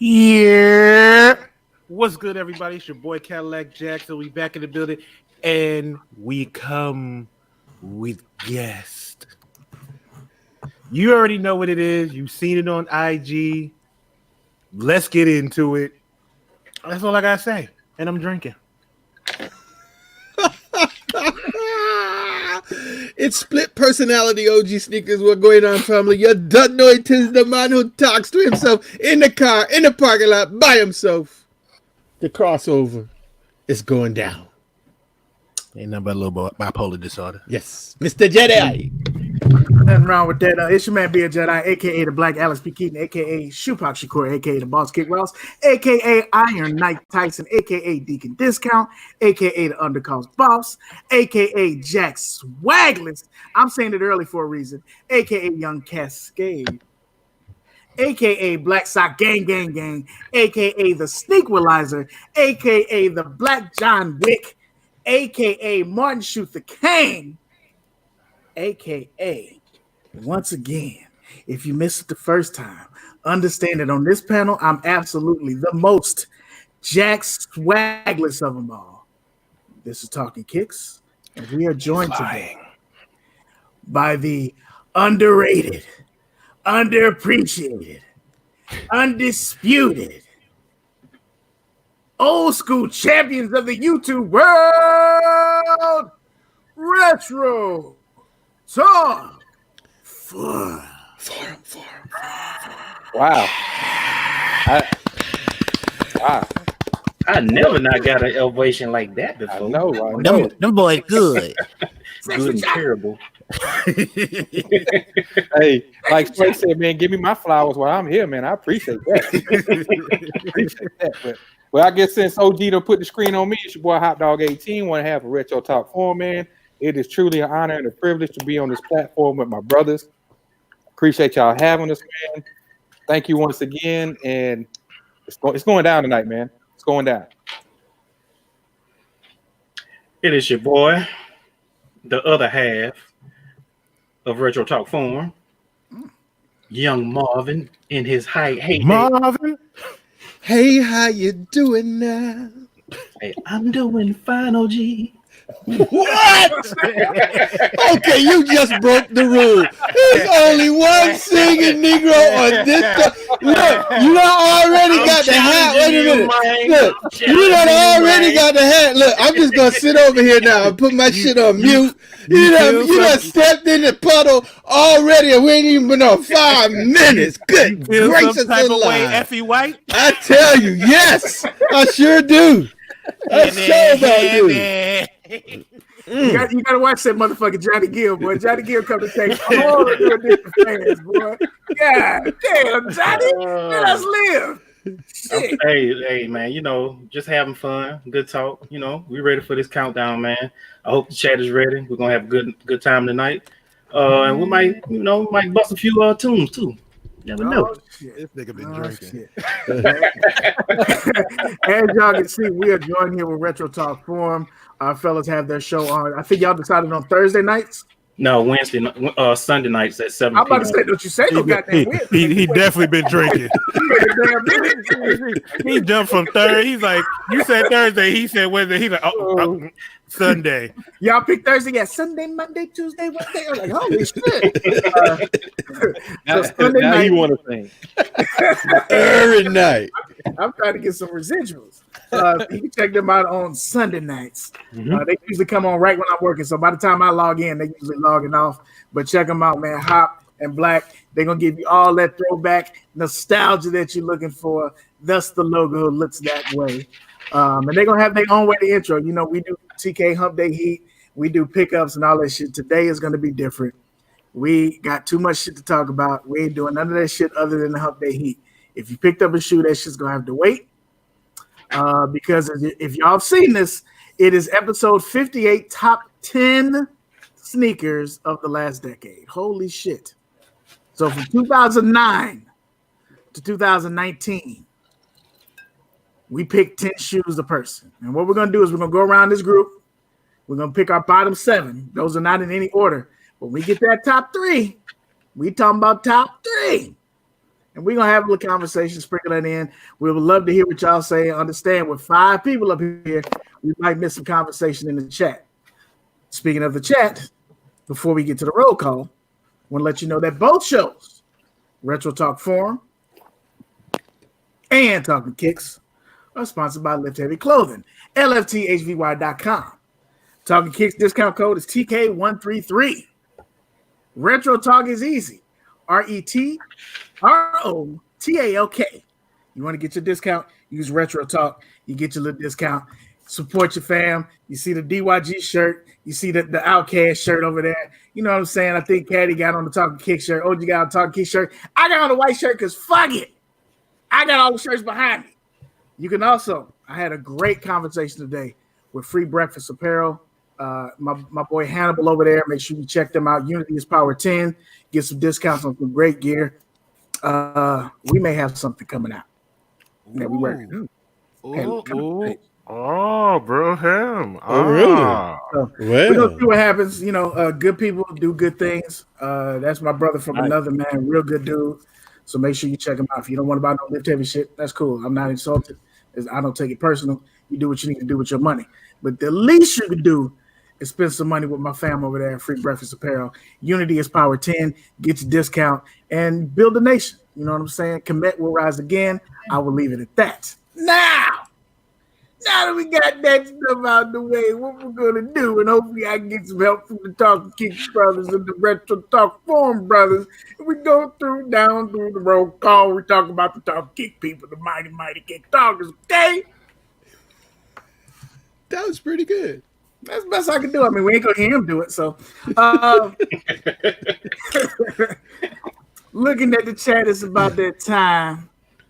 Yeah. What's good, everybody? It's your boy Cadillac Jackson. We back in the building, and we come with guests. You already know what it is. You've seen it on IG. Let's get into it. That's all I gotta say. And I'm drinking. It's split personality, OGSneekerz. What's going on, family? You don't know it is the man who talks to himself in the car, in the parking lot, by himself. The crossover is going down. Ain't nothing but a little bipolar disorder. Yes, Mr. Jedi. Nothing wrong with that. It's your man Beard Jedi, aka the Black Alex P. Keaton, aka Shupak Shakur, aka the Boss Kick Ross, aka Iron Knight Tyson, aka Deacon Discount, aka the Undercost Boss, aka Jack Swagless. I'm saying it early for a reason, aka Young Cascade, aka Black Sock Gang Gang Gang, aka the Sneakwalizer, aka the Black John Wick, aka Martin Luther King, aka once again, if you missed it the first time, understand that on this panel, I'm absolutely the most Jack Swagless of them all. This is Talkin Kicks, and we are joined today by the underrated, underappreciated, undisputed, old school champions of the YouTube world, Retro Talk Forum. Wow. I never not got an ovation like that before. I know. Them boys good. Good and terrible. Hey, like Slay said, man, give me my flowers while I'm here, man. I appreciate that. But I guess since OG done put the screen on me, it's your boy Hot Dog 18. Want to have a Retro Talk Forum, man. It is truly an honor and a privilege to be on this platform with my brothers. Appreciate y'all having us, man. Thank you once again, and it's going down tonight, man. It's going down. It is your boy, the other half of Retro Talk Forum, Young Marvin in his heyday. Marvin. Hey, how you doing now? Hey, I'm doing fine, OG. What? Okay, you just broke the rule. There's only one singing Negro on this. Look, you done already got the hat. Wait a minute. Look, you done already got the hat. Look, I'm just gonna sit over here now and put my shit on mute. You done stepped in the puddle already, and we ain't even been on 5 minutes. Good gracious alive. Effie White. I tell you, yes, I sure do. I sure do. You gotta watch that motherfucker Johnny Gill, boy. Johnny Gill come to take all of your different fans, boy. God damn, Johnny, let us live. Shit. Hey, man, you know, just having fun, good talk. You know, we ready for this countdown, man. I hope the chat is ready. We're gonna have a good time tonight. And we might bust a few tunes too. Never know. This nigga been drinking. As y'all can see, we are joined here with Retro Talk Forum. Our fellas have their show on. I think y'all decided on Thursday nights. No, Sunday nights at 7 I'm about to say, don't you say no goddamn Wednesday. He definitely been drinking. He jumped from Thursday. He's like, you said Thursday. He said Wednesday. He's like, Sunday. Y'all pick Thursday. Yeah, Sunday, Monday, Tuesday, Wednesday. I'm like, holy shit. Now night, you want to sing. Every night. I'm trying to get some residuals. You can check them out on Sunday nights. They usually come on right when I'm working. So by the time I log in, they usually logging off. But check them out, man. Hop and Black. They're going to give you all that throwback nostalgia that you're looking for. Thus, the logo looks that way. And they're going to have their own way to intro. You know, we do TK Hump Day Heat. We do pickups and all that shit. Today is going to be different. We got too much shit to talk about. We ain't doing none of that shit other than the Hump Day Heat. If you picked up a shoe, that shit's going to have to wait. Because if y'all have seen this, it is episode 58, top 10 sneakers of the last decade. Holy shit. So from 2009 to 2019, we picked 10 shoes a person. And what we're going to do is we're going to go around this group. We're going to pick our bottom 7. Those are not in any order. When we get that top 3, we talking about top 3. and we're gonna have a little conversation, sprinkle that in. We would love to hear what y'all say. Understand, with 5 people up here, we might miss some conversation in the chat. Speaking of the chat, before we get to the roll call, I want to let you know that both shows, Retro Talk Forum and Talkin Kicks, are sponsored by Lift Heavy Clothing, lfthvy.com. Talkin Kicks discount code is TK133. Retro Talk is easy. RETROTALK. You want to get your discount? Use Retro Talk. You get your little discount. Support your fam. You see the DYG shirt. You see the Outcast shirt over there. You know what I'm saying? I think Kadi got on the Talkin Kicks shirt. OG got on the Talkin Kicks shirt. I got on the white shirt because fuck it. I got all the shirts behind me. You can also, I had a great conversation today with Free Breakfast Apparel. My boy Hannibal over there. Make sure you check them out. Unity is Power 10. Get some discounts on some great gear. We may have something coming out that we working. Oh, bro, him. Oh, really? So we're gonna see what happens. You know, good people do good things. That's my brother from another man, real good dude. So make sure you check him out. If you don't want to buy no Lift Heavy shit, that's cool. I'm not insulted. I don't take it personal. You do what you need to do with your money. But the least you can do is spend some money with my fam over there at Free Breakfast Apparel. Unity is Power 10. Get your discount and build a nation. You know what I'm saying? Komet will rise again. I will leave it at that. Now that we got that stuff out the way, what we're going to do, and hopefully I can get some help from the Talkin Kicks brothers and the Retro Talk Forum brothers, and we go down through the roll call. We talk about the Talkin Kick people, the mighty kick talkers, okay? That was pretty good. That's the best I can do. I mean, we ain't going to hear him do it, so. Looking at the chat, it's about that time.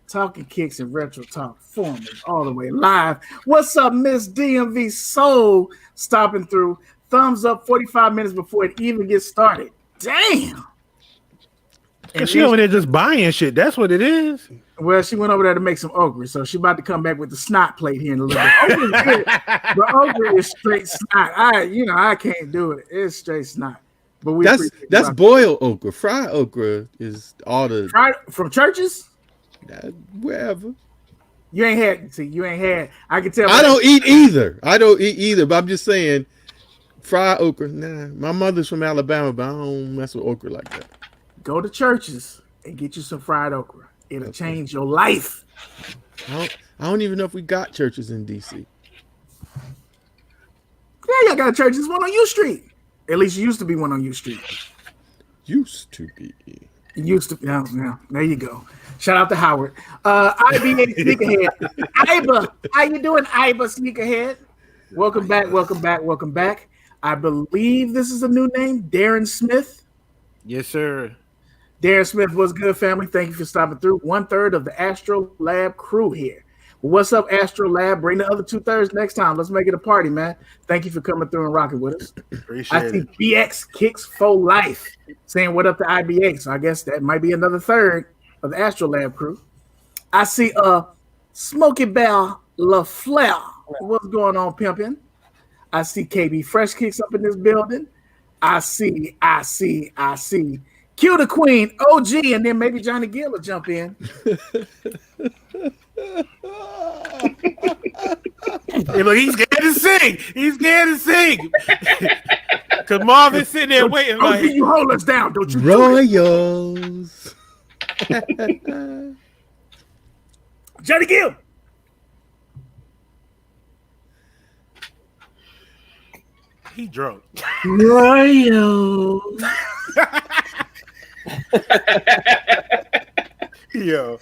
Talkin Kicks and Retro Talk Forum is all the way live. What's up, Miss DMV Soul? Stopping through. Thumbs up 45 minutes before it even gets started. Damn. And she over there just buying shit. That's what it is. Well, she went over there to make some okra, so she about to come back with the snot plate here in a little bit. Okra is good, but okra is straight snot. I can't do it. It's straight snot. But that's boiled okra. Fried okra is all the fried from churches. Wherever. You ain't had. I can tell. I don't eat either, but I'm just saying fried okra. Nah, my mother's from Alabama, but I don't mess with okra like that. Go to churches and get you some fried okra. It'll change your life. I don't even know if we got churches in DC. Yeah, y'all got a church. There's one on U Street. At least used to be one on U Street. Used to be. Yeah, there you go. Shout out to Howard. IBA Sneakerhead. Iba. How you doing, Iba Sneakerhead? Welcome back. I believe this is a new name, Darren Smith. Yes, sir. Darren Smith, what's good, family? Thank you for stopping through. 1/3 of the Astro Lab crew here. What's up, Astro Lab? Bring the other 2/3 next time. Let's make it a party, man. Thank you for coming through and rocking with us. Appreciate I see it. BX Kicks for Life saying what up to IBA. So I guess that might be another 1/3 of the Astro Lab crew. I see Smokey Bell LaFleur. What's going on, pimpin'? I see KB Fresh Kicks up in this building. I see. Cue the Queen, OG, and then maybe Johnny Gill will jump in. Hey, look, he's scared to sing. Because Marvin's sitting there waiting. OG, you hold us down, don't you? Royals. Johnny Gill. He drunk. Royals. Yo.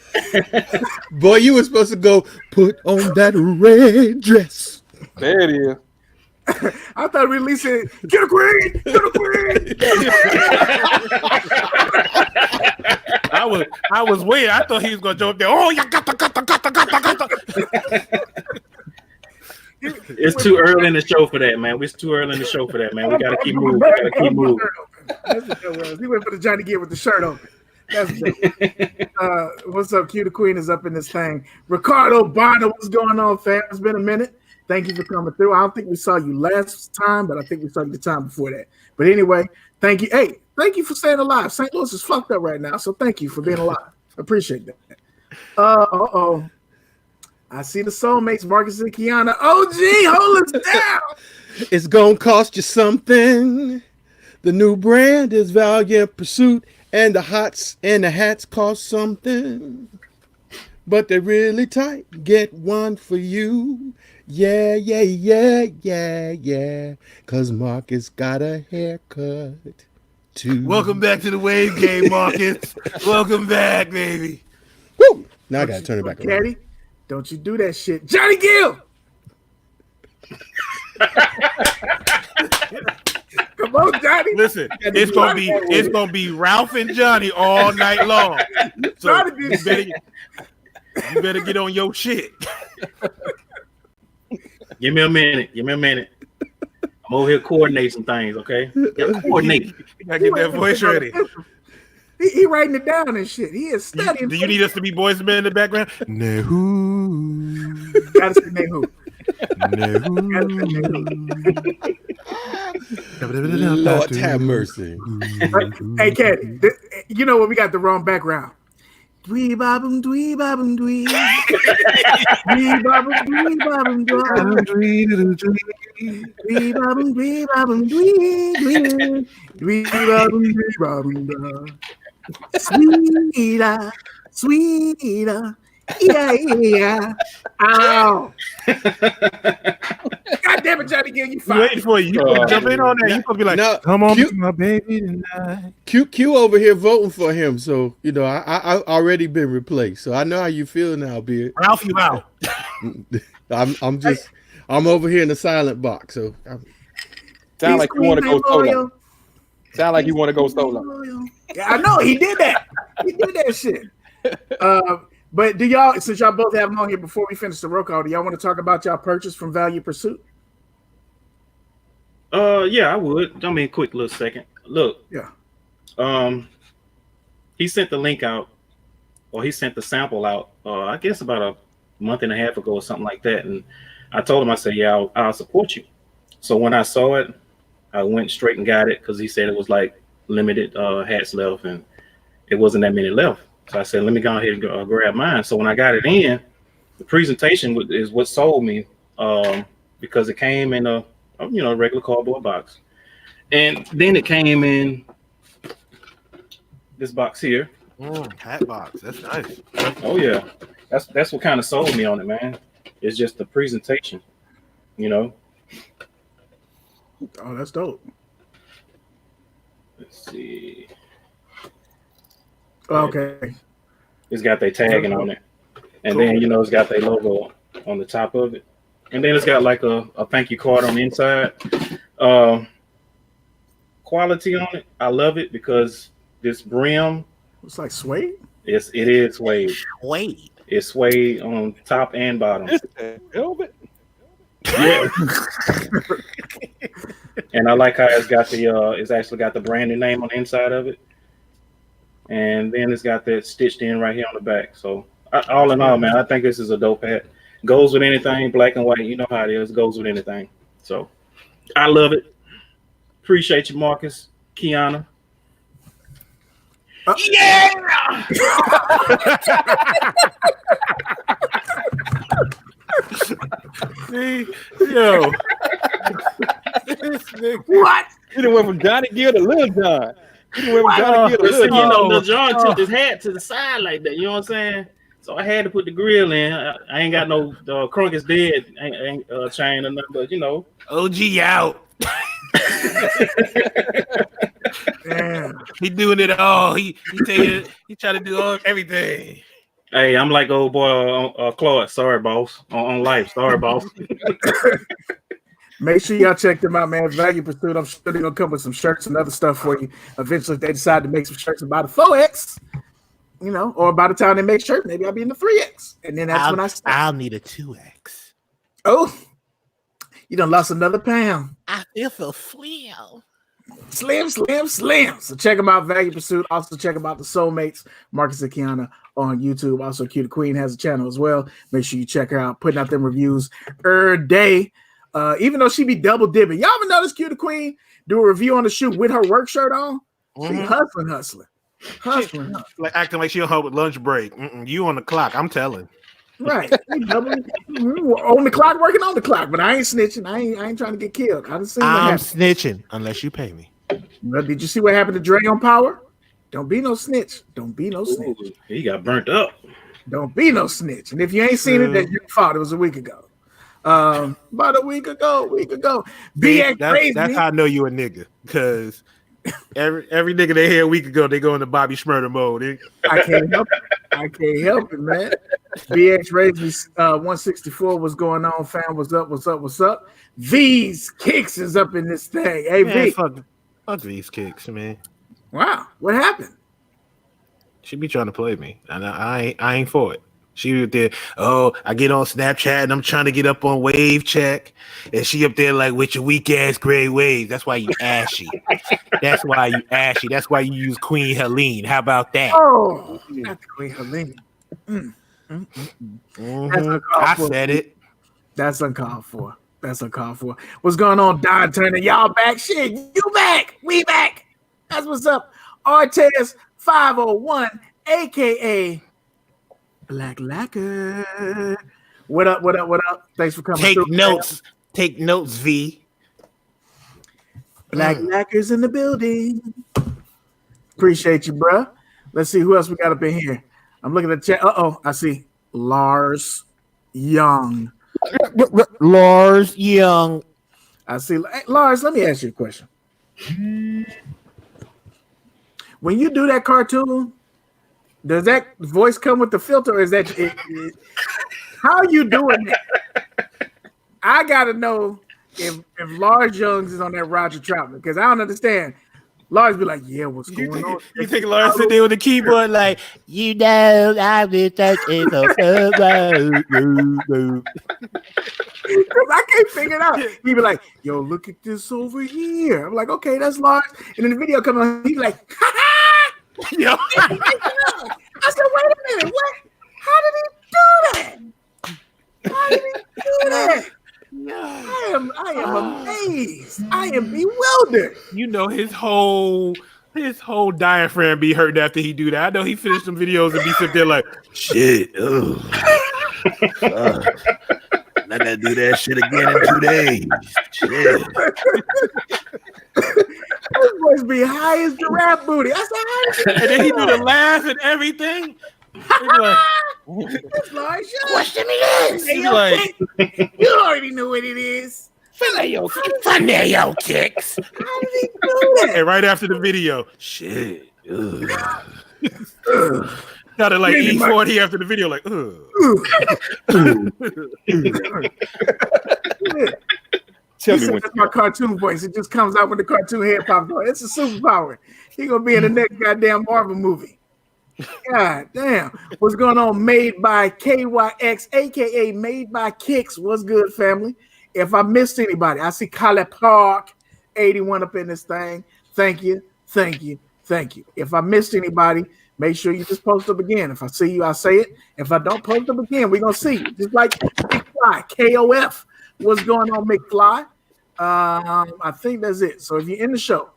Boy, you were supposed to go put on that red dress. There it is. I thought we said, get a queen. I was waiting. I thought he was gonna jump there. Oh, you got. It's too early in the show for that, man. It's too early in the show for that, man. We gotta keep moving. That's what that was. He went for the Johnny Gill with the shirt open. That's what's up? Q the Queen is up in this thing. Ricardo Bonner, what's going on, fam? It's been a minute. Thank you for coming through. I don't think we saw you last time, but I think we saw you the time before that. But anyway, thank you. Hey, thank you for staying alive. St. Louis is fucked up right now, so thank you for being alive. Appreciate that. Uh-oh. I see the soulmates, Marcus and Kiana. OG, hold us down. It's gonna cost you something. The new brand is Valiant Pursuit, and the hats cost something. But they're really tight. Get one for you. Yeah. Cause Marcus got a haircut too. Welcome back to the Wave Game, Marcus. Welcome back, baby. Woo! Now I gotta turn it back around. Kadi, don't you do that shit. Johnny Gill! Come on, Johnny. Listen, it's gonna be Ralph and Johnny all night long. So you better get on your shit. Give me a minute. I'm over here coordinating some things, okay? Coordinate. You gotta get that voice ready. He writing it down and shit. He is studying. Do you need us to be boys and men in the background? No. Gotta say Nehu. Lord have mercy. Hey, Kadi, you know what? We got the wrong background. Dwee babum dwee babum dwee. Dwee babum dwee babum dwee. Dwee babum dwee babum dwee dwee. Dwee babum dwee babum dwee. Sweeter. Yeah. Ow. God damn it, Johnny Gill, you fine. Waiting for you. You gonna jump in on that. You gonna be like, no, come on, my baby tonight. Q over here voting for him, so you know I already been replaced, so I know how you feel now, Beard. Ralph, you out. I'm over here in the silent box, so Sound like you want to go solo. Sound like you want to go solo. Yeah, I know he did that. He did that shit. But do y'all, since y'all both have them on here before we finish the roll call, do y'all want to talk about y'all purchase from Value Pursuit? Yeah, I would. I mean, quick little second. Look. Yeah. He sent the link out, or he sent the sample out, I guess about a month and a half ago or something like that. And I told him, I said, yeah, I'll support you. So when I saw it, I went straight and got it because he said it was like limited hats left and it wasn't that many left. So I said, let me go ahead and grab mine. So when I got it in, the presentation is what sold me because it came in a regular cardboard box. And then it came in this box here. Hat box. That's nice. Oh, yeah. That's what kind of sold me on it, man. It's just the presentation, you know. Oh, that's dope. Let's see. Okay. It's got their tagging on it. And then, it's got their logo on the top of it. And then it's got like a thank you card on the inside. Quality on it. I love it because this brim. It's like suede? It is suede. Suede. It's suede on top and bottom. Velvet. Yeah. And I like how it's actually got the branding name on the inside of it. And then it's got that stitched in right here on the back. So all in all, man, I think this is a dope hat. Goes with anything, black and white. You know how it is. Goes with anything. So I love it. Appreciate you, Marcus, Kiana. Yeah. See, yo. What? You done went from Johnny Gill to Lil John. You done went from Johnny Gill to Lil John. Lil John took his hat to the side like that. You know what I'm saying? So I had to put the grill in. I ain't got no Crunk is dead ain't chain or nothing, but OG out. Yeah. He doing it all. He try to do everything. Hey, I'm like old boy Claude. Sorry, boss. On life. Sorry, boss. Make sure y'all check them out, man. Value Pursuit. I'm sure they're gonna come with some shirts and other stuff for you. Eventually, if they decide to make some shirts about a 4X, or by the time they make shirts, maybe I'll be in the 3X. And then that's when I start. I'll need a 2X. Oh, you done lost another pound. I feel so slim. Slim. So check them out, Value Pursuit. Also check them out, the Soulmates, Marcus and Kiana on YouTube. Also, Q the Queen has a channel as well. Make sure you check her out, putting out them reviews every day. Even though she be double dipping. Y'all ever notice Q the Queen do a review on the shoe with her work shirt on? She hustling. Hustling, huh? Like acting like she on her lunch break. You on the clock. I'm telling. Right. On the clock, working on the clock, but I ain't snitching. I ain't trying to get killed. I done seen what I'm happened. snitching unless you pay me. Well, did you see what happened to Dre on Power? Don't be no snitch. Don't be no snitch. Ooh, he got burnt up. Don't be no snitch. And if you ain't seen it, that's your fault. It was a week ago. About a week ago. BX crazy. That's how I know you a nigga. Because every nigga they hear a week ago, they go into Bobby Schmurder mode. I can't help it, man. BX raised me 164. What's going on, fam? What's up? V's Kicks is up in this thing. Hey, Man, V. fuck these kicks, man. Wow. What happened? She be trying to play me, and I ain't for it. She was there. Oh, I get on Snapchat and I'm trying to get up on Wave Check, and she up there like with your weak ass gray waves. That's why you ashy. That's why you use Queen Helene. How about that? Oh, that's Queen Helene. I said it. That's uncalled for. What's going on, Don Turner? Y'all back? Shit, you back? We back. That's what's up. Artez 501, aka Black Lacquer. What up? Thanks for coming. Take notes, V. Black Lacquer's in the building. Appreciate you, bro. Let's see who else we got up in here. I'm looking at the chat. I see Lars Young. Lars Young. I see. Hey, Lars, let me ask you a question. When you do that cartoon, does that voice come with the filter, or is that how you doing that? I gotta know if Lars Youngs is on that Roger Troutman, because I don't understand. Lars be like, yeah, what's going on? You think Lars sit there with the keyboard like, you know, I've been touching the Because I can't figure it out. He be like, yo, look at this over here. I'm like, okay, that's Lars. And then the video comes on, he be like, ha ha! Yo. I said, wait a minute, what? How did he do that? I am amazed. I am bewildered. You know his whole diaphragm be hurt after he do that. I know he finished some videos and be sitting there like, shit. I gotta do that shit again in 2 days. Shit. This boys be high as giraffe booty. I said, how And then he do the laugh and everything. It's Lars Young. Question me this. He's like, You already know what it is. Fineo kicks. How did he do that? And right after the video, shit. Got it like E40 after the video, like, Tell me that's my cartoon voice. It just comes out when the cartoon head pops on. It's a superpower. He gonna be in the next goddamn Marvel movie. God damn. What's going on? Made by KYX, aka Made by Kicks. What's good, family? If I missed anybody, I see Kadillac Park 81 up in this thing. Thank you. If I missed anybody, make sure you just post up again. If I see you, I say it. If I don't post up again, we're gonna see you. Just like McFly, KOF. What's going on, McFly? I think that's it. So if you're in the show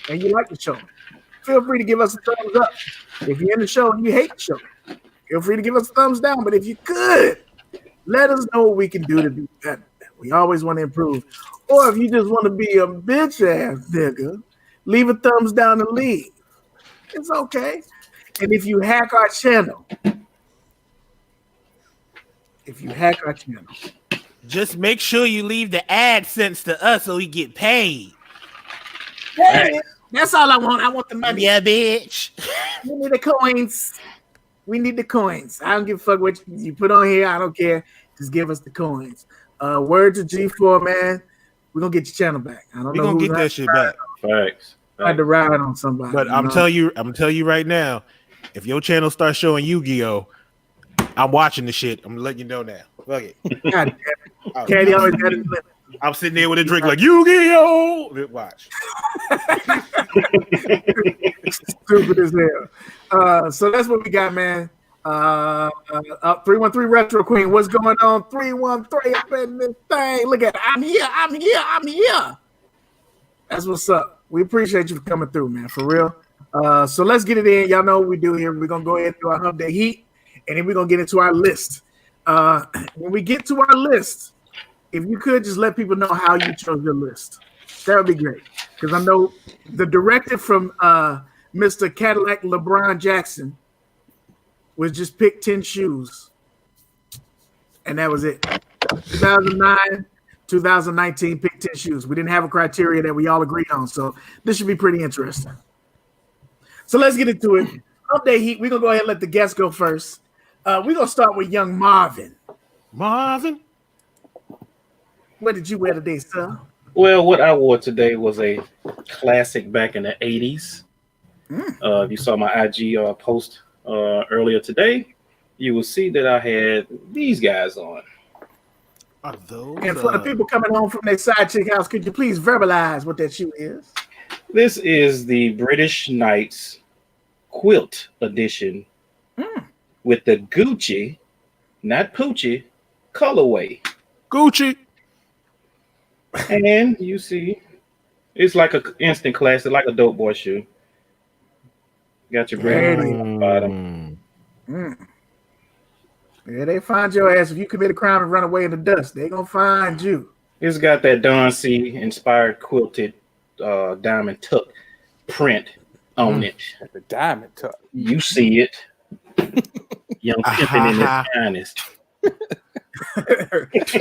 and you like the show, feel free to give us a thumbs up. If you're in the show and you hate the show, feel free to give us a thumbs down. But if you could, let us know what we can do to be better. We always want to improve. Or if you just want to be a bitch ass nigga, leave a thumbs down and leave. It's okay. And if you hack our channel, just make sure you leave the AdSense to us so we get paid. Hey, that's all I want. I want the money. Yeah, bitch. We need the coins. I don't give a fuck what you put on here. I don't care. Just give us the coins. Word to G4, man. We're gonna get your channel back. I don't know. We're gonna get that shit back. Facts. I had to ride on somebody. But I'm telling you right now, if your channel starts showing Yu-Gi-Oh, I'm watching the shit. I'm letting you know now. Fuck it. God damn it. Kadi always got it. I'm sitting there with a drink like Yu-Gi-Oh. Watch. Stupid as hell. So that's what we got, man. 313 Retro Queen. What's going on? 313 up in this thing. Look at it. I'm here. That's what's up. We appreciate you for coming through, man. For real. So let's get it in. Y'all know what we do here. We're gonna go ahead and do our hump day heat, and then we're gonna get into our list. When we get to our list, if you could just let people know how you chose your list, that would be great. Because I know the directive from Mr. Cadillac LeBron Jackson was just pick 10 shoes, and that was it. 2009, 2019, pick 10 shoes. We didn't have a criteria that we all agreed on, so this should be pretty interesting. So let's get into it. Update heat. We're gonna go ahead and let the guests go first. We're gonna start with young Marvin. Marvin, What did you wear today, sir? Well, what I wore today was a classic back in the 80s. If you saw my IG post earlier today, you will see that I had these guys on. are those? And for the people coming home from their side chick house, could you please verbalize what that shoe is? This is the British Knights Quilt Edition with the Gucci, not Poochie, colorway. Gucci. And you see, it's like an instant classic, like a dope boy shoe. Got your brand on the bottom. Yeah, they find your ass if you commit a crime and run away in the dust. They gonna find you. It's got that Don C inspired quilted diamond tuck print on it. The diamond tuck. You see it. Young pimpin' in his finest.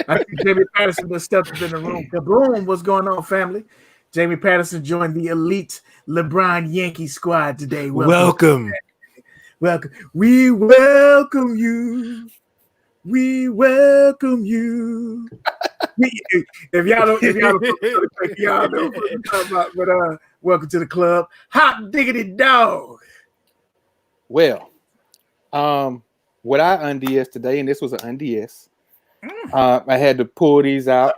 I think Jamie Patterson just stepped up in the room. Kaboom! What's going on, family? Jamie Patterson joined the elite LeBron Yankee squad today. Welcome. Welcome. We welcome you. We welcome you. If y'all know what I'm talking about, but welcome to the club. Hot diggity dog. Well, what I unds today, and this was an unds. I had to pull these out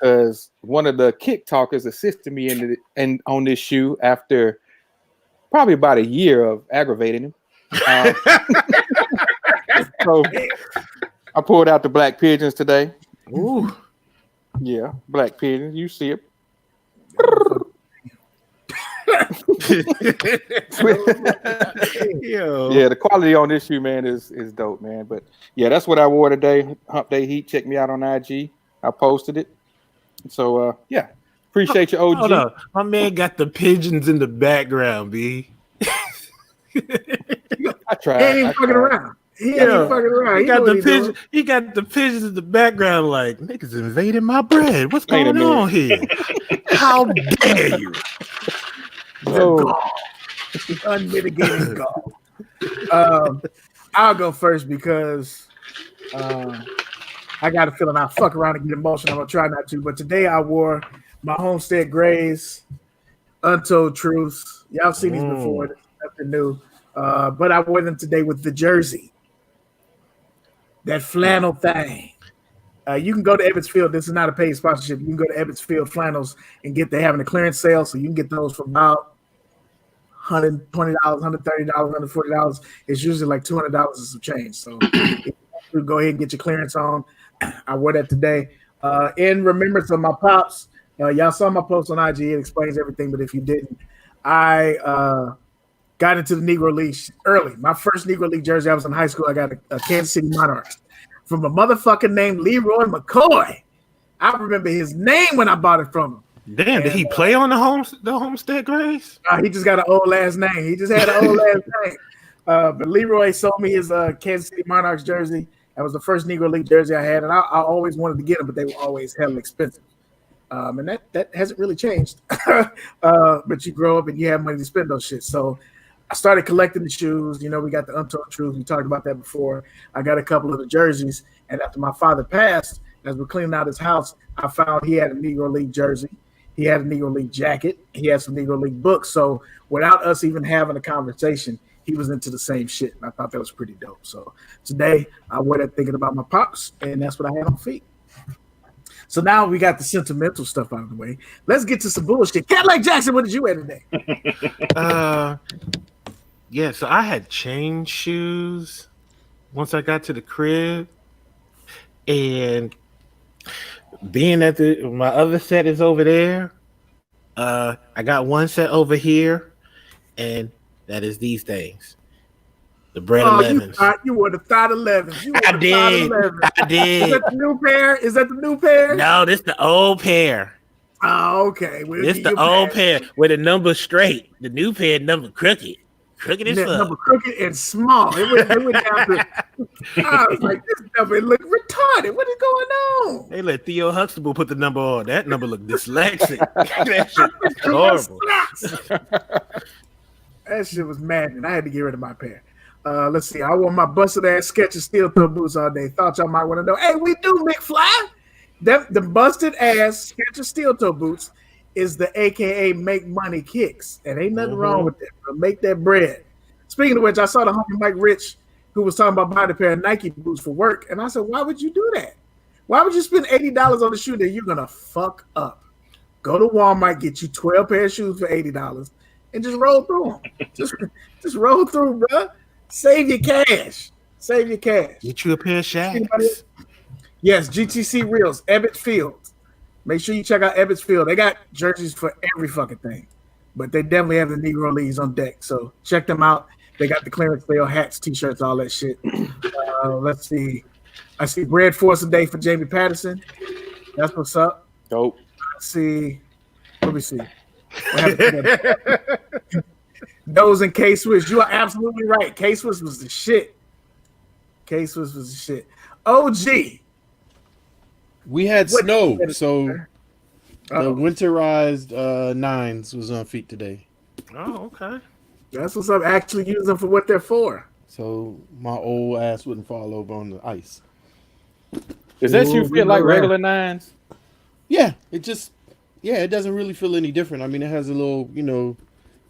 because one of the kick talkers assisted me on this shoe after probably about a year of aggravating him. So I pulled out the black pigeons today. Ooh. Yeah, black pigeons. You see it. Yo. Yeah, the quality on this shoe, man, is dope, man. But yeah, that's what I wore today. Hump Day Heat. Check me out on IG. I posted it. So yeah, appreciate you, OG. Hold on. My man got the pigeons in the background, B. I tried. He ain't fucking around. He ain't fucking around. He got the pigeons. He got the pigeons in the background. Like niggas invading my bread. What's going on here? How dare you? Oh. Unmitigated gall. I'll go first because I got a feeling I'll fuck around and get emotional. I'm gonna try not to. But today I wore my Homestead Grays, Untold Truths. Y'all seen these before. There's nothing new. But I wore them today with the jersey. That flannel thing. You can go to Ebbets Field. This is not a paid sponsorship. You can go to Ebbets Field Flannels and they're having a clearance sale. So you can get those for about $120, $130, $140. It's usually like $200 and some change. So you go ahead and get your clearance on. I wore that today. In remembrance of my pops, y'all saw my post on IG. It explains everything. But if you didn't, I got into the Negro League early. My first Negro League jersey, I was in high school. I got a Kansas City Monarchs from a motherfucker named Leroy McCoy. I remember his name when I bought it from him. Damn, did he play on the Homestead Grays? He just got an old last name. He just had an old last name. But Leroy sold me his Kansas City Monarchs jersey. That was the first Negro League jersey I had, and I always wanted to get them, but they were always hell expensive. And that hasn't really changed. But you grow up and you have money to spend those shit. So I started collecting the shoes. You know, we got the Untold Truth. We talked about that before. I got a couple of the jerseys. And after my father passed, as we're cleaning out his house, I found he had a Negro League jersey. He had a Negro League jacket. He had some Negro League books. So without us even having a conversation, he was into the same shit. And I thought that was pretty dope. So today I wore that thinking about my pops, and that's what I had on feet. So now we got the sentimental stuff out of the way. Let's get to some bullshit. Cadillac Jackson, what did you wear today? Yeah, so I had changed shoes once I got to the crib, and being that my other set is over there, I got one set over here, and That is these things. The bread Oh, 11s. you wore the thought 11s. You wore I the did. thought 11s. I Is did. that the new pair? Is that the new pair? No, this the old pair. Oh, okay. We'll This get the you old back. pair where the number straight. The new pair number crooked. Crooked as That fuck. number crooked and small. It went down to. I was like, this number look retarded. What is going on? They let Theo Huxtable put the number on. That number look dyslexic. That shit is horrible. That shit was maddening. I had to get rid of my pair. Let's see. I wore my busted ass Skechers steel toe boots all day. Thought y'all might want to know. Hey, we do, McFly. The busted ass Skechers steel toe boots is the AKA make money kicks. And ain't nothing wrong with that. Bro. Make that bread. Speaking of which, I saw the homie Mike Rich who was talking about buying a pair of Nike boots for work. And I said, why would you do that? Why would you spend $80 on a shoe that you're going to fuck up? Go to Walmart, get you 12 pair of shoes for $80 and just roll through them. just roll through, bro. Save your cash. Save your cash. Get you a pair of Shaqs. Yes, GTC Reels, Ebbets Field. Make sure you check out Ebbets Field. They got jerseys for every fucking thing, but they definitely have the Negro Leagues on deck. So check them out. They got the clearance sale, hats, t-shirts, all that shit. Let's see. I see bread force a day for Jamie Patterson. That's what's up. Dope. Let's see. Let me see. Those in K-Swiss. You are absolutely right. K-Swiss was the shit. K-Swiss was the shit. OG. We had What- snow, so the Uh-oh. winterized 9s was on feet today. Oh, okay. That's what's up. Actually use them for what they're for. So my old ass wouldn't fall over on the ice. Does that Ooh, shoe we fit like know regular 9s? Yeah, it doesn't really feel any different. I mean, it has a little,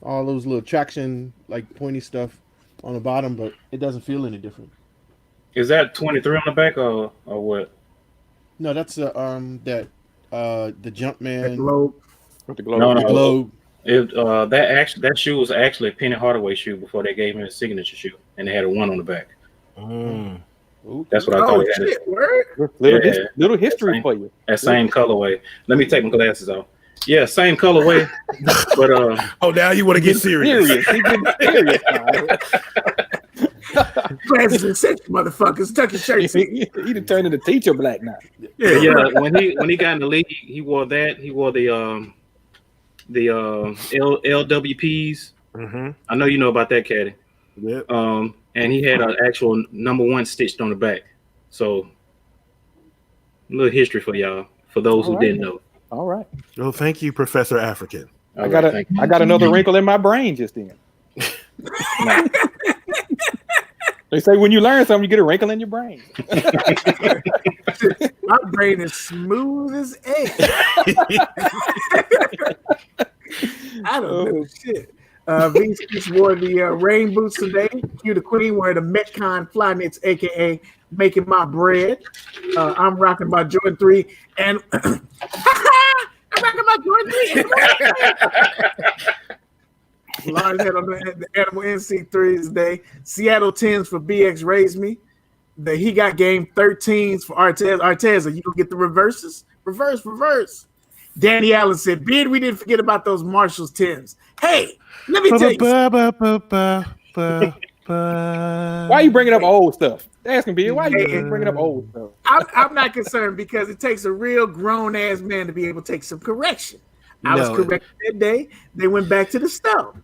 all those little traction, like pointy stuff on the bottom, but it doesn't feel any different. Is that 23 on the back or what? No, that's the Jumpman, Globe. With the globe. No, the no. Globe. That shoe was actually a Penny Hardaway shoe before they gave him his signature shoe, and they had a 1 on the back. Ooh. That's what I Oh, thought it had. shit. Word? Little history for you. That same colorway. Let me take my glasses off. Yeah, same colorway, but Oh, now you want to get serious. Serious. He getting serious now. Glasses and six motherfuckers. Tuck your shirts. He done turned into teacher black now. yeah, when he got in the league, he wore that. He wore the LWPs. Mm-hmm. I know you know about that, Kadi. Yep. And he had an actual number 1 stitched on the back. So, a little history for y'all, for those who All right. didn't know. All right. Well, thank you, Professor African. All I right, thank you. got another wrinkle in my brain just then. They say when you learn something, you get a wrinkle in your brain. My brain is smooth as egg. I don't know shit. V6 wore the rain boots today. Q the Queen wear the Metcon Fly Knits, aka making my bread. I'm rocking my Jordan 3 and I'm rocking my Jordan 3. Lars had on the Animal NC3s today. Seattle 10s for BX Raised Me. The He Got Game 13s for Artez. Artez, are you gonna get the reverses? Reverse. Danny Allen said, Beard, we didn't forget about those Marshalls 10s. Hey, let me tell you. Why are you bringing up old stuff? Asking Beard, why are you bringing up old stuff? I'm not concerned because it takes a real grown ass man to be able to take some correction. I was corrected that day. They went back to the stove.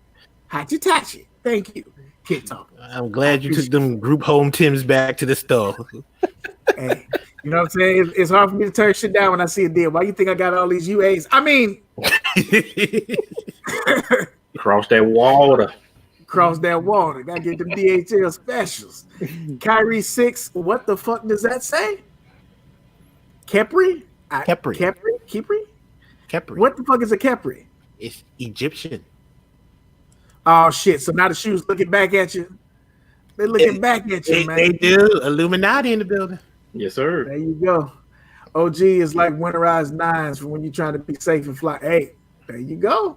Hachi. Thank you. Kid talk. I'm glad you took them group home Tims back to the store. Hey, you know what I'm saying? It's hard for me to turn shit down when I see a deal. Why you think I got all these UAs? I mean, Cross that water. cross that water. Gotta get them DHL specials. Kyrie 6. What the fuck does that say? Kepri? Kepri. What the fuck is a Kepri? It's Egyptian. Oh shit! So now the shoes looking back at you. They're looking back at you, man. They do. Illuminati in the building. Yes, sir. There you go. OG is like winterized 9s for when you're trying to be safe and fly. Hey, there you go.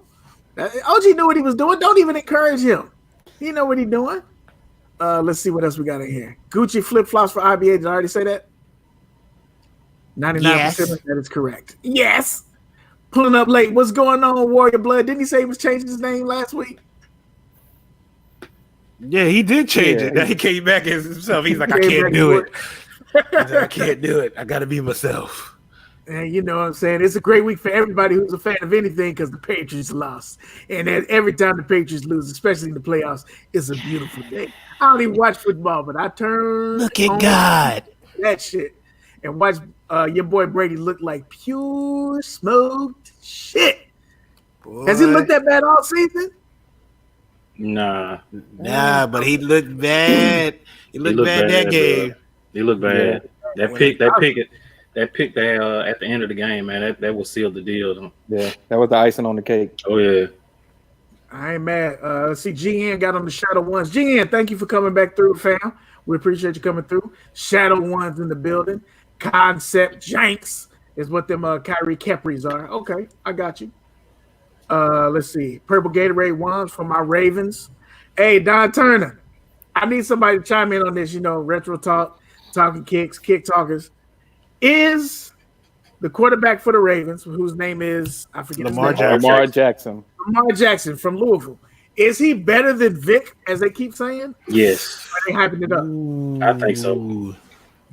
OG knew what he was doing. Don't even encourage him. He know what he's doing. Let's see what else we got in here. Gucci flip flops for IBA. Did I already say that? 99%. Yes. That is correct. Yes. Pulling up late. What's going on, Warrior Blood? Didn't he say he was changing his name last week? Yeah, he did change it. Then he came back as himself. He's like, I can't do it. He's like, I can't do it. I got to be myself. And you know what I'm saying? It's a great week for everybody who's a fan of anything because the Patriots lost. And every time the Patriots lose, especially in the playoffs, it's a beautiful day. I don't even watch football, but I turn Look at God. That shit and watch your boy Brady look like pure smoked shit. Boy. Has he looked that bad all season? Nah, but he looked bad. He looked bad that game. He looked bad. Yeah. That pick there at the end of the game, man, that will seal the deal. Yeah, that was the icing on the cake. Oh yeah. I ain't mad. Let's see, GN got on the Shadow Ones. GN, thank you for coming back through, fam. We appreciate you coming through. Shadow Ones in the building. Concept Janks is what them Kyrie Kepris are. Okay, I got you. Let's see. Purple Gatorade Ones for my Ravens. Hey, Don Turner, I need somebody to chime in on this, retro talk, talking kicks, kick talkers. Is the quarterback for the Ravens, whose name is, I forget his name. Lamar Jackson. Lamar Jackson from Louisville. Is he better than Vic, as they keep saying? Yes. Are they hyping it up? I think so.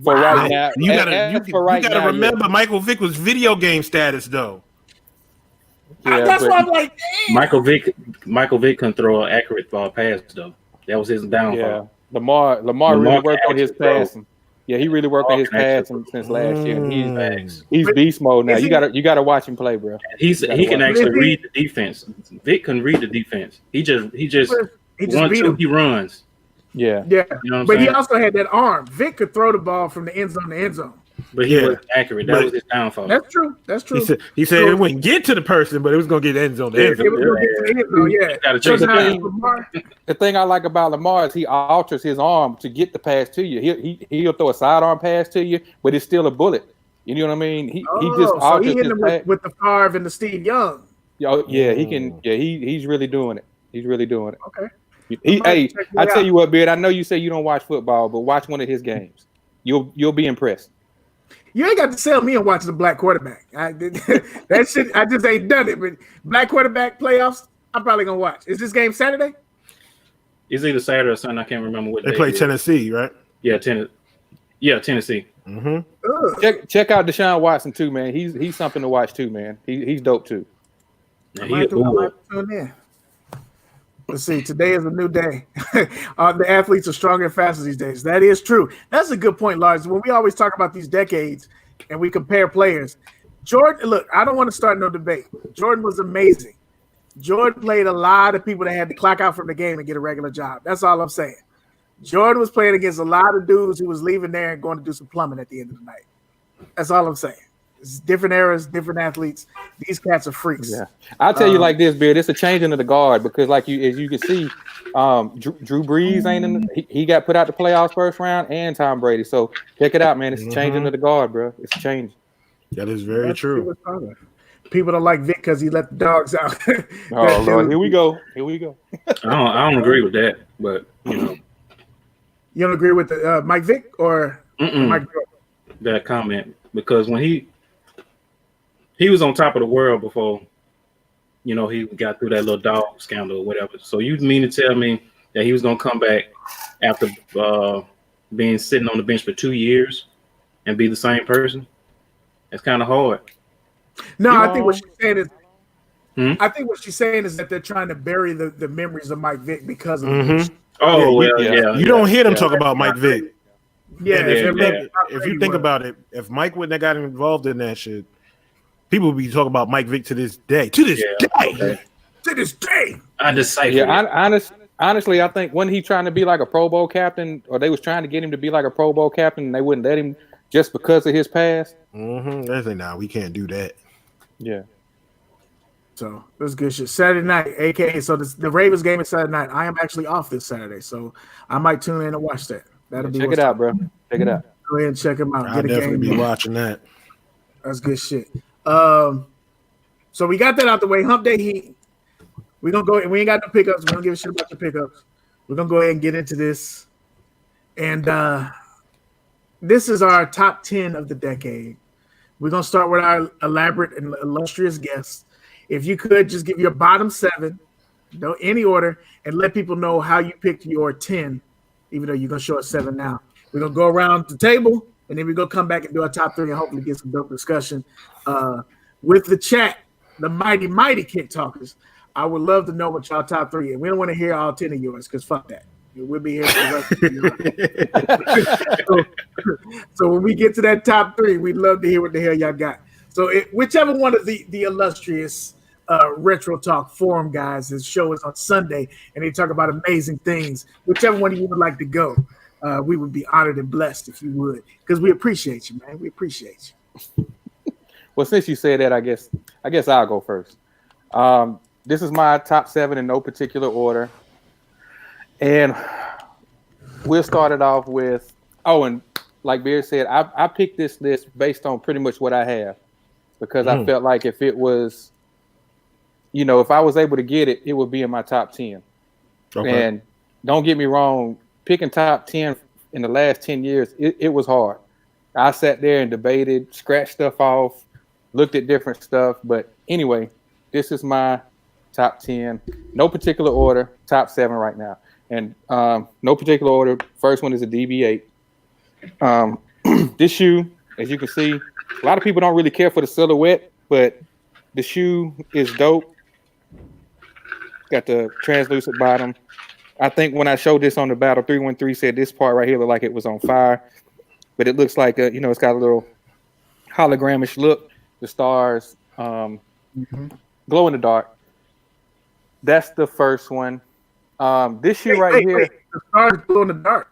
For right now, you gotta remember, yeah. Michael Vick was video game status though. Yeah, that's why I'm like, damn. Michael Vick couldn't throw an accurate ball pass though. That was his downfall. Yeah, Lamar really worked on his passing. Yeah, he really worked on his passing since last year. And he's beast mode now. You gotta watch him play, bro. He can actually read the defense. Vic can read the defense. He just he runs. Yeah. You know but he also had that arm. Vic could throw the ball from the end zone to end zone. But he wasn't accurate. That was his downfall. That's true. He said it wouldn't get to the person, but it was going to get end zone to end zone. It was going to get to the end zone, The thing I like about Lamar is he alters his arm to get the pass to you. He'll throw a sidearm pass to you, but it's still a bullet. You know what I mean? He just alters he hit him with the Favre and the Steve Young. Yeah, he can. Yeah, he's really doing it. He's really doing it. Okay. I tell you what, Beard. I know you say you don't watch football, but watch one of his games. You'll be impressed. You ain't got to sell me on watching the black quarterback. That shit, I just ain't done it. But black quarterback playoffs, I'm probably gonna watch. Is this game Saturday? It's either Saturday or Sunday. I can't remember what they play. Tennessee, right? Yeah, Tennessee. Mm-hmm. Check out Deshaun Watson too, man. He's something to watch too, man. He's dope too. Let's see. Today is a new day. The athletes are stronger and faster these days. That is true. That's a good point, Lars. When we always talk about these decades and we compare players, Jordan, look, I don't want to start no debate. Jordan was amazing. Jordan played a lot of people that had to clock out from the game and get a regular job. That's all I'm saying. Jordan was playing against a lot of dudes who was leaving there and going to do some plumbing at the end of the night. That's all I'm saying. It's different eras, different athletes. These cats are freaks. Yeah, I'll tell you like this, Beard. It's a changing of the guard because, as you can see, Drew Brees ain't in. He got put out the playoffs first round, and Tom Brady. So check it out, man. It's a changing of the guard, bro. It's changing. That is very true. People don't like Vic because he let the dogs out. Oh Lord, here we go. I don't agree with that, but you don't agree with the Mike Vick or Mike that comment because when he was on top of the world before, he got through that little dog scandal or whatever. So you mean to tell me that he was going to come back after being sitting on the bench for 2 years and be the same person? It's kind of hard. No, I think what she's saying is I think what she's saying is that they're trying to bury the memories of Mike Vick because of You don't hear them talk about Mike Vick. If you think about it, if Mike wouldn't have gotten involved in that shit, people would be talking about Mike Vick to this day. To this day. I deciphered honestly, I think when he trying to be like a Pro Bowl captain, or they was trying to get him to be like a Pro Bowl captain, and they wouldn't let him just because of his past. They say, nah, we can't do that. Yeah. So that's good shit. Saturday night, aka the Ravens game is Saturday night. I am actually off this Saturday, so I might tune in and watch that. Check it out, bro. Check it out. Go ahead and check him out. I'll definitely be watching that. That's good shit. So we got that out the way. Hump Day, we're gonna go. We ain't got no pickups. We don't give a shit about the pickups. We're gonna go ahead and get into this. And this is our top 10 of the decade. We're gonna start with our elaborate and illustrious guests. If you could just give your bottom 7 any order, and let people know how you picked your 10, even though you're gonna show us 7 now. We're gonna go around the table, and then we're gonna come back and do our top 3 and hopefully get some dope discussion with the chat, the mighty Kick Talkers. I would love to know what y'all top 3 is. We don't want to hear all 10 of yours because fuck that. We'll be here for the rest of the so when we get to that top 3, we'd love to hear what the hell y'all got. So whichever one of the illustrious Retro Talk forum guys, his show is on Sunday, and they talk about amazing things. Whichever one of you would like to go, we would be honored and blessed if you would, because we appreciate you, man. We appreciate you. Well, since you said that, I guess I'll go first. This is my top 7 in no particular order. And we'll start it off with, and like Beard said, I picked this list based on pretty much what I have, because I felt like if it was, if I was able to get it, it would be in my top 10. Okay. And don't get me wrong, picking top 10 in the last 10 years, it was hard. I sat there and debated, scratched stuff off, looked at different stuff. But anyway, this is my top 10. No particular order, top 7 right now. And no particular order. First one is a DB8. This shoe, as you can see, a lot of people don't really care for the silhouette, but the shoe is dope. Got the translucent bottom. I think when I showed this on the battle, 313 said this part right here looked like it was on fire, but it looks like it's got a little hologramish look. The stars glow in the dark. That's the first one. This shoe here. The stars glow in the dark.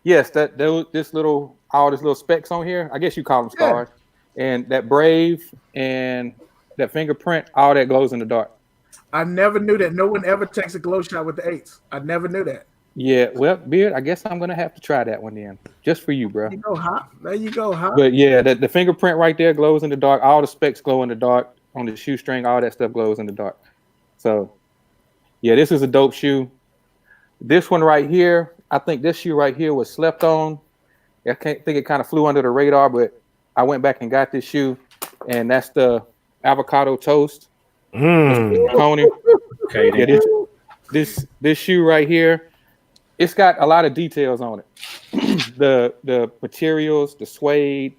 Yes, all this little specks on here. I guess you call them stars. Yeah. And that Brave and that fingerprint, all that glows in the dark. I never knew that. No one ever takes a glow shot with the 8s. I never knew that. Yeah, well, Beard, I guess I'm gonna have to try that one then, just for you, bro. There you go, huh? But yeah, the fingerprint right there glows in the dark. All the specs glow in the dark on the shoestring. All that stuff glows in the dark. So, yeah, this is a dope shoe. This one right here, I think this shoe right here was slept on. I think it kind of flew under the radar, but I went back and got this shoe, and that's the avocado toast. Pony. Okay, yeah, this shoe right here, it's got a lot of details on it. The materials, the suede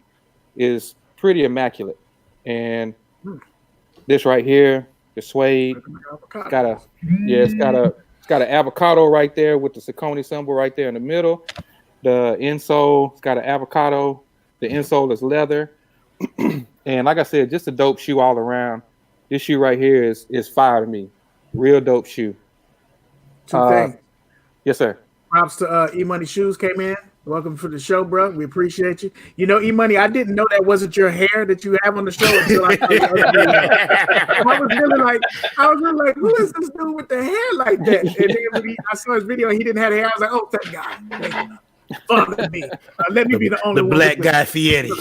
is pretty immaculate, and this right here, the suede, it's got an avocado right there with the Saucony symbol right there in the middle. The insole, it's got an avocado. The insole is leather, and like I said, just a dope shoe all around. This shoe right here is fire to me. Real dope shoe. Two things. Yes, sir. Props to E-Money Shoes came in. Welcome to the show, bro. We appreciate you. E-Money, I didn't know that wasn't your hair that you have on the show until I was really like, who is this dude with the hair like that? And then when I saw his video, he didn't have hair. I was like, oh, thank God. Fuck me. Let me be the only one. The black guy Fieri.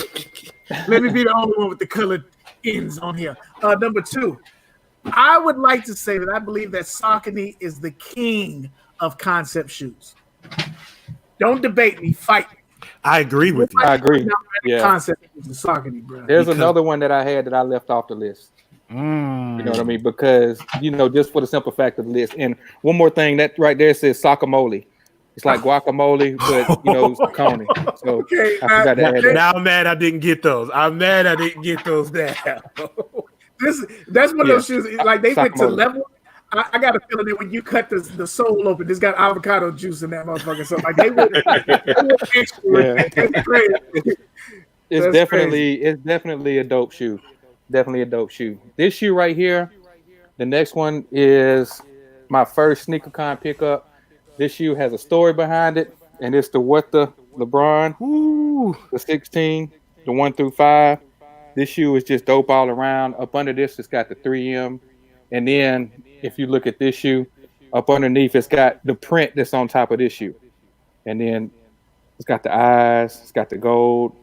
Let me be the only one with the colored ends on here. Number 2, I would like to say that I believe that Saucony is the king of concept shoes. Don't debate me, fight me. I agree with you. I agree. Yeah. Concept is the Saucony, bro. There's another one that I had that I left off the list. You know what I mean? Because just for the simple fact of the list. And one more thing, that right there says Saucamole. It's like guacamole, but Saucony. So okay, I forgot that. Now I'm mad I didn't get those. I'm mad I didn't get those now. That's one of those shoes. Like they went to level. I got a feeling that when you cut the sole open, it's got avocado juice in that motherfucker. So like they went extra. It's definitely a dope shoe. Definitely a dope shoe. This shoe right here, the next one is my first SneakerCon pickup. This shoe has a story behind it, and it's the LeBron, the 16, the 1 through 5. This shoe is just dope all around. Up under this, it's got the 3M. And then if you look at this shoe, up underneath, it's got the print that's on top of this shoe. And then it's got the eyes, it's got the gold.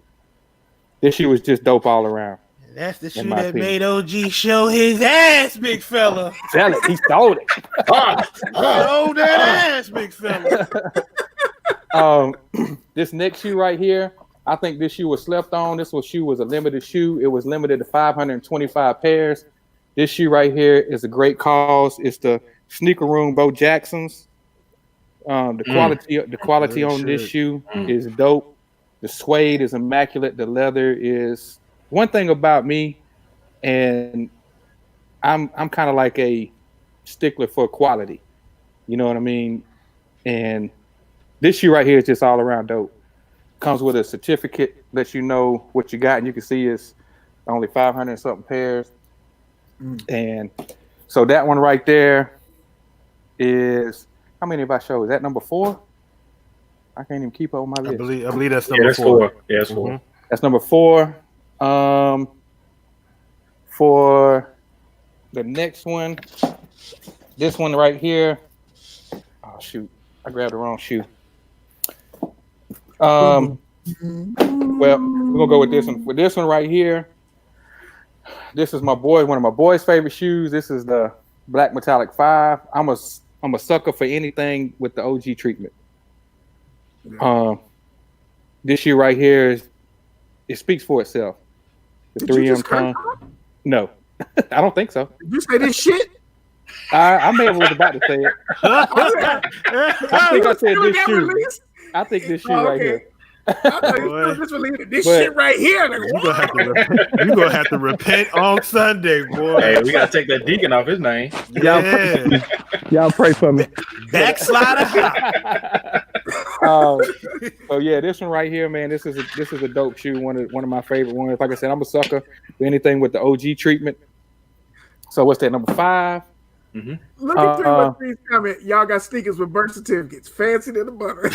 This shoe is just dope all around. That's the shoe that made OG show his ass, big fella. Tell it, he stole it. Show that ass, big fella. This next shoe right here, I think this shoe was slept on. This shoe was a limited shoe. It was limited to 525 pairs. This shoe right here is a great cause. It's the Sneaker Room Bo Jacksons. The quality on this shoe is dope. The suede is immaculate. The leather is one thing about me, and I'm kind of like a stickler for quality. You know what I mean? And this shoe right here is just all around dope. Comes with a certificate, lets you know what you got, and you can see it's only 500 and something pairs. And so that one right there is, how many have I showed? Is that number 4? I can't even keep up with my list. I believe that's number 4. Yeah, that's 4. That's number 4. For the next one, this one right here. Oh shoot, I grabbed the wrong shoe. Well, we're gonna go with this one. With this one right here, this is one of my boy's favorite shoes. This is the Black Metallic 5. I'm a sucker for anything with the OG treatment. This shoe right here it speaks for itself. The 3M tongue. No, I don't think so. Did you say this shit? I may have was about to say it. I think I said this shoe. Released? I think this shoe right here. I thought you just released this shit right here. Like, you gonna have to repent on Sunday, boy. Hey, we gotta take that deacon off his name. Y'all pray for me. Backslider. So yeah, this one right here, man. This is a dope shoe. One of my favorite ones. Like I said, I'm a sucker for anything with the OG treatment. So what's that, number 5? Look at 313's comment. Y'all got sneakers with birth certificates. Fancy than the butter.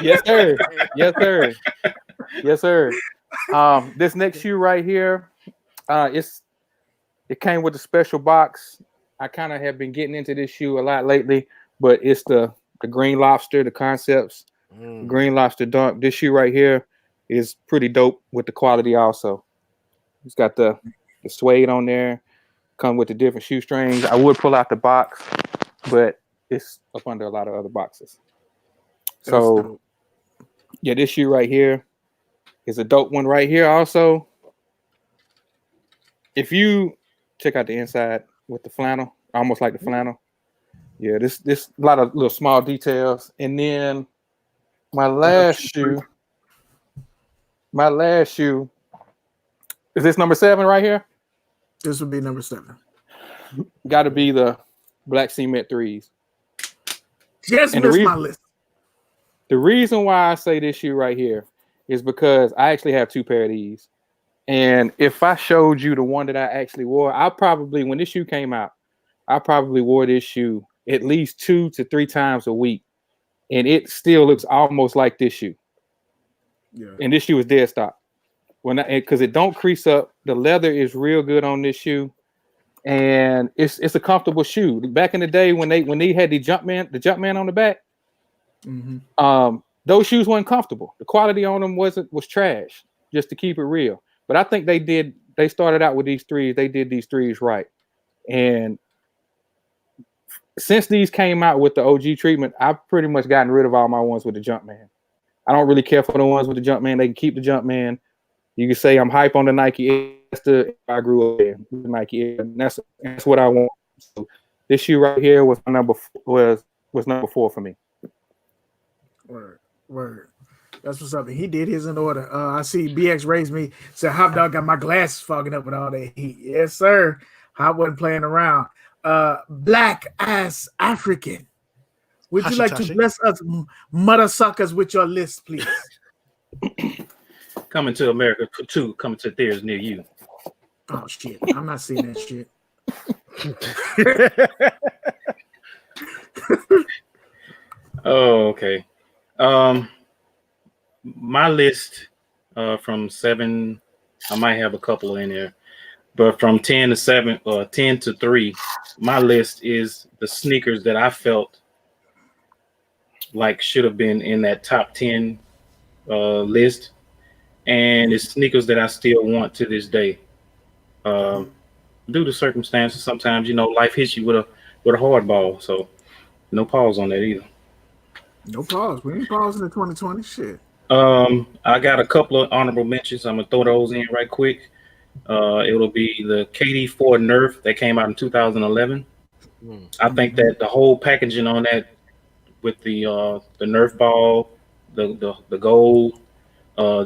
Yes, sir. Yes, sir. Yes, sir. This next shoe right here, it came with a special box. I kind of have been getting into this shoe a lot lately, but it's the Green Lobster, the Concepts, Green Lobster Dunk. This shoe right here is pretty dope with the quality also. It's got the suede on there. Come with the different shoestrings. I would pull out the box, but it's up under a lot of other boxes. So, yeah, this shoe right here is a dope one right here also. If you check out the inside with the flannel, almost like the flannel. Yeah, this a lot of little small details. And then my last shoe, is this number 7 right here? This would be number 7. Got to be the Black Cement 3s. Just missed my list. The reason why I say this shoe right here is because I actually have 2 pair of these. And if I showed you the one that I actually wore, when this shoe came out, I probably wore this shoe at least 2 to 3 times a week. And it still looks almost like this shoe. Yeah. And this shoe is dead stock. Because it don't crease up. The leather is real good on this shoe, and it's a comfortable shoe. Back in the day when they had the Jumpman on the back, those shoes weren't comfortable. The quality on them was trash. Just to keep it real, but I think they started out with these 3s. They did these 3s right, and since these came out with the OG treatment, I've pretty much gotten rid of all my ones with the Jumpman. I don't really care for the ones with the Jumpman. They can keep the Jumpman. You can say I'm hype on the Nike Air. I grew up in the Nike Air. And that's what I want. So this shoe right here was number 4 for me. Word. That's what's up. He did his in order. I see BX raised me. Said Hot Dog got my glasses fogging up with all that heat. Yes, sir. I wasn't playing around. Black ass African. Would you like to bless us mother suckers with your list, please? Coming to America 2, coming to theaters near you. Oh shit! I'm not seeing that shit. Oh, okay. My list from 7, I might have a couple in there, but from 10 to 7 or 10 to 3, my list is the sneakers that I felt like should have been in that top 10 list. And it's sneakers that I still want to this day. Due to circumstances, sometimes life hits you with a hard ball. So no pause on that either. No pause. We ain't pausing in 2020. Shit. I got a couple of honorable mentions. I'm gonna throw those in right quick. It'll be the KD 4 Nerf that came out in 2011. I think that the whole packaging on that with the Nerf ball, the gold,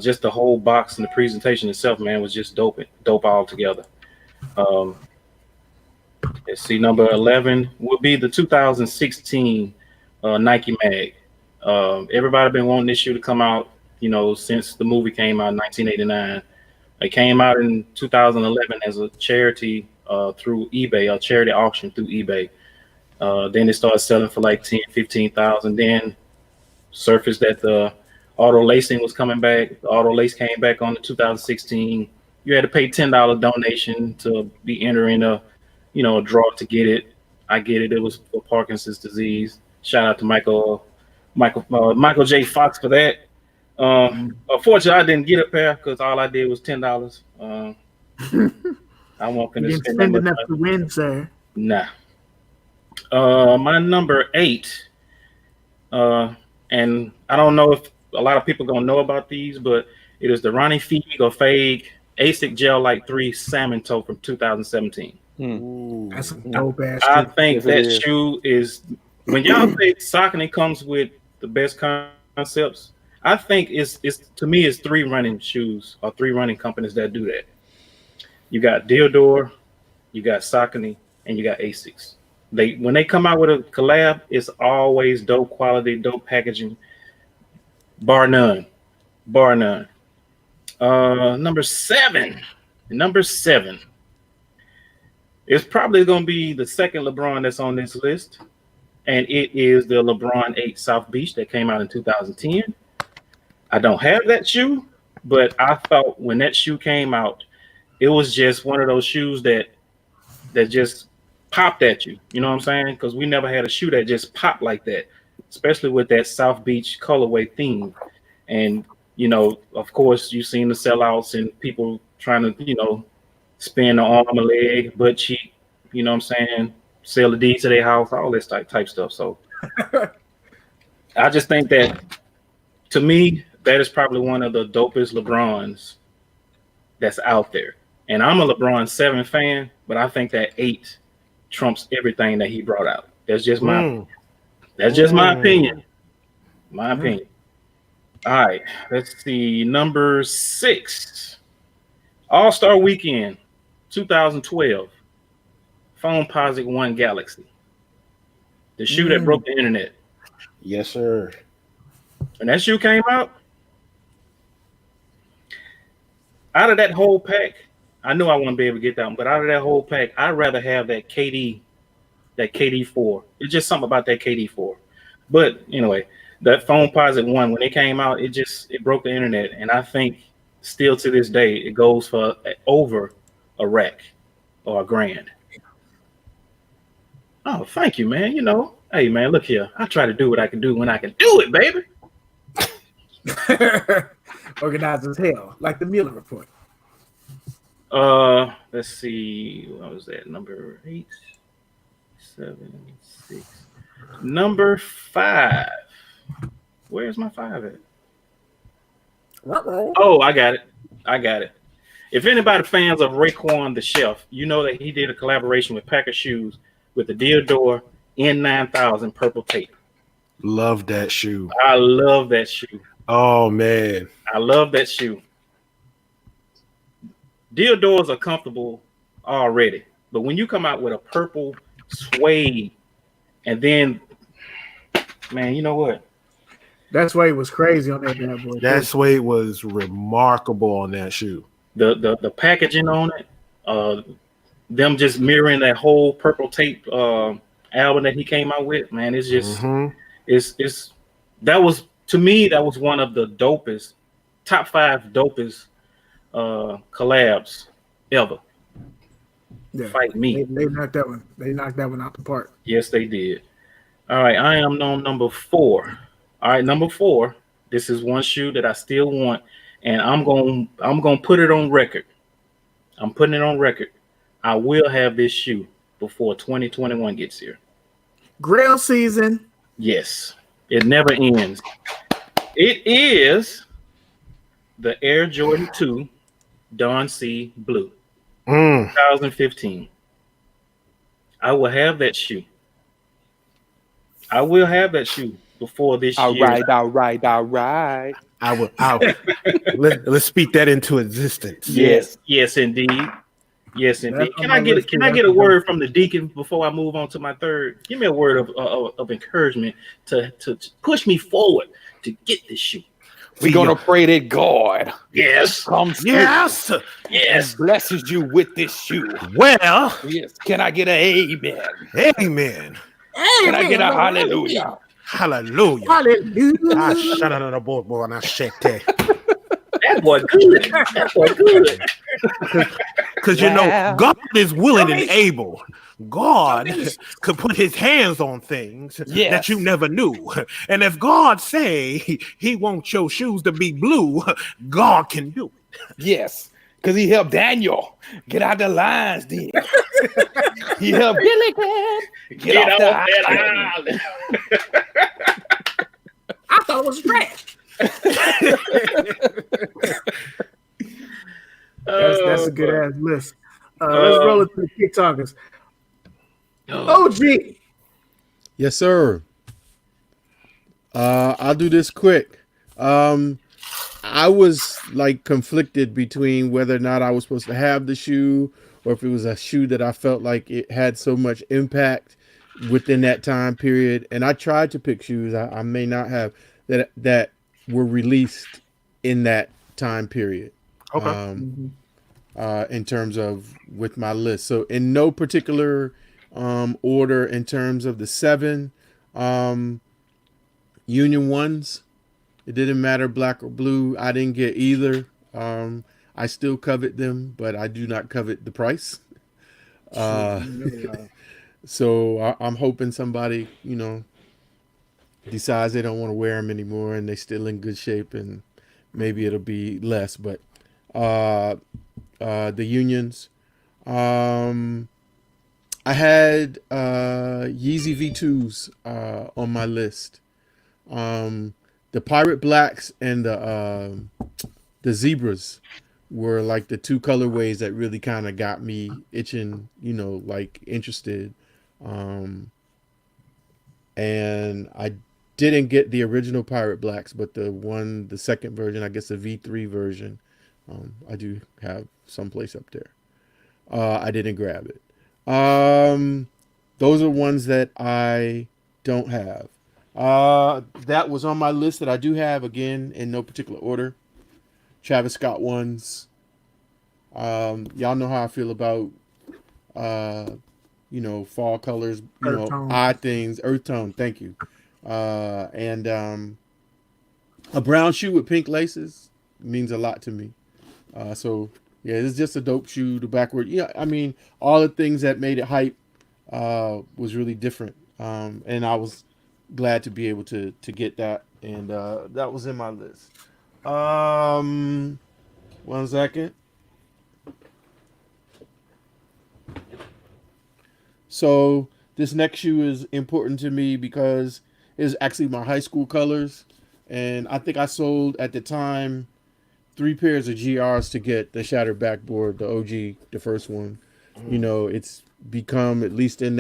just the whole box and the presentation itself, man, was just dope all together. Um, let's see, number 11 will be the 2016 Nike Mag. Everybody been wanting this shoe to come out, since the movie came out in 1989. It came out in 2011 as a charity through eBay, a charity auction through eBay. Then it started selling for like 10, 15,000. Then surfaced that the auto lacing was coming back. The auto lace came back on the 2016. You had to pay $10 donation to be entering a draw to get it. I get it. It was for Parkinson's disease. Shout out to Michael J. Fox for that. Unfortunately, I didn't get a pair because all I did was $10. I won't gonna spend enough to win, sir. Nah. My number 8, and I don't know if a lot of people gonna know about these, but it is the Ronnie Fieg or Fag ASIC Gel Light 3 Salmon Toe from 2017. That's a dope ass. I think that shoe is, when y'all say Saucony comes with the best concepts, I think it's to me it's 3 running shoes or 3 running companies that do that. You got Diodore, you got Saucony, and you got ASICs. When they come out with a collab, it's always dope quality, dope packaging, bar none. Number 7. It's probably going to be the second LeBron that's on this list, and it is the LeBron 8 South Beach that came out in 2010. I don't have that shoe, but I thought when that shoe came out, it was just one of those shoes that just popped at you. You know what I'm saying? Because we never had a shoe that just popped like that, especially with that South Beach colorway theme. And, of course, you've seen the sellouts and people trying to, spin the arm, a leg, butt cheek, you know what I'm saying? Sell the deed to their house, all this type stuff. So I just think that, to me, that is probably one of the dopest LeBrons that's out there. And I'm a LeBron 7 fan, but I think that 8 trumps everything that he brought out. That's just my opinion. My opinion. All right, let's see. Number 6, All-Star Weekend 2012, Foamposite 1 Galaxy. The shoe that broke the internet. Yes, sir. When that shoe came out, out of that whole pack, I knew I wouldn't be able to get that one, but out of that whole pack, I'd rather have that KD 4. It's just something about that KD 4. But anyway, that Foamposite 1, when it came out, it broke the internet. And I think still to this day, it goes for over a rack or $1,000. Oh, thank you, man. Hey, man, look here. I try to do what I can do when I can do it, baby. Organized as hell, like the Mueller report. Let's see. What was that? Number 8, 7, 6. Number 5. Where's my 5 at? Oh, I got it. If anybody fans of Raekwon the Chef, you know that he did a collaboration with Packer Shoes with the Diodore N9000 purple tape. Love that shoe. I love that shoe. Oh, man. I love that shoe. Diodores are comfortable already, but when you come out with a purple suede, and then, man, you know what? That suede was crazy on that bad boy. That suede was remarkable on that shoe. The packaging on it, them just mirroring that whole purple tape album that he came out with, man, it's just it's that was, to me, that was one of the dopest, top 5 dopest collabs ever. Yeah, Fight me. They knocked that one. They knocked that one out the park. Yes, they did. All right, I am on number 4. All right, number 4. This is one shoe that I still want, and I'm gonna put it on record. I'm putting it on record. I will have this shoe before 2021 gets here. Grail season. Yes, it never ends. It is the Air Jordan 2 Dawn C Blue, 2015. I will have that shoe. I will have that shoe before this All year. right. Let's speak that into existence. Yes, indeed. Yes, indeed. Can I get a word from the deacon before I move on to my third? Give me a word of encouragement to push me forward to get this shoe. We're gonna pray that God comes Yes. and blesses you with this shoe. Well, Yes. Can I get an amen? amen. Can I get a hallelujah? Hallelujah. Hallelujah. I shut out on the board, boy, and I shake that. That boy good. That boy good. Because you know, God is willing and able. God could put his hands on things that you never knew. And if God say he wants your shoes to be blue, God can do it. Yes. Because he helped Daniel get out the lines then. He helped Billy get off that island. I thought it was trash. That's a good ass list. Let's roll it to the TikTokers. OG. Yes, sir. I'll do this quick. I was like conflicted between whether or not I was supposed to have the shoe or if it was a shoe that I felt like it had so much impact within that time period. And I tried to pick shoes I may not have that were released in that time period. Okay. In terms of with my list. So in no particular order in terms of the 7 Union ones. It didn't matter black or blue. I didn't get either. I still covet them, but I do not covet the price. So I'm hoping somebody, decides they don't want to wear them anymore and they're still in good shape, and maybe it'll be less. But the Unions. I had Yeezy V2s on my list. The Pirate Blacks and the Zebras were like the 2 colorways that really kind of got me itching, like interested. And I didn't get the original Pirate Blacks, but the second version, I guess the V3 version, I do have someplace up there. I didn't grab it. Those are ones that I don't have. That was on my list that I do have, again, in no particular order. Travis Scott ones. Y'all know how I feel about, fall colors, odd things, earth tone. Thank you. And a brown shoe with pink laces means a lot to me. So yeah, it's just a dope shoe. The backward, all the things that made it hype was really different. And I was glad to be able to get that, and that was in my list. 1 second. So this next shoe is important to me because it's actually my high school colors, and I think I sold at the time 3 pairs of GRs to get the shattered backboard, the OG, the first one. It's become, at least in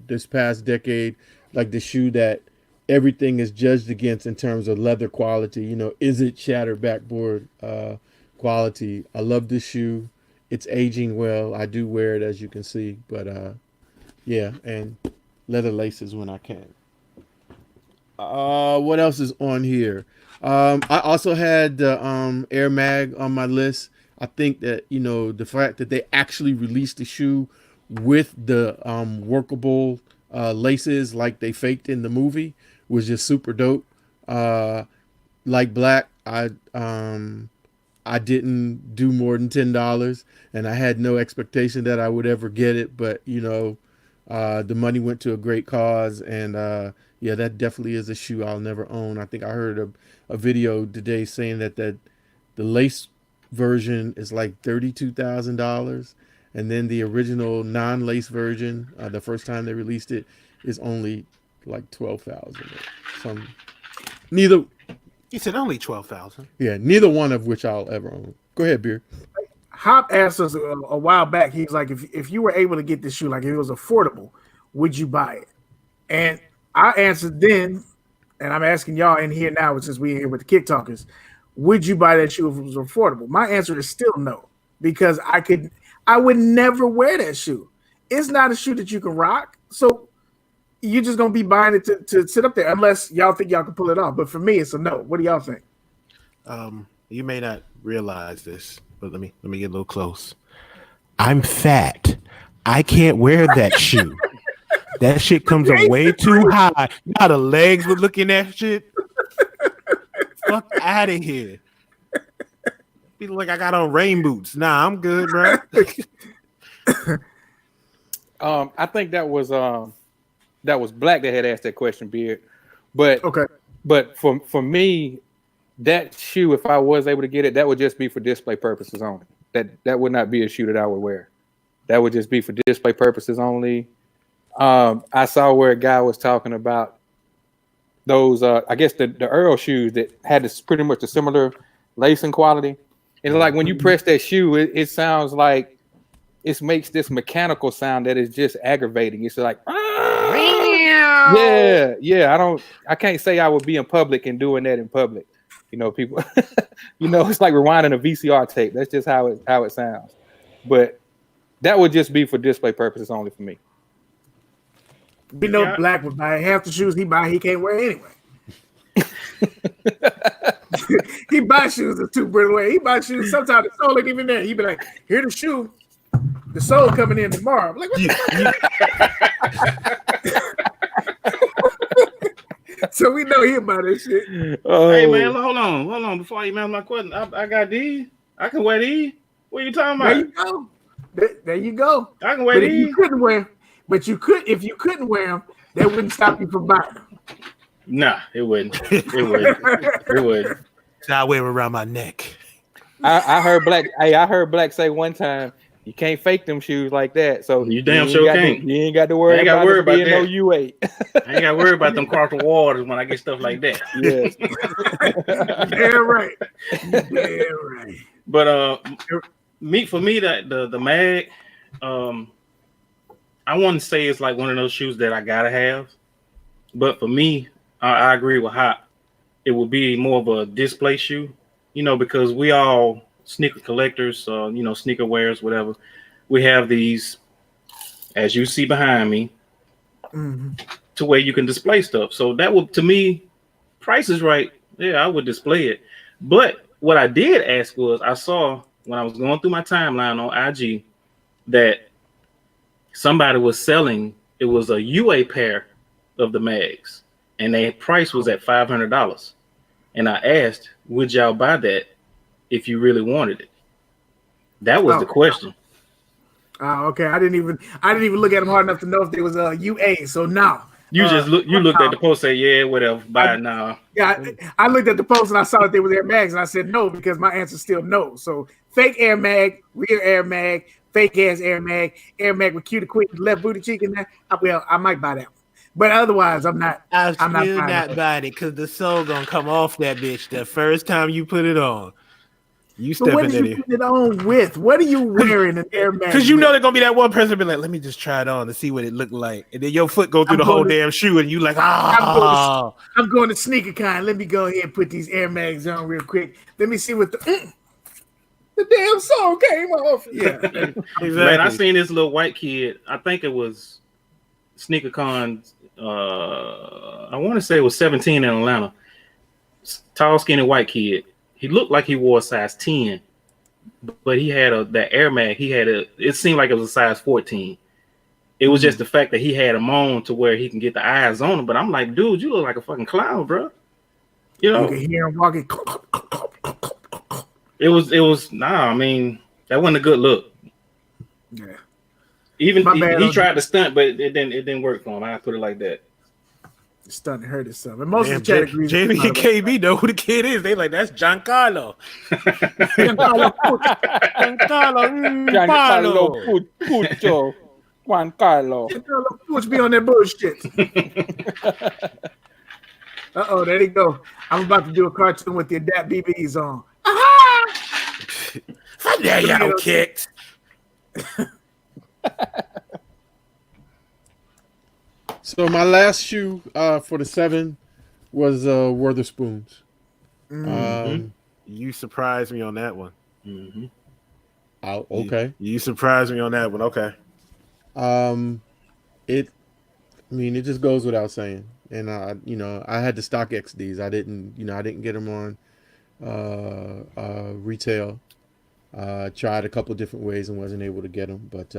this past decade, like the shoe that everything is judged against in terms of leather quality. Is it shattered backboard quality? I love this shoe. It's aging well. I do wear it, as you can see, but yeah, and leather laces when I can. What else is on here? I also had the Air Mag on my list. I think that, the fact that they actually released the shoe with the workable laces like they faked in the movie was just super dope. Like Black, I didn't do more than $10, and I had no expectation that I would ever get it, but the money went to a great cause, and yeah, that definitely is a shoe I'll never own. I think I heard a video today saying that the lace version is like $32,000, and then the original non-lace version, the first time they released it, is only like $12,000. Neither. He said only 12,000. Yeah, neither one of which I'll ever own. Go ahead, Beard. Hop asked us a while back. He's like, if you were able to get this shoe, like if it was affordable, would you buy it? And I answered then, and I'm asking y'all in here now, since we're here with the Kick Talkers, would you buy that shoe if it was affordable? My answer is still no, because I would never wear that shoe. It's not a shoe that you can rock, so you're just gonna be buying it to sit up there, unless y'all think y'all can pull it off. But for me, it's a no. What do y'all think? You may not realize this, but let me get a little close. I'm fat. I can't wear that shoe. That shit comes up way too high. You know how the legs would look in that shit? Fuck out of here. Feel like I got on rain boots. Nah, I'm good, bro. I think that was Black that had asked that question, Beard. But Okay. But for me, that shoe, if I was able to get it, that would just be for display purposes only. That would not be a shoe that I would wear. That would just be for display purposes only. I saw where a guy was talking about those, I guess the Earl shoes that had this pretty much a similar lacing quality. And like when you press that shoe, it sounds like it makes this mechanical sound that is just aggravating. It's like, yeah. I can't say I would be in public and doing that in public. You know, people, it's like rewinding a VCR tape. That's just how it sounds. But that would just be for display purposes only for me. We know Black would buy half the shoes he buy, he can't wear anyway. He buys shoes that's too brittle away. He buys shoes, sometimes the sole ain't even there. He be like, here the shoe, the sole coming in tomorrow. I'm like, what the fuck? So we know he about this shit. Hey man, hold on. Before I even ask my question, I got these. I can wear these. What are you talking about? There you go. There you go. I can wear these. If you couldn't wear them, that wouldn't stop you from buying them. Nah, it wouldn't. It would. So I wear it around my neck. I heard Black. Hey, I heard Black say one time, you can't fake them shoes like that. So you damn sure can't. You ain't got to worry about that. No U8. I ain't got to worry about them cross the waters when I get stuff like that. Yes. Yeah, right. Yeah, right. But for me, the mag, I wouldn't say it's like one of those shoes that I gotta have. But for me, I agree with Hop. It would be more of a display shoe, because we all sneaker collectors, sneaker wearers, whatever. We have these, as you see behind me, to where you can display stuff. So that would, to me, price is right. Yeah, I would display it. But what I did ask was, I saw when I was going through my timeline on IG that somebody was selling, it was a UA pair of the mags, and their price was at $500. And I asked, would y'all buy that if you really wanted it? That was the question. Okay. I didn't even look at them hard enough to know if there was a UA. So now you looked at the post, say yeah, whatever, buy it now. Yeah, I looked at the post and I saw that they were Air Mags, and I said no because my answer is still no. So fake Air Mag, real Air Mag, fake ass Air Mag with cute quick left booty cheek in there. I might buy that one. But otherwise, I'm not. I'm not buying it because the sole gonna come off that bitch the first time you put it on. You stepping in there. What are you putting it on with? What are you wearing an Air Max? Because they're gonna be that one person be like, let me just try it on to see what it looked like, and then your foot go through the whole damn shoe, and you like, I'm going to SneakerCon. Let me go ahead and put these Air Mags on real quick. Let me see what the damn sole came off. Yeah, exactly. Man, I seen this little white kid. I think it was SneakerCon. I want to say it was 17 in Atlanta. Tall, skinny white kid. He looked like he wore a size 10, but he had that Air Mag. It seemed like it was a size 14. It was just the fact that he had them on to where he can get the eyes on him. But I'm like, dude, you look like a fucking clown, bro. You can hear him walking. It was I mean, that wasn't a good look. Yeah. Even he tried to stunt, but it didn't work for him. I put it like that. Stunt hurt itself. And most of the chat agrees. Jamie and KB know who the kid is. They like, that's Giancarlo. Giancarlo Puccio. Giancarlo Puccio be on that bullshit. There they go. I'm about to do a cartoon with the Adapt BBs on. There y'all kicked. So my last shoe for the 7 was Witherspoons. You surprised me on that one. Mm-hmm. Oh, okay. You surprised me on that one. Okay. It just goes without saying. And I had the stock XDs. I didn't get them on retail. Tried a couple different ways and wasn't able to get them, but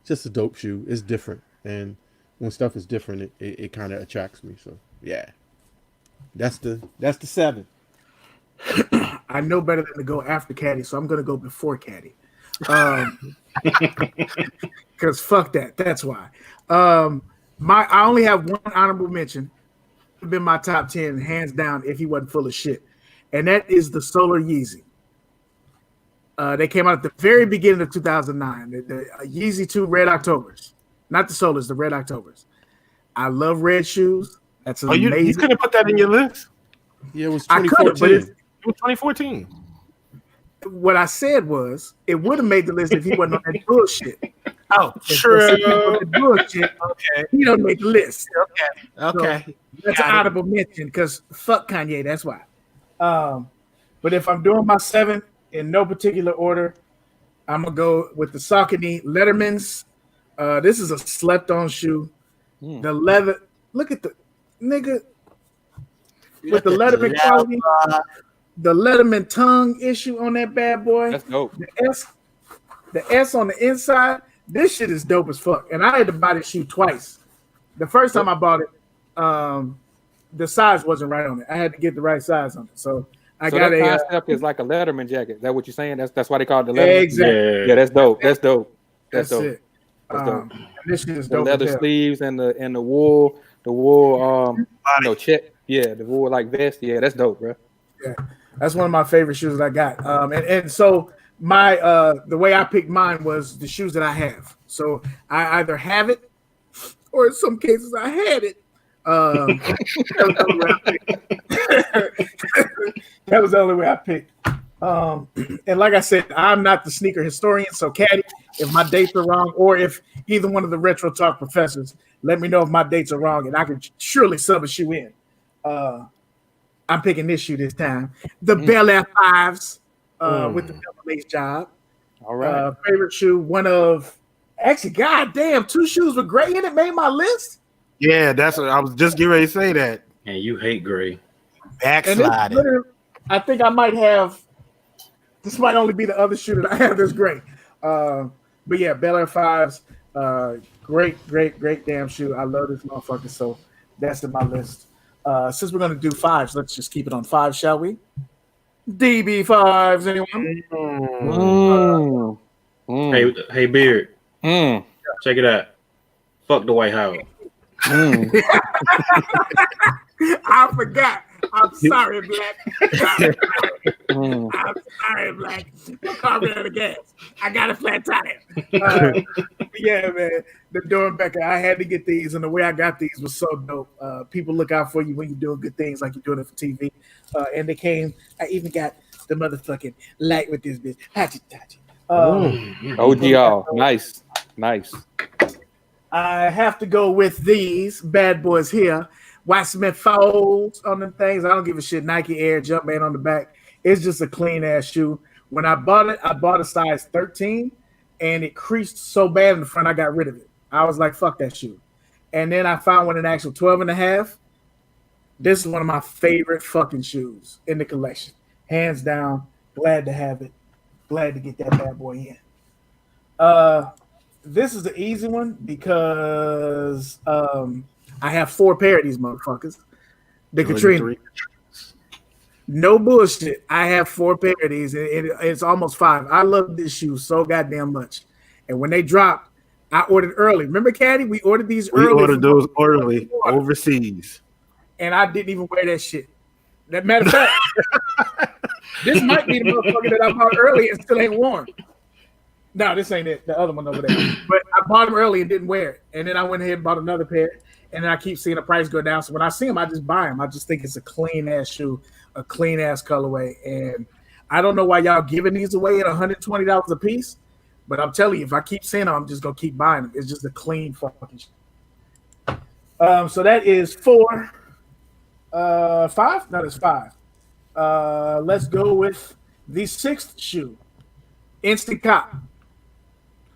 just a dope shoe. It's different, and when stuff is different, it kind of attracts me. So yeah, that's the 7. I know better than to go after Kadi, so I'm gonna go before Kadi. Because fuck that. That's why. I only have one honorable mention. It'd been my top 10 hands down if he wasn't full of shit, and that is the Solar Yeezy. They came out at the very beginning of 2009. The Yeezy 2 Red Octobers, not the Solars, the Red Octobers. I love red shoes. That's amazing. You could have put that in your list. Yeah, it was I could have, but 2014. It was 2014. what I said was it would have made the list if he wasn't on that bullshit. Oh, True. Bullshit. Okay. He don't make the list. Okay. So that's an honorable mention because fuck Kanye. That's why. But if I'm doing my 7 in no particular order, I'm gonna go with the Saucony Lettermans. This is a slept-on shoe. The leather. Look at the nigga with the Letterman quality. The Letterman tongue issue on that bad boy. That's dope. The S on the inside. This shit is dope as fuck. And I had to buy this shoe twice. The first time I bought it, the size wasn't right on it. I had to get the right size on it. So I got that a concept is like a Letterman jacket. Is that what you're saying? That's why they call it the Letterman. exactly. Yeah, that's dope. That's dope. That's dope. it. That's dope. This shit is The dope. leather as hell. sleeves and the wool, check. Yeah, the wool like vest. Yeah, that's dope, bro. Yeah, that's one of my favorite shoes that I got. And so my the way I picked mine was the shoes that I have. So I either have it or in some cases I had it. That was the only way I picked. And like I said, I'm not the sneaker historian. So Kadi, if my dates are wrong, or if either one of the Retro Talk professors, let me know if my dates are wrong, and I can surely sub a shoe in. I'm picking this shoe this time. The Bel Air 5s with the double lace job. All right. Favorite shoe, one of actually, goddamn, 2 shoes with gray in it made my list. Yeah, that's what I was just getting ready to say. That And you hate gray. And backsliding. I think I might have. This might only be the other shoe that I have that's great. But yeah, Bel Air 5s, great damn shoe. I love this motherfucker. So that's in my list. Since we're gonna do 5s, let's just keep it on 5, shall we? DB5s, anyone? Hey, Beard. Check it out. Fuck the White House. I forgot. I'm sorry, Black. I'm sorry, Black. My car ran out of gas. I got a flat tire. Yeah, man. The Dornbecker, I had to get these, and the way I got these was so dope. People look out for you when you're doing good things, like you're doing it for TV. And they came. I even got the motherfucking light with this bitch. Hachi. OGL. Nice. I have to go with these bad boys here. White cement folds on them things. I don't give a shit. Nike Air Jumpman on the back. It's just a clean ass shoe. When I bought it, I bought a size 13, and it creased so bad in the front, I got rid of it. I was like, fuck that shoe. And then I found one in actual 12 and a half. This is one of my favorite fucking shoes in the collection. Hands down. Glad to have it. Glad to get that bad boy in. This is the easy one because I have 4 pair of these motherfuckers. The Katrina. No bullshit. I have 4 pair of these. It's almost 5. I love this shoe so goddamn much. And when they dropped, I ordered early. Remember, Kadi? We ordered these early. We ordered those early overseas. And I didn't even wear that shit. That matter of fact, this might be the motherfucker that I bought early and still ain't worn. No, this ain't it. The other one over there. But I bought them early and didn't wear it. And then I went ahead and bought another pair. And then I keep seeing the price go down. So when I see them, I just buy them. I just think it's a clean ass shoe, a clean ass colorway. And I don't know why y'all giving these away at $120 a piece. But I'm telling you, if I keep seeing them, I'm just gonna keep buying them. It's just a clean fucking shoe. So that is 4. 5? No, that's 5. Let's go with the 6th shoe. Instant Cop.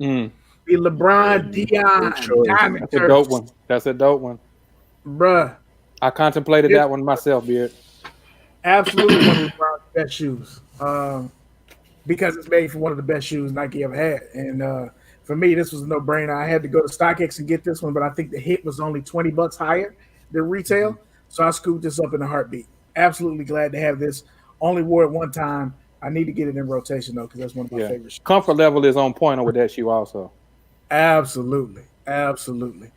Mm. The LeBron Dion Diamond That's a dope one. That's a dope one. Bruh. I contemplated that one myself, Beard. Absolutely one of LeBron's best shoes. Because it's made for one of the best shoes Nike ever had. And for me, this was a no-brainer. I had to go to StockX and get this one, but I think the hit was only $20 higher than retail. So I scooped this up in a heartbeat. Absolutely glad to have this. Only wore it one time. I need to get it in rotation, though, because that's one of my favorite shoes. Comfort level is on point with that shoe also. Absolutely. Absolutely.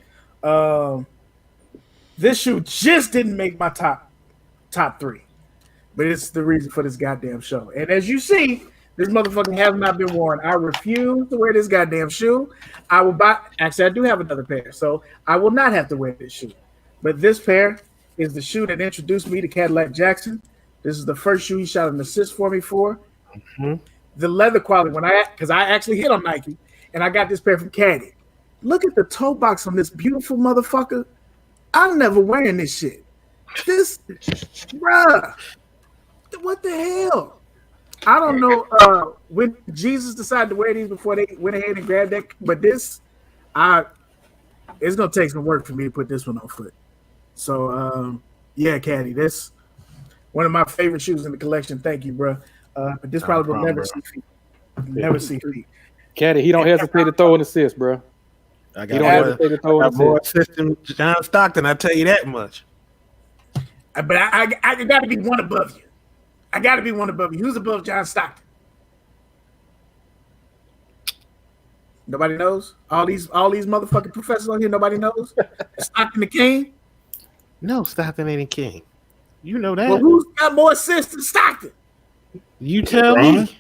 This shoe just didn't make my top 3. But it's the reason for this goddamn show. And as you see, this motherfucker has not been worn. I refuse to wear this goddamn shoe. I will buy. Actually, I do have another pair, so I will not have to wear this shoe. But this pair is the shoe that introduced me to Kadillac Jackson. This is the first shoe he shot an assist for me for. Mm-hmm. The leather quality, because I actually hit on Nike, and I got this pair from Kadi. Look at the toe box on this beautiful motherfucker. I'm never wearing this shit. This, bruh, what the hell? I don't know when Jesus decided to wear these before they went ahead and grabbed that, but this, it's gonna take some work for me to put this one on foot. So, yeah, Kadi, this one of my favorite shoes in the collection. Thank you, bro. But this probably will never see feet. Never see feet. Kadi, he don't hesitate to throw an assist, bro. I got more assists than John Stockton. I tell you that much. But I got to be one above you. I got to be one above you. Who's above John Stockton? Nobody knows. All these motherfucking professors on here. Nobody knows. Stockton the king. No, Stockton ain't a king. You know that. Well, who's got more assists than Stockton? You tell me.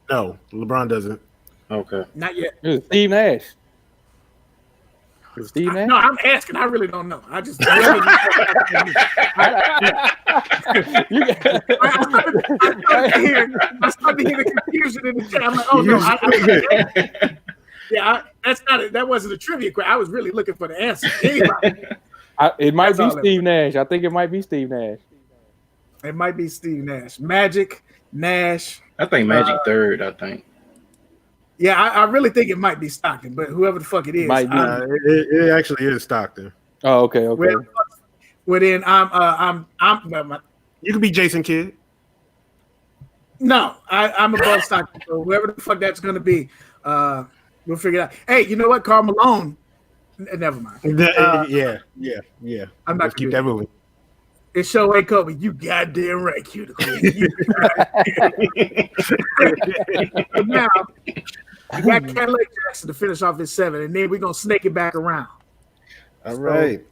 No, LeBron doesn't. Okay. Not yet. It was Steve Nash. Steve Nash? No, I'm asking. I really don't know. I just. I started to hear the confusion in the chat. I'm like, oh no, that wasn't a trivia question. I was really looking for the answer. Anybody. It might be Steve Nash. I think it might be Steve Nash. It might be Steve Nash. Magic, Nash. I think Magic third, I think. Yeah, I really think it might be Stockton, but whoever the fuck it is. Might be. It actually is Stockton. Oh, okay. Well, then I'm you could be Jason Kidd. No, I'm above Stockton. So whoever the fuck that's gonna be, we'll figure it out. Hey, you know what? Karl Malone. Never mind. Yeah. I'm not Let's keep that moving. It show ain't Kobe. You goddamn right, Cuticle. Now, I got Cadillac Jackson to finish off his 7, and then we're gonna snake it back around. All right.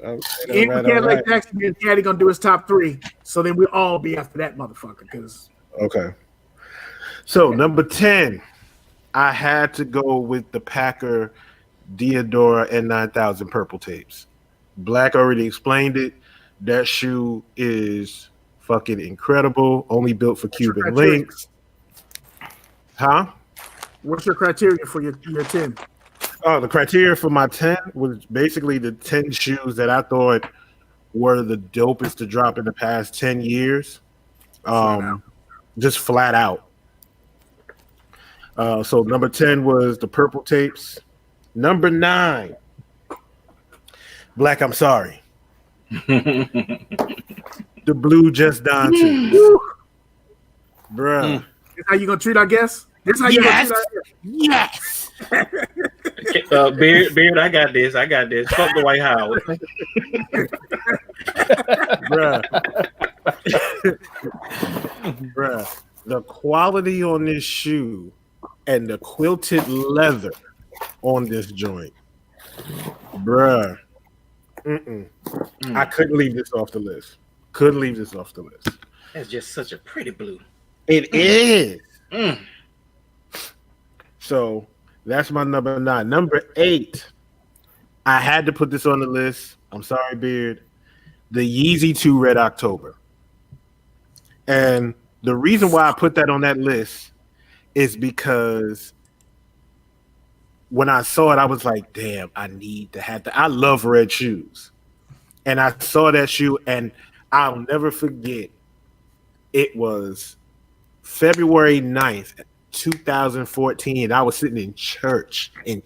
Cadillac Jackson and Caddy gonna do his top 3, so then we'll all be after that motherfucker. Okay. So number 10, I had to go with the Packer Diodora N9000 purple tapes. Black already explained it. That shoe is fucking incredible. Only built for Cuban links. Huh? What's your criteria for your 10? Oh, the criteria for my 10 was basically the 10 shoes that I thought were the dopest to drop in the past 10 years. Just flat out. So number 10 was the purple tapes. Number 9, Black, I'm sorry. The blue Just Don 2. Bruh. This how you gonna treat our guests? This how you gonna treat our guests? Yes. Beard, I got this. Fuck the White House. Bruh. The quality on this shoe and the quilted leather on this joint. Bruh. I couldn't leave this off the list. That's just such a pretty blue. It is. So that's my number 9. Number 8, I had to put this on the list. I'm sorry, Beard. The Yeezy 2 Red October. And the reason why I put that on that list is because when I saw it, I was like, damn, I need to have that. I love red shoes. and I saw that shoe, and I'll never forget. It was February 9th, 2014. I was sitting in church, in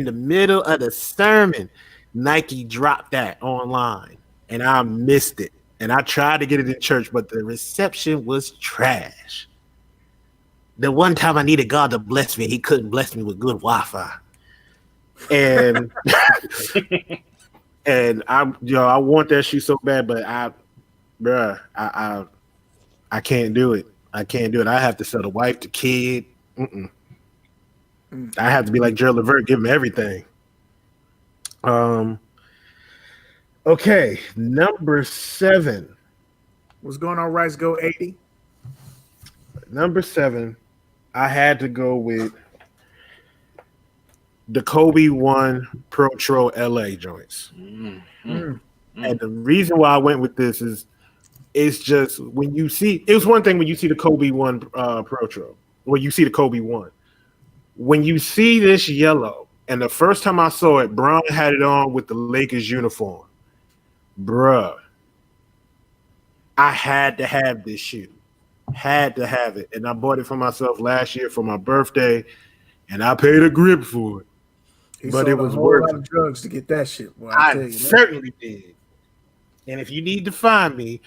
the middle of the sermon. Nike dropped that online, and I missed it. And I tried to get it in church, but the reception was trash. The one time I needed God to bless me, he couldn't bless me with good Wi-Fi. And and I want that shoe so bad, but I can't do it. I can't do it. I have to sell the wife, the kid. I have to be like Gerald Levert, give him everything. Okay, number 7. What's going on, Rice? Go 80. Number 7, I had to go with the Kobe 1 Pro Tro LA joints. And the reason why I went with this is it's just when you see, it was one thing when you see the Kobe 1 Pro Tro, when you see the Kobe 1. When you see this yellow, and the first time I saw it, Brown had it on with the Lakers uniform. Bruh, I had to have this shoe. Had to have it. And I bought it for myself last year for my birthday, and I paid a grip for it. But it was worth a lot of drugs to get that shit. Boy, I certainly did. And if you need to find me,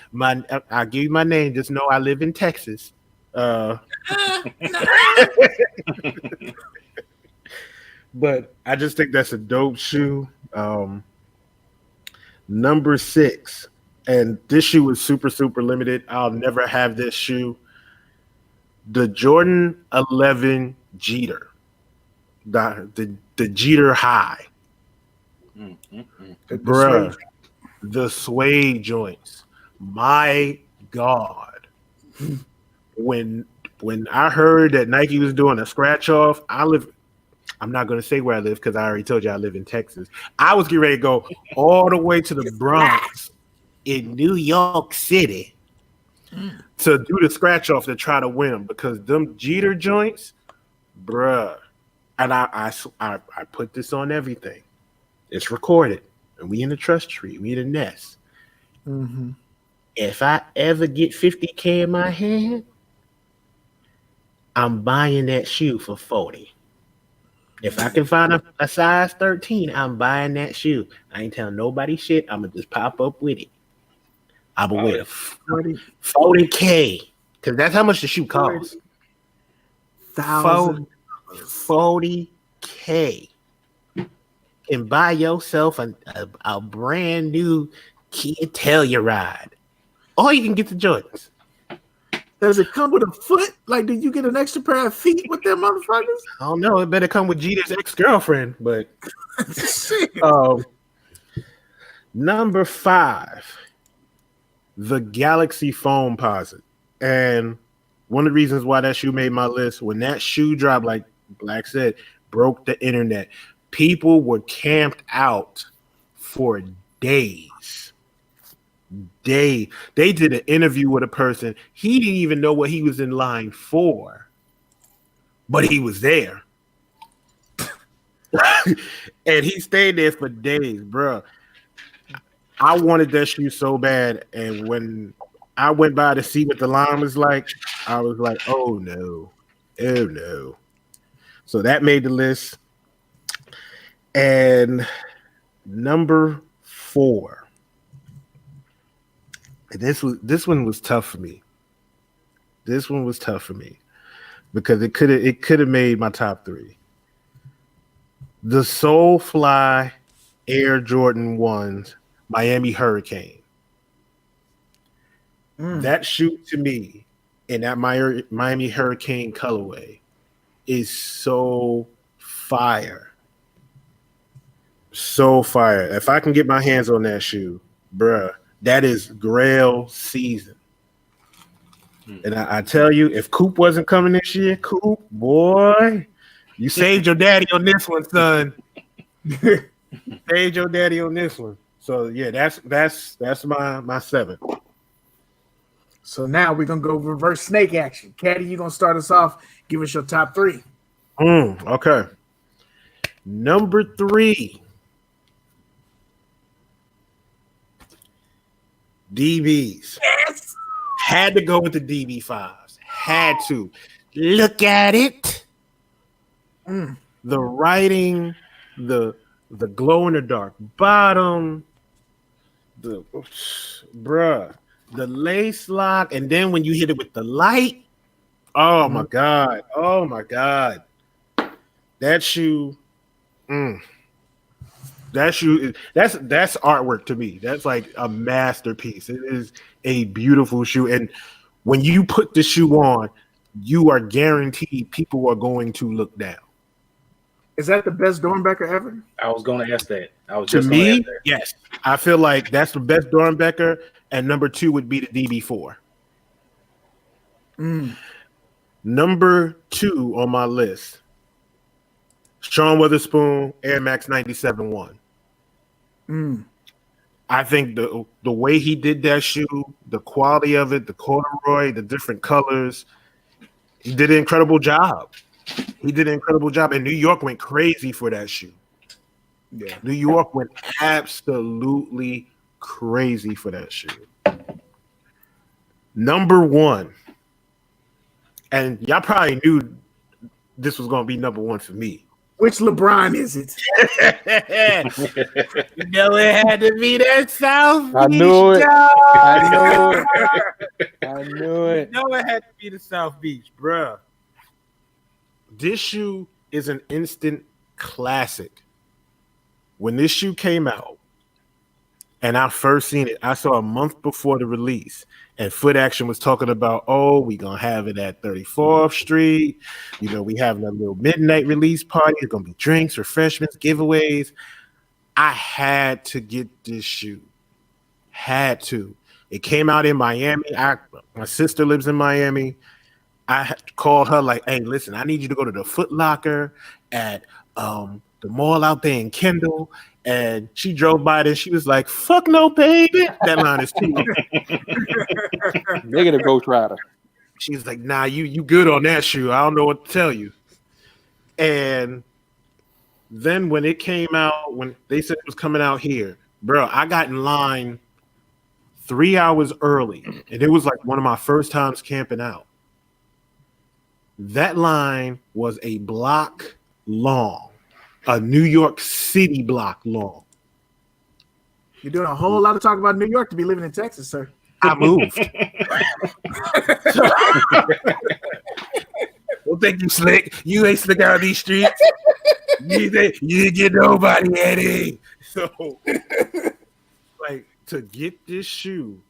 I'll give you my name. Just know I live in Texas. But I just think that's a dope shoe. Number 6. And this shoe is super, super limited. I'll never have this shoe. The Jordan 11 Jeter. The Jeter High. Bruh. The suede joints. My God. When I heard that Nike was doing a scratch off, I'm not going to say where I live because I already told you I live in Texas. I was getting ready to go all the way to the Bronx in New York City to do the scratch off to try to win because them Jeter joints, bruh. And I put this on everything. It's recorded. And we in the trust tree. We in the nest. If I ever get 50K in my hand, I'm buying that shoe for 40. If I can find a size 13, I'm buying that shoe. I ain't telling nobody shit. I'm going to just pop up with it. I'm going to wear 40K. Because that's how much the shoe costs. 40K. And buy yourself a brand new Kia Telluride. Or you can get the Jordans. Does it come with a foot? Like, did you get an extra pair of feet with them motherfuckers? I don't know. It better come with Jeter's ex-girlfriend. But number 5, the Galaxy Foam Posit. And one of the reasons why that shoe made my list, when that shoe dropped, like Black said, broke the internet. People were camped out for days. They did an interview with a person. He didn't even know what he was in line for, but he was there. And he stayed there for days, bro. I wanted that shoe so bad, and when I went by to see what the line was like, I was like, oh no. So that made the list. And number 4. This one was tough for me. This one was tough for me because it could have made my top 3. The Soulfly Air Jordan 1s Miami Hurricane. That shoe to me in that Miami Hurricane colorway is so fire. So fire. If I can get my hands on that shoe, bruh, that is Grail season. And I tell you, if Coop wasn't coming this year, Coop, boy, you saved your daddy on this one, son. Saved your daddy on this one. So yeah, that's my 7. So now we're gonna go reverse snake action. Kadi, you're gonna start us off. Give us your top 3. Okay. Number 3. DBs. Yes. Had to go with the DB5s. Had to. Look at it. The writing, the glow in the dark bottom, the lace lock, and then when you hit it with the light, oh my god, that shoe, that's artwork to me. That's like a masterpiece. It is a beautiful shoe, and when you put the shoe on, you are guaranteed people are going to look down. Is that the best Dornbecker ever? I was going to ask that. To me, yes. I feel like that's the best Dornbecker, and number 2 would be the DB4. Number 2 on my list, Sean Witherspoon Air Max 97-1. I think the way he did that shoe, the quality of it, the corduroy, the different colors, he did an incredible job. And New York went crazy for that shoe. Yeah, New York went absolutely crazy for that shoe. Number 1, and y'all probably knew this was going to be number 1 for me. Which LeBron is it? You know it had to be that South Beach. I knew it. You know it had to be the South Beach, bruh. This shoe is an instant classic. When this shoe came out and I first seen it, I saw a month before the release, and Foot Action was talking about, oh, we gonna have it at 34th Street. You know, we having a little midnight release party. It's gonna be drinks, refreshments, giveaways. I had to get this shoe. Had to. It came out in Miami. My sister lives in Miami. I called her like, hey, listen, I need you to go to the Foot Locker at the mall out there in Kendall. And she drove by there. She was like, fuck no, baby. That line is too. Negative Ghost Rider. She's like, nah, you good on that shoe. I don't know what to tell you. And then when it came out, when they said it was coming out here, bro, I got in line 3 hours early. And it was like one of my first times camping out. That line was a block long, a New York City block long. You're doing a whole lot of talk about New York to be living in Texas, sir. I moved. Well, thank you, Slick. You ain't slick out of these streets. You didn't get nobody, Eddie. So, like, to get this shoe,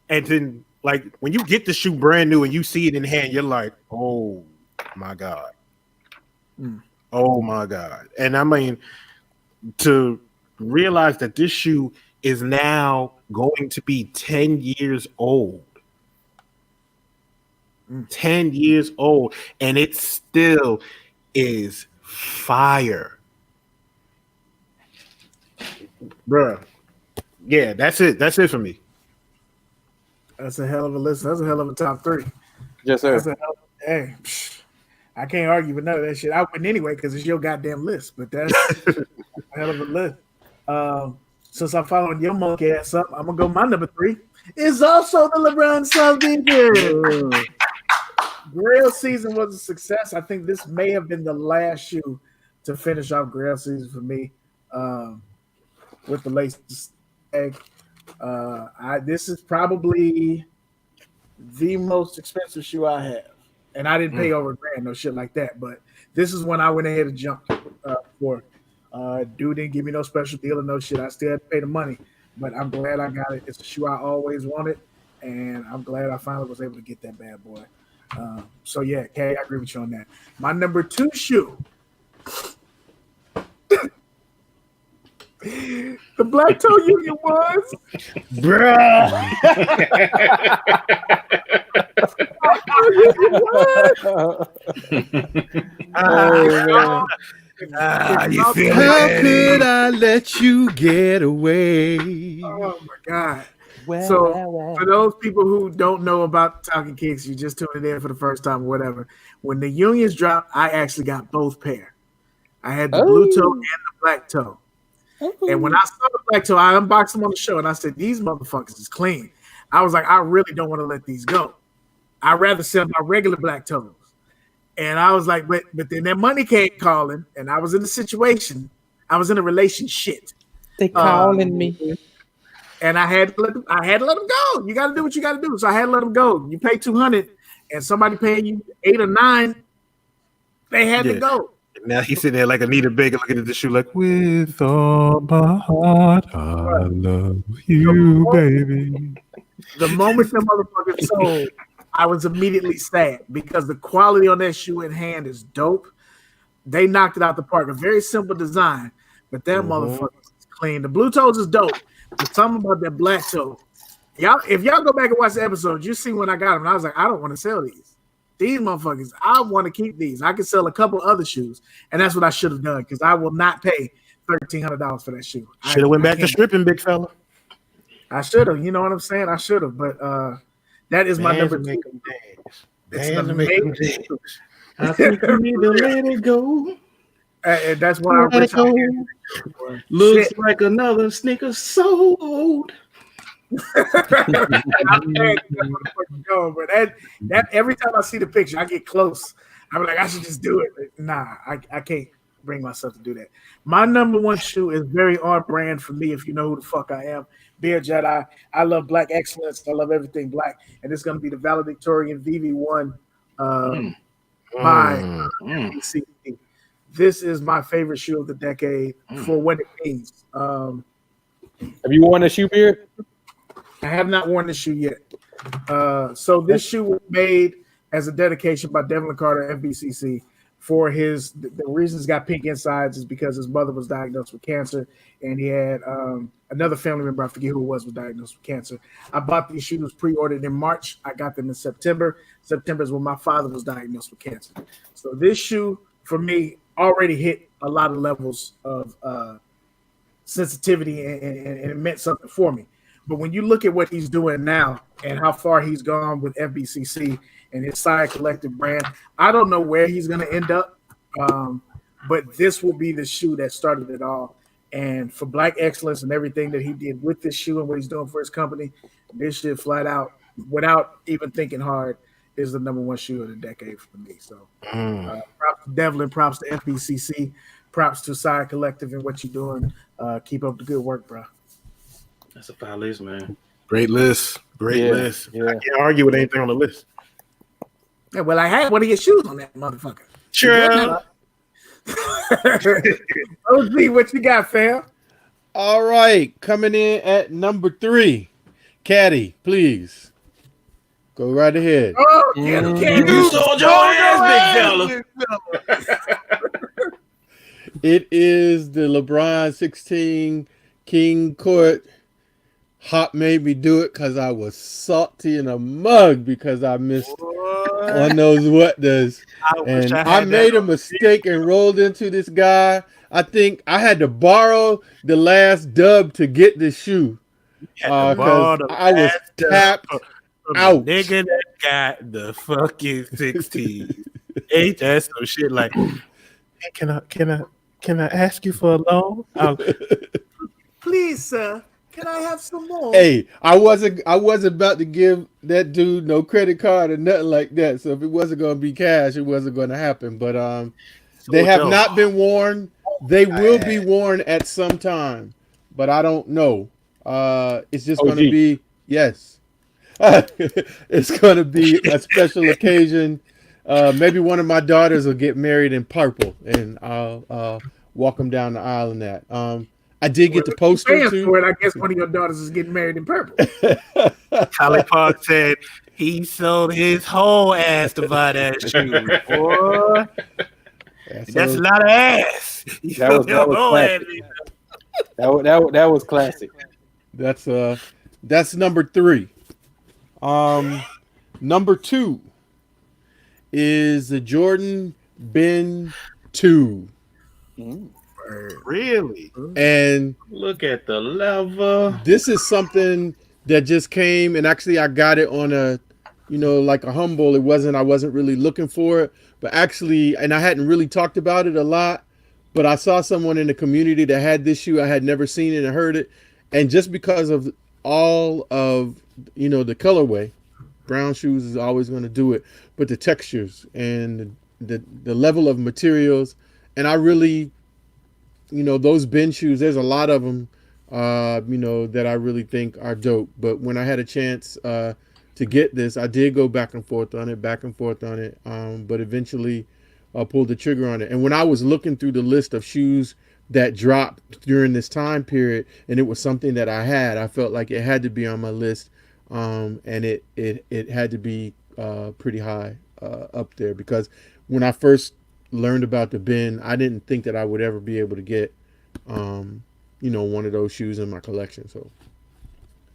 and then, like, when you get the shoe brand new and you see it in hand, you're like, oh, my God. Oh, my God. And I mean, to realize that this shoe is now going to be 10 years old. 10 years old, and it still is fire. Bruh. Yeah, that's it. That's it for me. That's a hell of a list. That's a hell of a top 3. Yes, sir. Hey, I can't argue with none of that shit. I wouldn't anyway because it's your goddamn list, but that's a hell of a list. Since I'm following your monkey ass up, I'm going to go my number 3. Is also the LeBron South Beach. Grail season was a success. I think this may have been the last shoe to finish off Grail season for me with the lace tag. This is probably the most expensive shoe I have. And I didn't pay over $1,000, no shit like that. But this is when I went ahead and jumped for. Dude didn't give me no special deal or no shit. I still had to pay the money. But I'm glad I got it. It's a shoe I always wanted. And I'm glad I finally was able to get that bad boy. So, yeah, Kay, I agree with you on that. My number 2 shoe. The Black Toe Union was. Bruh. You feel how could I let you get away? Oh, my God. So for those people who don't know about Talkin Kicks, you just tuned in for the first time or whatever. When the unions dropped, I actually got both pair. I had the blue toe and the black toe. And when I saw the black toe, I unboxed them on the show, and I said, "These motherfuckers is clean." I was like, "I really don't want to let these go. I'd rather sell my regular black toes." And I was like, "But then that money came calling, and I was in a situation. I was in a relationship. They calling me, and I had to let them go. You got to do what you got to do. So I had to let them go. You pay $200, and somebody paying you $8 or $9, they had to go." Now he's sitting there like Anita Baker looking at the shoe like, with all my heart, I love you, baby. The moment the motherfucker sold, I was immediately sad because the quality on that shoe in hand is dope. They knocked it out the park. A very simple design, but that motherfucker is clean. The blue toes is dope. But something about that black toe. If y'all go back and watch the episode, you see when I got them, and I was like, I don't want to sell these. These motherfuckers, I want to keep these. I can sell a couple other shoes, and that's what I should have done because I will not pay $1,300 for that shoe. Should have went back to stripping, big fella. I should have. You know what I'm saying? I should have. But that is my number 2. It's an amazing. I think you need to let it go. And that's why I wish I had. Looks like another sneaker sold. I'm mad going, but that every time I see the picture, I get close. I'm like, I should just do it. But nah, I can't bring myself to do that. My number 1 shoe is very on brand for me. If you know who the fuck I am, Beard Jedi. I love black excellence. I love everything black, and it's going to be the Valedictorian VV1 by CC. This is my favorite shoe of the decade for what it means. Have you worn a shoe, Beard? I have not worn this shoe yet. So this shoe was made as a dedication by Devlin Carter, FBCC, for the reason it's got pink insides is because his mother was diagnosed with cancer, and he had another family member, I forget who it was diagnosed with cancer. I bought these shoes pre-ordered in March. I got them in September. September is when my father was diagnosed with cancer. So this shoe, for me, already hit a lot of levels of sensitivity, and it meant something for me. But when you look at what he's doing now and how far he's gone with FBCC and his Side Collective brand, I don't know where he's going to end up, but this will be the shoe that started it all. And for black excellence and everything that he did with this shoe and what he's doing for his company, this shit flat out, without even thinking hard, is the number 1 shoe of the decade for me. So props to Devlin, props to FBCC, props to Side Collective and what you're doing. Keep up the good work, bro. That's a fine list, man. Great list. List. Yeah. I can't argue with anything on the list. Yeah, well, I had one of your shoes on that motherfucker. Sure. OG, what you got, fam? All right, coming in at number 3, Kadi, please go right ahead. Oh, get him, You sold your ass, big fella. It is the LeBron 16 King Court. Hop made me do it because I was salty in a mug because I missed on those what does. And I made a mistake and rolled into this guy. I think I had to borrow the last dub to get this shoe because I was tapped out. Nigga that got the fucking 16. Ain't that some shit like, hey, can I ask you for a loan? Please, sir. Can I have some more? Hey, I wasn't about to give that dude no credit card or nothing like that. So if it wasn't going to be cash, it wasn't going to happen. But they have not been worn. They will be worn at some time, but I don't know. It's just going to be yes. It's going to be a special occasion. Maybe one of my daughters will get married in purple, and I'll walk them down the aisle in that. I did get the poster too. For it, I guess one of your daughters is getting married in purple. Holly Park said he sold his whole ass to buy that shoe. Boy, that's a lot of ass. That was classic. That's number 3. Number 2 is the Jordan Ben 2. Really? And look at the level. This is something that just came, and actually I got it on a, like a humble. I wasn't really looking for it, but actually, and I hadn't really talked about it a lot, but I saw someone in the community that had this shoe. I had never seen it and heard it, and just because of all of the colorway, brown shoes is always going to do it. But the textures and the level of materials, and I really, those bin shoes. There's a lot of them, that I really think are dope. But when I had a chance to get this, I did go back and forth on it, but eventually pulled the trigger on it. And when I was looking through the list of shoes that dropped during this time period, and it was something that I felt like it had to be on my list, and it had to be pretty high up there, because when I first learned about the bin, I didn't think that I would ever be able to get one of those shoes in my collection. So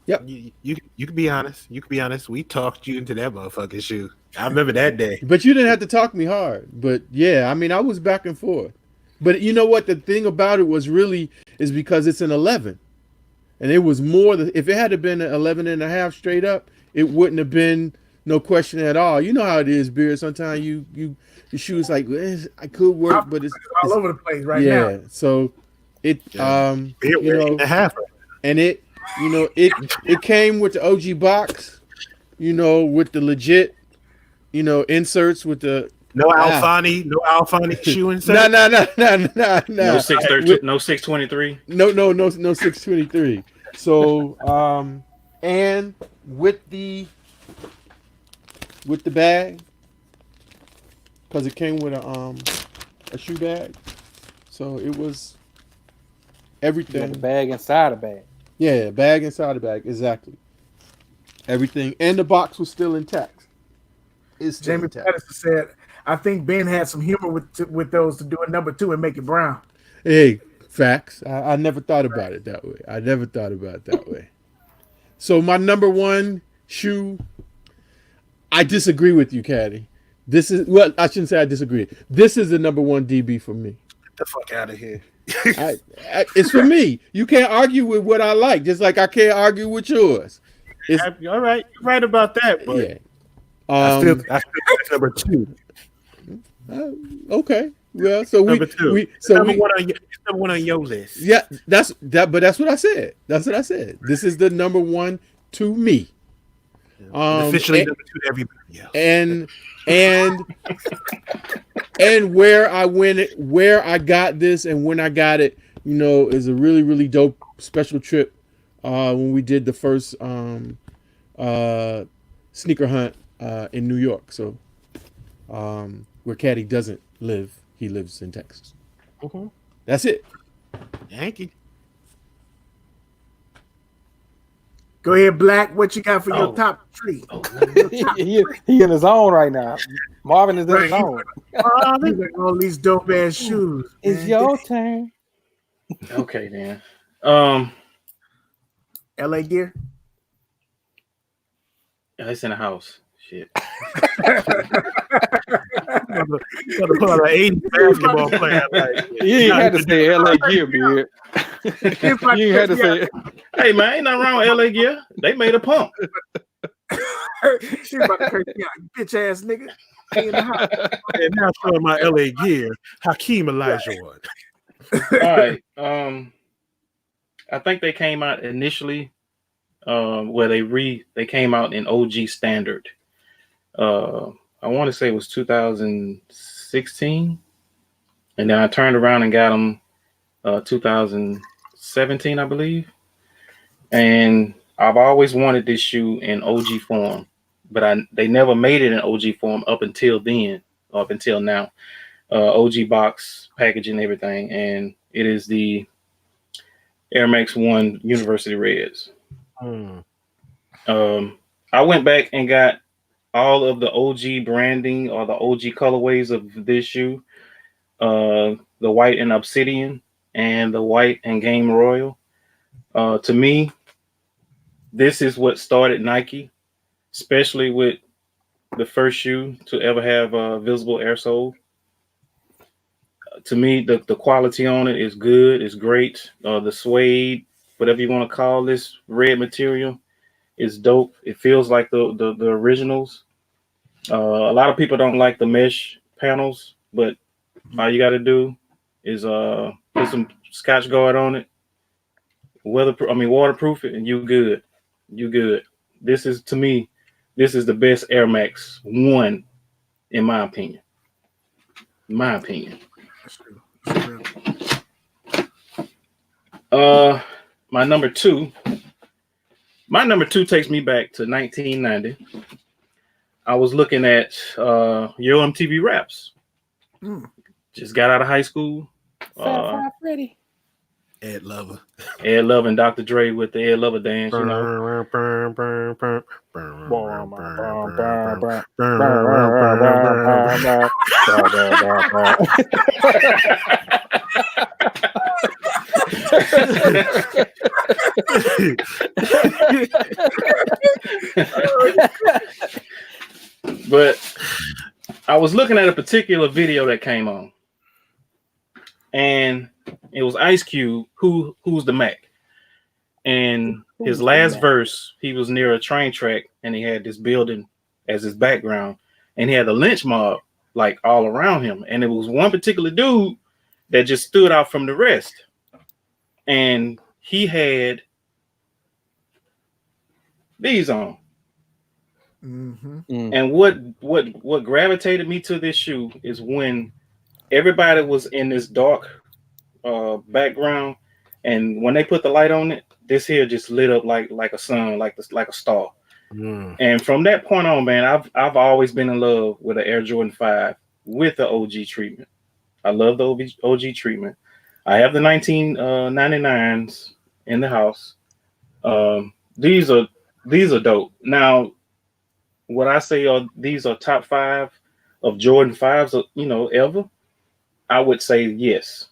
yep. You can be honest. We talked you into that motherfucking shoe. I remember that day. But you didn't have to talk me hard. But yeah, I mean, I was back and forth. But you know what? The thing about it is because it's an 11. And it was more, if it had been an 11 and a half straight up, it wouldn't have been no question at all. You know how it is, Beard. Sometimes your shoes like, I could work, but it's all over the place now. Yeah. So it, and it, it came with the OG box, with the legit, inserts with the no Alfani shoe insert. No. No 613, no 623. No 623. So and with the bag, because it came with a shoe bag, so it was everything. You got the bag inside the bag. Yeah, bag inside the bag, exactly. Everything, and the box was still intact. It's still Jamie intact. Patterson said, "I think Ben had some humor with those to do a number 2 and make it brown." Hey, facts. I never thought about it that way. So my number 1 shoe, I disagree with you, Kadi. I shouldn't say I disagree. This is the number 1 DB for me. Get the fuck out of here. It's for me. You can't argue with what I like, just like I can't argue with yours. All right, you're right about that. But yeah. I still think number 2. Okay. Well, so number 2. Number one on your list. Yeah, that's what I said. That's what I said. This is the number 1 to me. Officially number 2 to everybody else. And where I got this and when I got it, is a really, really dope special trip when we did the first sneaker hunt in New York. So where Kadi doesn't live, he lives in Texas. Mm-hmm. That's it. Yankee. Go ahead, Black. What you got for your top 3? He in his zone right now. Marvin is in his zone. He's like, all these dope ass shoes. It's your turn. Okay, then. LA Gear. It's in the house. Shit. Got to put on an 80s basketball player. Like, You ain't had to say LA Gear, Beard. You ain't had to say it. Hey, man, ain't nothing wrong with LA Gear. They made a pump. She's about to curse me out, you bitch ass nigga. Ain't in the house. and now showing my LA Gear, Hakeem Olajuwon. All right. I think they came out initially where they came out in OG standard. I want to say it was 2016, and then I turned around and got them 2017, I believe. And I've always wanted this shoe in OG form, but they never made it in OG form up until now. OG box, packaging, everything, and it is the Air Max 1 University Reds. I went back and got all of the OG branding or the OG colorways of this shoe, the white and obsidian and the white and game royal. To me, this is what started Nike, especially with the first shoe to ever have a visible air sole. To me, the quality on it is good. It's great. The suede, whatever you want to call this red material, is dope. It feels like the originals. A lot of people don't like the mesh panels, but all you got to do is put some Scotch Guard on it, waterproof it, and you good. You good. This is, to me, this is the best Air Max 1, in my opinion. My opinion. That's true. That's true. My number two takes me back to 1990. I was looking at Yo MTV Raps. Just got out of high school. Freddy. Ed Lover. Ed Lover and Dr. Dre with the Ed Lover dance, you know. But I was looking at a particular video that came on, and it was Ice Cube, who's the Mac, and his last verse, he was near a train track, and he had this building as his background, and he had a lynch mob like all around him, and it was one particular dude that just stood out from the rest, and he had these on. And what gravitated me to this shoe is when everybody was in this dark background, and when they put the light on it, this here just lit up like a sun, like a star. And from that point on, man, I've always been in love with an Air Jordan 5 with the OG treatment. I love the OG treatment. I have the 1999s in the house. These are dope. Now, what I say these are top 5 of Jordan 5s, ever, I would say yes.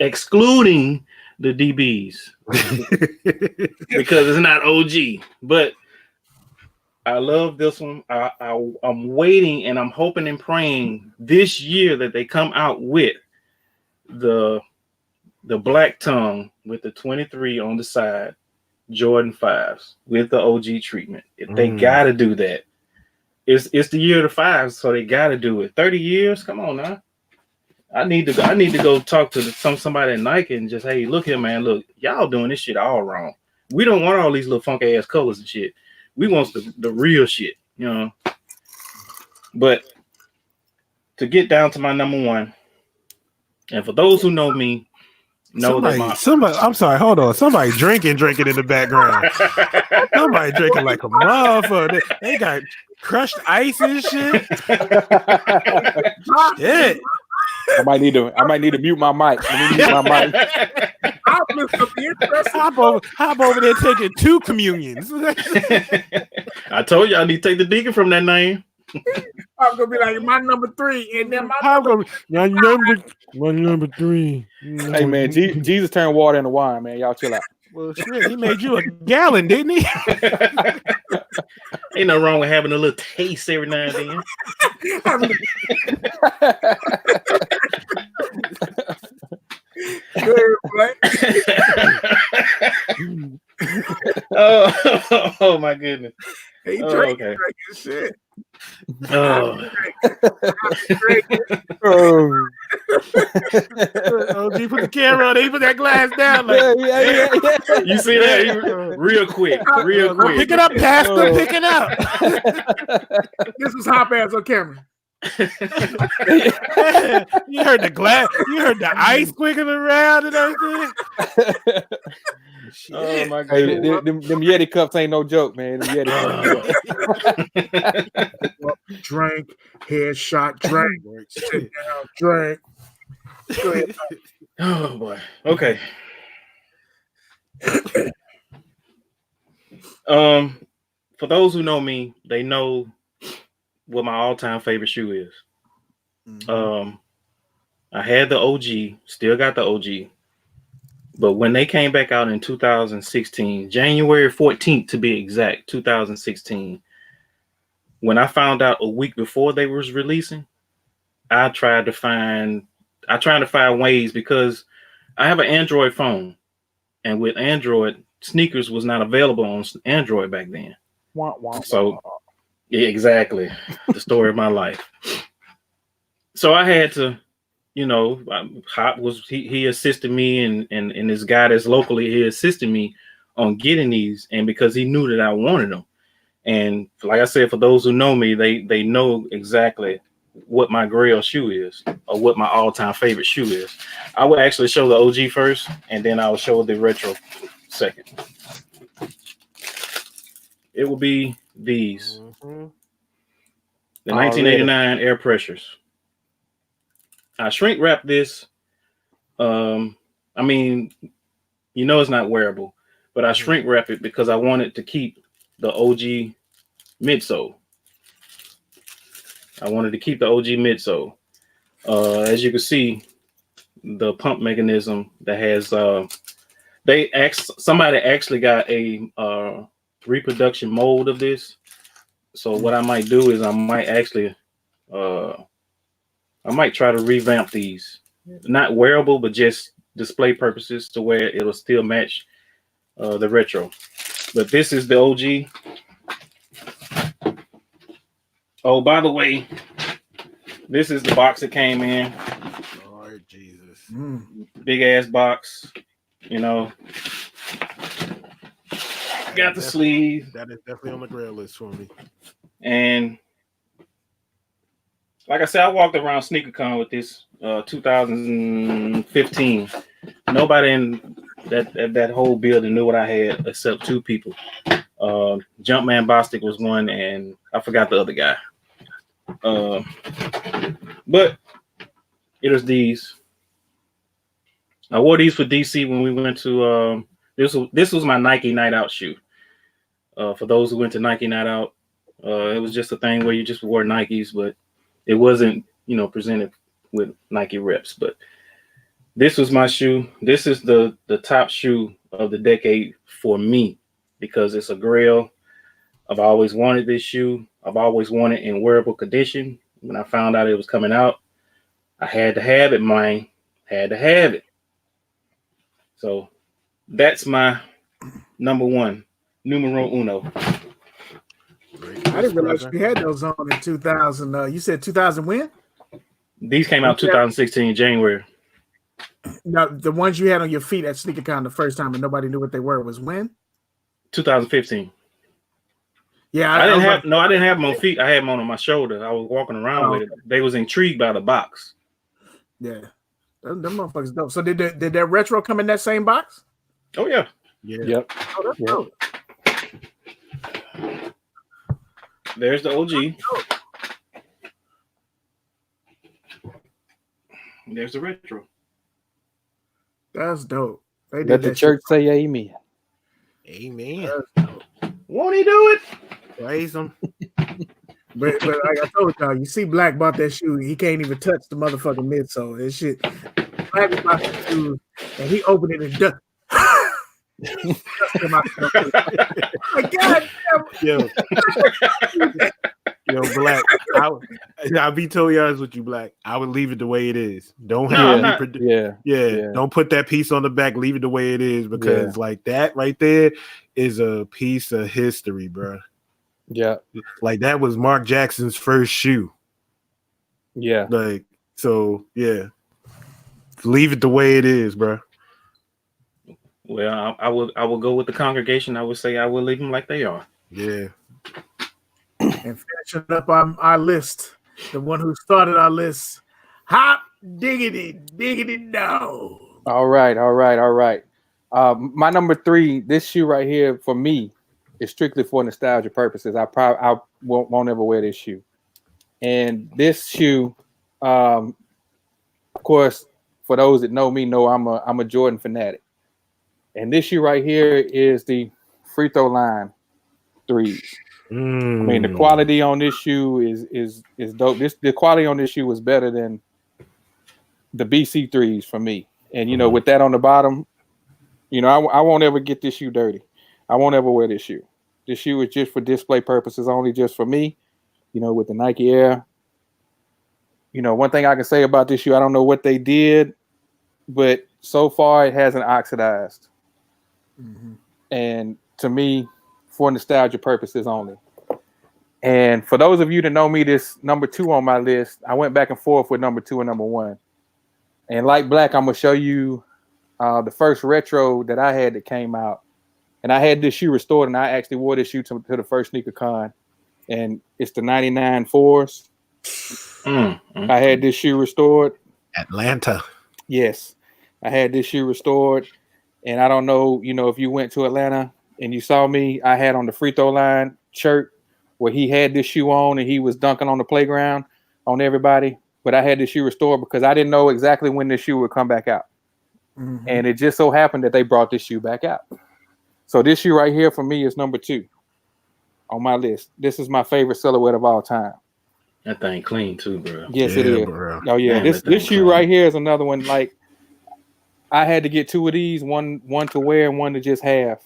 Excluding the DBs because it's not OG. But I love this one. I'm waiting and I'm hoping and praying this year that they come out with the black tongue with the 23 on the side. Jordan 5s with the OG treatment. They gotta do that. It's the year of the 5s, so they gotta do it. 30 years, come on now. I need to go talk to somebody at Nike and just, hey, look here, man, look, y'all doing this shit all wrong. We don't want all these little funky ass colors and shit. We want the real shit, But to get down to my number one, and for those who know me, somebody, I'm sorry, hold on. Somebody drinking in the background. Somebody drinking like a motherfucker. They got crushed ice and shit. Shit. I might need to mute my mic. Let me mute my mic. Hop over there taking 2 communions. I told you I need to take the deacon from that name. I'm gonna be like my number 3, and then my number 3. Hey man, Jesus turned water into wine, man. Y'all chill out. Well, shit, he made you a gallon, didn't he? Ain't no wrong with having a little taste every now and then. Oh my goodness. He okay. Shit. Oh. He put the camera on. He put that glass down. Like, yeah. You see that? Real quick. Pick it up, Pastor. Pick it up. This was hot ass on camera. You heard the glass. You heard the ice squiggling around and everything. Oh my god! Hey, them Yeti cups ain't no joke, man. Them Yeti cups. Drink, headshot, drink, sit down, drink. Go ahead. Oh boy. Okay. For those who know me, they know what my all-time favorite shoe is. I had the OG, still got the OG. But when they came back out in 2016, January 14th to be exact, 2016, when I found out a week before they was releasing, I tried to find ways, because I have an Android phone, and with Android, SGSneekerz was not available on Android back then. So, yeah, exactly, the story of my life. So I had to, you know, Hop was he assisted me, and this guy that's locally, he assisted me on getting these, and because he knew that I wanted them. And like I said, for those who know me, they know exactly what my grail shoe is, or what my all-time favorite shoe is. I would actually show the OG first, and then I will show the retro second. It will be these. The 1989 Air Pressures. I shrink wrap this. I mean, you know it's not wearable, but I shrink wrap it because I wanted to keep the OG midsole. I wanted to keep the OG midsole. As you can see, the pump mechanism that has somebody actually got a reproduction mold of this. So what I might do is I might actually I might try to revamp these. Not wearable, but just display purposes to where it'll still match the retro. But this is the OG. Oh, by the way, this is the box it came in. Lord Jesus. Big ass box, you know. Got the sleeve. That is definitely on the grail list for me. And like I said, I walked around SneakerCon with this 2015. Nobody in that whole building knew what I had except two people. Jumpman Bostic was one, and I forgot the other guy. But it was these. I wore these for DC when we went to this was my Nike Night Out shoe. For those who went to Nike Night Out, it was just a thing where you just wore Nikes, but it wasn't, you know, presented with Nike reps. But this was my shoe. This is the top shoe of the decade for me because it's a grail. I've always wanted this shoe. I've always wanted in wearable condition. When I found out it was coming out, I had to have it, man. Had to have it. So that's my number one, numero uno. I didn't realize you had those on in 2000. You said 2000 when? These came out 2016 January. No, the ones you had on your feet at SneakerCon the first time and nobody knew what they were was when? 2015. Yeah, I didn't have them on feet. I had them on my shoulder. I was walking around with it. They was intrigued by the box. Yeah, them motherfuckers dope. So did that retro come in that same box? Oh yeah. Yep. Oh, that's dope. There's the OG. There's the retro. That's dope. They did Let the church say amen. Amen. Won't he do it? Praise him. But like I told y'all, you see Black bought that shoe, he can't even touch the motherfucking midsole. That shit. Black bought that shoe, and he opened it and dust. God damn. Yo, Black. I'll be totally honest with you, Black. I would leave it the way it is. Don't have Don't put that piece on the back. Leave it the way it is because like that right there is a piece of history, bro. Yeah, like that was Mark Jackson's first shoe. Yeah, like so. Yeah, leave it the way it is, bro. Well, I will go with the congregation. I would say I will leave them like they are. Yeah. And finishing up our list, the one who started our list, hot diggity no. All right. My number 3, this shoe right here for me is strictly for nostalgia purposes. I won't ever wear this shoe. And this shoe, of course, for those that know me, know I'm a Jordan fanatic. And this shoe right here is the free throw line 3s. I mean, the quality on this shoe is dope. The quality on this shoe was better than the BC 3s for me. And you know, with that on the bottom, you know, I won't ever get this shoe dirty. I won't ever wear this shoe. This shoe is just for display purposes, only just for me. You know, with the Nike Air. You know, one thing I can say about this shoe, I don't know what they did, but so far it hasn't oxidized. And to me, for nostalgia purposes only. And for those of you that know me, this number 2 on my list, I went back and forth with number 2 and number 1. And like Black, I'm gonna show you the first retro that I had that came out. And I had this shoe restored, and I actually wore this shoe to the first sneaker con. And it's the 99 4s. I had this shoe restored. Atlanta. Yes. I had this shoe restored. And I don't know, if you went to Atlanta and you saw me, I had on the free throw line shirt where he had this shoe on and he was dunking on the playground on everybody. But I had this shoe restored because I didn't know exactly when this shoe would come back out. And it just so happened that they brought this shoe back out. So this shoe right here for me is number 2 on my list. This is my favorite silhouette of all time. That thing clean too, bro. Yes, it is. Bro. Oh yeah, Man, this shoe right here is another one. Like I had to get 2 of these, one to wear and one to just have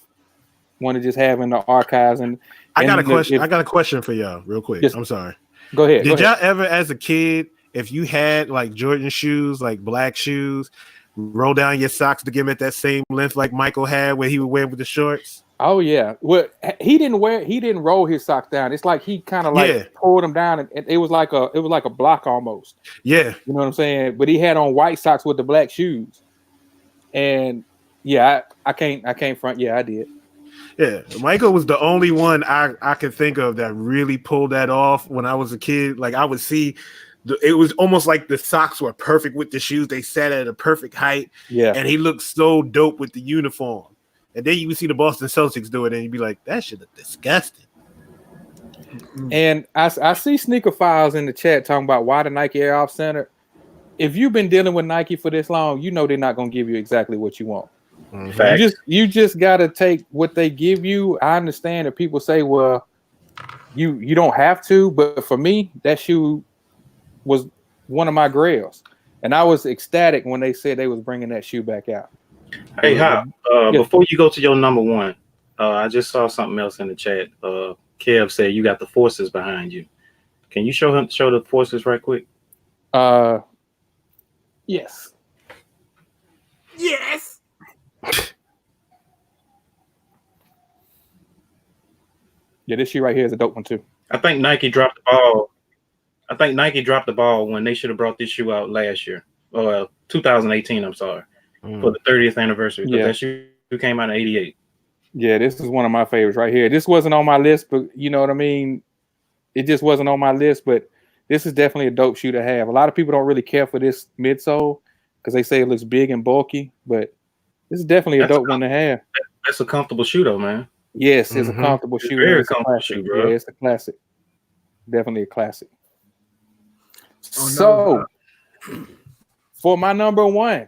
in the archives. And I got a question. I got a question for y'all, real quick. Yes. I'm sorry. Go ahead. Did y'all ever, as a kid, if you had like Jordan shoes, like black shoes, roll down your socks to give it that same length like Michael had where he would wear with the shorts? Oh yeah. Well, he didn't roll his socks down. It's like he kind of like pulled them down, and it was like a block almost. Yeah. You know what I'm saying? But he had on white socks with the black shoes. And yeah, I can't front. Yeah, I did. Yeah, Michael was the only one I could think of that really pulled that off when I was a kid. Like I would see, it was almost like the socks were perfect with the shoes. They sat at a perfect height. Yeah, and he looked so dope with the uniform. And then you would see the Boston Celtics do it, and you'd be like, that shit is disgusting. And I see Sneaker Files in the chat talking about why the Nike Air Off Center. If you've been dealing with Nike for this long, you know they're not going to give you exactly what you want. You just got to take what they give you. I understand that people say, well, you don't have to, but for me, that shoe was one of my grails, and I was ecstatic when they said they was bringing that shoe back out. Hey, Hop, before you go to your number 1, I just saw something else in the chat. Kev said you got the forces behind you. Can you show the forces right quick? Yes. Yes. Yeah, this shoe right here is a dope one too. I think Nike dropped the ball when they should have brought this shoe out last year. 2018, I'm sorry. For the 30th anniversary. Yeah. That shoe came out in 88. Yeah, this is one of my favorites right here. This wasn't on my list, but you know what I mean? It just wasn't on my list, but this is definitely a dope shoe to have. A lot of people don't really care for this midsole because they say it looks big and bulky, but this is definitely a dope one to have. That's a comfortable shoe though, man. Yes, it's a comfortable shoe. Very comfortable shoe, bro. Yeah, it's a classic. Definitely a classic. So, for my number 1,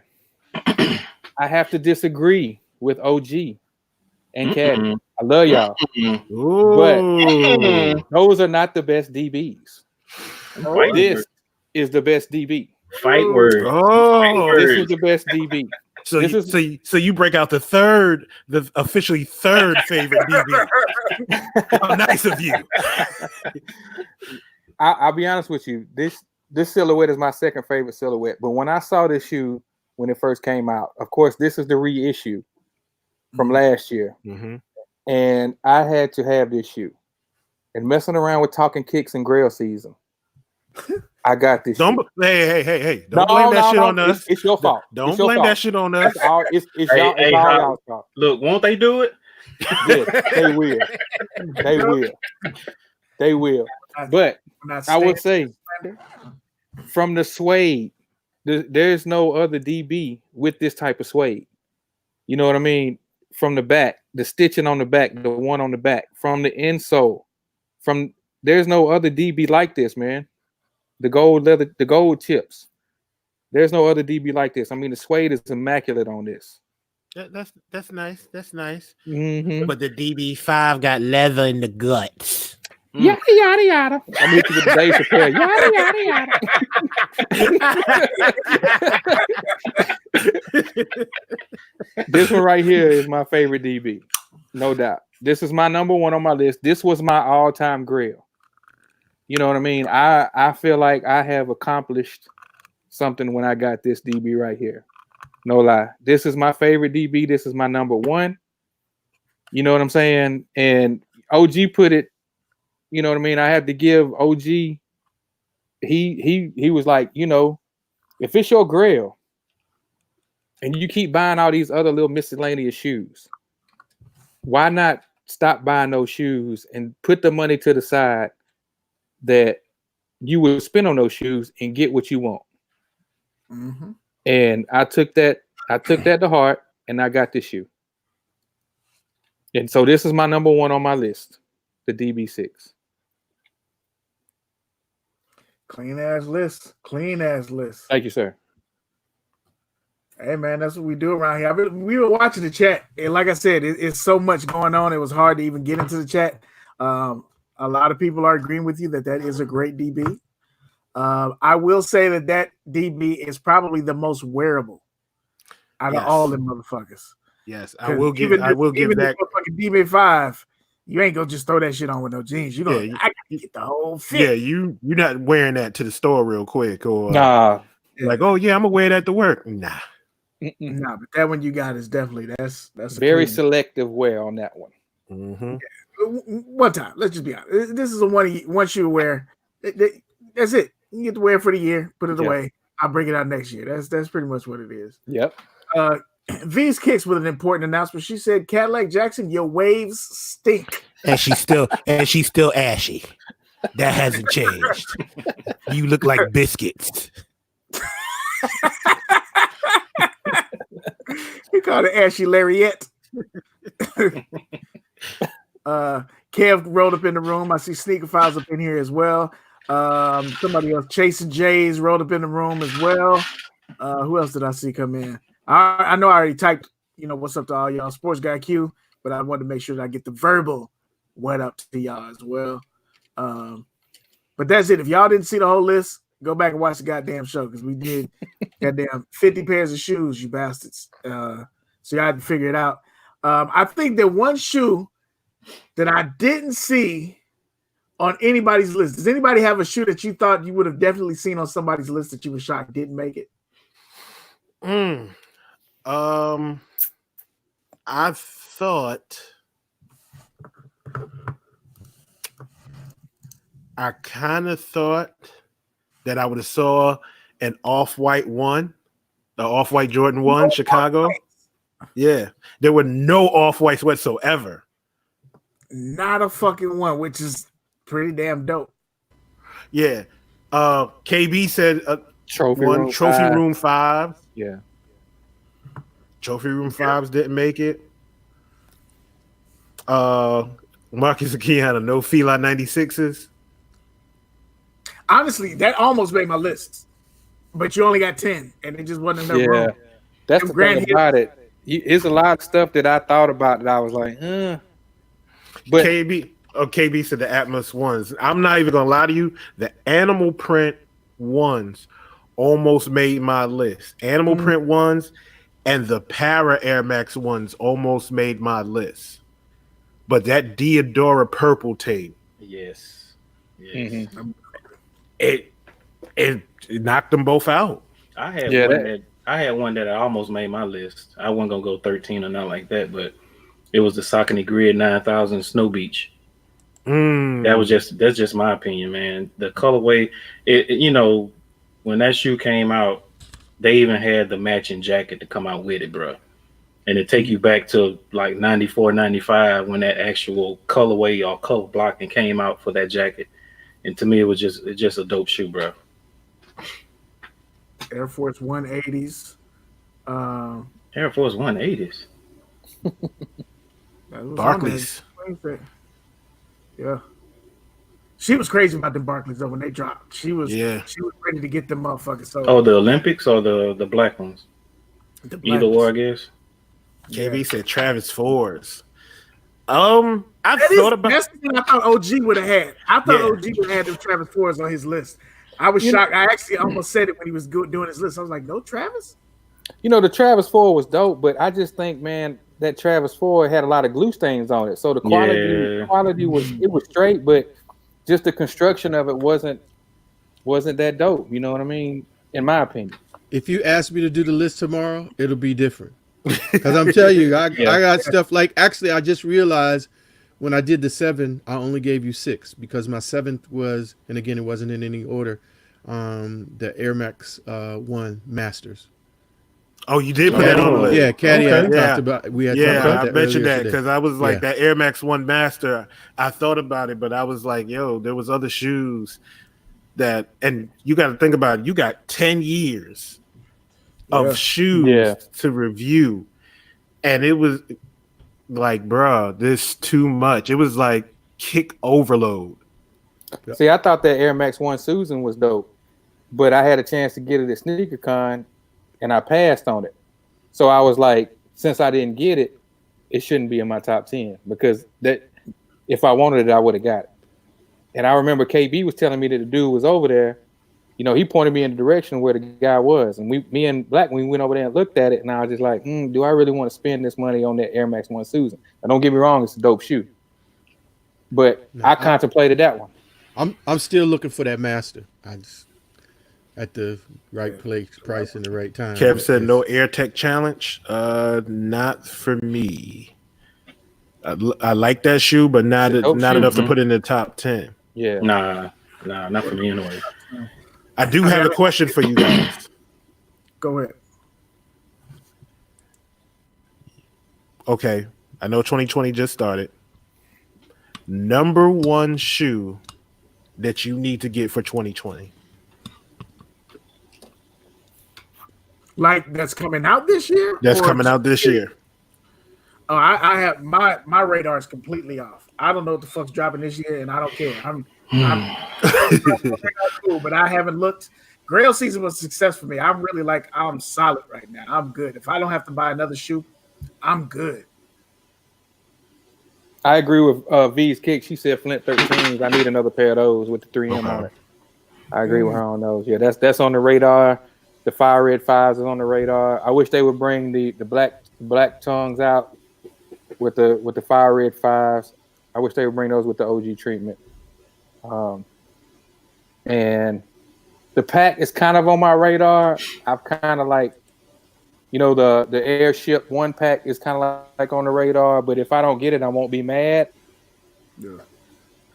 I have to disagree with OG and Kadi. I love y'all. But those are not the best DBs. This is the best DB. Fight word. This is the best DB. So you break out the officially third favorite DB. How nice of you. I'll be honest with you. This silhouette is my second favorite silhouette. But when I saw this shoe when it first came out, of course, this is the reissue from last year. And I had to have this shoe. And messing around with Talkin Kicks and Grail season, I got this. Hey! Don't blame that shit on us. It's your fault. Don't blame that shit on us. It's y'all's fault. Look, won't they do it? Yes, they will. They will. But I would say, from the suede, there's no other DB with this type of suede. You know what I mean? From the back, the stitching on the back, the one on the back, from the insole, there's no other DB like this, man. The gold leather, the gold tips. There's no other DB like this. I mean, the suede is immaculate on this. That's nice. That's nice. But the DB5 got leather in the guts. Yada yada yada. I need to get the Dave Chappelle. Yada yada yada. This one right here is my favorite DB, no doubt. This is my number 1 on my list. This was my all-time grail. You know what I mean? I feel like I have accomplished something when I got this DB right here. No lie. This is my favorite DB. This is my number 1. You know what I'm saying? And OG put it, you know what I mean? I had to give OG, he was like, you know, if it's your grail, and you keep buying all these other little miscellaneous shoes, why not stop buying those shoes and put the money to the side that you would spend on those shoes and get what you want? Mm-hmm. And I took that to heart, and I got this shoe. And so this is my number one on my list, the DB6. Clean ass list. Thank you, sir. Hey man, that's what we do around here. We were watching the chat, and like I said, it's so much going on. It was hard to even get into the chat. A lot of people are agreeing with you that is a great DB. I will say that DB is probably the most wearable out of all them motherfuckers. Yes, I will give that fucking DB5. You ain't gonna just throw that shit on with no jeans. I gotta get the whole fit. Yeah, you're not wearing that to the store real quick or nah. Like, oh yeah, I'm gonna wear that to work. Nah. Nah, but that one you got is definitely that's very selective wear on that one. Mm-hmm. One time, let's just be honest. This is a one shoe wear. That's it. You get to wear it for the year, put it away. I'll bring it out next year. That's pretty much what it is. Yep. V's Kicks with an important announcement. She said, "Cadillac Jackson, your waves stink." And she's still ashy. That hasn't changed. You look like biscuits. He called it Ashy Lariat. Kev rolled up in the room. I see Sneaker Files up in here as well. Somebody else, Chasing Jays, rolled up in the room as well. Who else did I see come in? I know I already typed, what's up to all y'all, Sports Guy Q, but I wanted to make sure that I get the verbal what up to y'all as well. But that's it. If y'all didn't see the whole list, go back and watch the goddamn show because we did goddamn 50 pairs of shoes, you bastards. So y'all had to figure it out. I think that one shoe that I didn't see on anybody's list. Does anybody have a shoe that you thought you would have definitely seen on somebody's list that you were shocked didn't make it? I kind of thought that I would have saw an off-white one, the off-white Jordan 1, Chicago. Yeah, there were no off-whites whatsoever. Not a fucking one, which is pretty damn dope. Yeah. KB said Trophy Room 5. Yeah. Trophy Room 5s didn't make it. Marcus and Keanu, no Fila 96s. Honestly, that almost made my list. But you only got 10, and it just wasn't enough room. That's the thing about it. It's a lot of stuff that I thought about that I was like, But KB said the Atmos ones. I'm not even gonna lie to you. The animal print ones almost made my list. Animal print ones and the Para Air Max ones almost made my list. But that Diodora purple tape, yes. Mm-hmm. it knocked them both out. I had one that almost made my list. I wasn't gonna go 13 or not like that, but it was the Saucony Grid 9000 Snow Beach. That's just my opinion, man. The colorway, when that shoe came out, they even had the matching jacket to come out with it, bro. And it take you back to like 94, 95 when that actual colorway or color blocking came out for that jacket. And to me, it was just a dope shoe, bro. Air Force 180s. Air Force 180s. Barclays. Yeah. She was crazy about the Barclays though when they dropped. She was ready to get them motherfuckers. So the Olympics or the black ones? Either or, I guess. KB said Travis Fords. That's the thing I thought OG would have had. I thought OG would have had the Travis Fords on his list. I was shocked. I actually almost said it when he was doing his list. I was like, no Travis? The Travis Ford was dope, but I just think, man, that Travis Ford had a lot of glue stains on it. So the quality was straight, but just the construction of it wasn't that dope. You know what I mean? In my opinion. If you ask me to do the list tomorrow, it'll be different. Because I'm telling you, I got stuff like, actually, I just realized when I did the 7, I only gave you 6 because my 7th was, and again, it wasn't in any order, the Air Max 1 Masters. Oh, you did put that on the list. Yeah, Kadi. Okay. Talked about. We had talked Yeah, about I that mentioned earlier that today. because I was like Yeah. that Air Max 1 Master. I thought about it, but I was like, yo, there was other shoes that, and you got to think about it. You got 10 years of shoes to review, and it was like, bruh, this too much. It was like kick overload. See, I thought that Air Max 1 Susan was dope, but I had a chance to get it at SneakerCon, and I passed on it. So I was like, since I didn't get it, it shouldn't be in my top 10 because that if I wanted it, I would have got it. And I remember KB was telling me that the dude was over there. You know, he pointed me in the direction where the guy was, and me and Black, we went over there and looked at it, and I was just like, do I really want to spend this money on that Air Max 1 Susan? And don't get me wrong, it's a dope shoe, but I contemplated that one. I'm still looking for that master. I just at the right place, price, and the right time. Kev said no Air Tech Challenge. Not for me. I like that shoe, but not enough to put in the top 10. Yeah. Nah, not for me anyway. I do have a question for you guys. Go ahead. Okay, I know 2020 just started. Number one shoe that you need to get for 2020. Like that's coming out this year? That's coming out this year. Oh, I have my radar is completely off. I don't know what the fuck's dropping this year, and I don't care. I'm cool, but I haven't looked. Grail season was a success for me. I'm really like I'm solid right now. I'm good. If I don't have to buy another shoe, I'm good. I agree with V's kick. She said Flint 13s. I need another pair of those with the 3M on it. I agree with her on those. Yeah, that's on the radar. The Fire Red 5s is on the radar. I wish they would bring the black tongues out with the Fire Red 5s. I wish they would bring those with the OG treatment. And the pack is kind of on my radar. I've kind of like, you know, the Airship 1 pack is kind of like on the radar, but if I don't get it, I won't be mad. Yeah.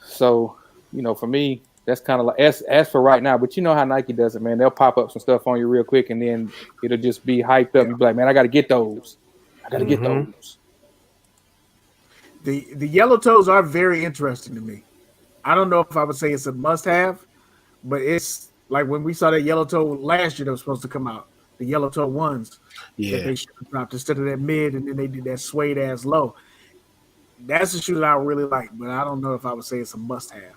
So, you know, for me, that's kind of like as for right now. But you know how Nike does it, man. They'll pop up some stuff on you real quick, and then it'll just be hyped up. You'll be like, man, I got to get those. I got to get those. The yellow toes are very interesting to me. I don't know if I would say it's a must-have, but it's like when we saw that yellow toe last year that was supposed to come out, the yellow toe ones. Yeah. That they should have dropped instead of that mid, and then they did that suede ass low. That's a shoe that I really like, but I don't know if I would say it's a must-have.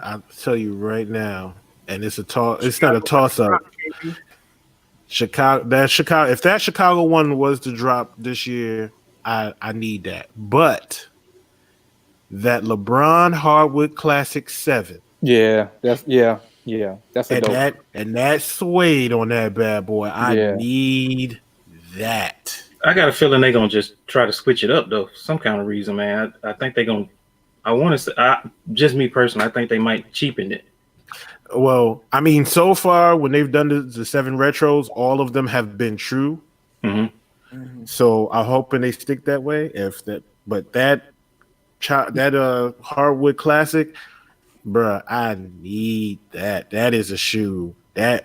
I'll tell you right now, and it's not a toss-up. Chicago. If that Chicago one was to drop this year, I need that. But that LeBron Hardwood Classic 7. Yeah, that's a dope. And that suede on that bad boy. I need that. I got a feeling they're gonna just try to switch it up though, for some kind of reason, man. I think they're gonna. I want to say, just me personally, I think they might cheapen it. Well, I mean, so far when they've done the 7 retros, all of them have been true. Mm-hmm. So I'm hoping they stick that way. But that Hardwood Classic, bruh, I need that. That is a shoe. The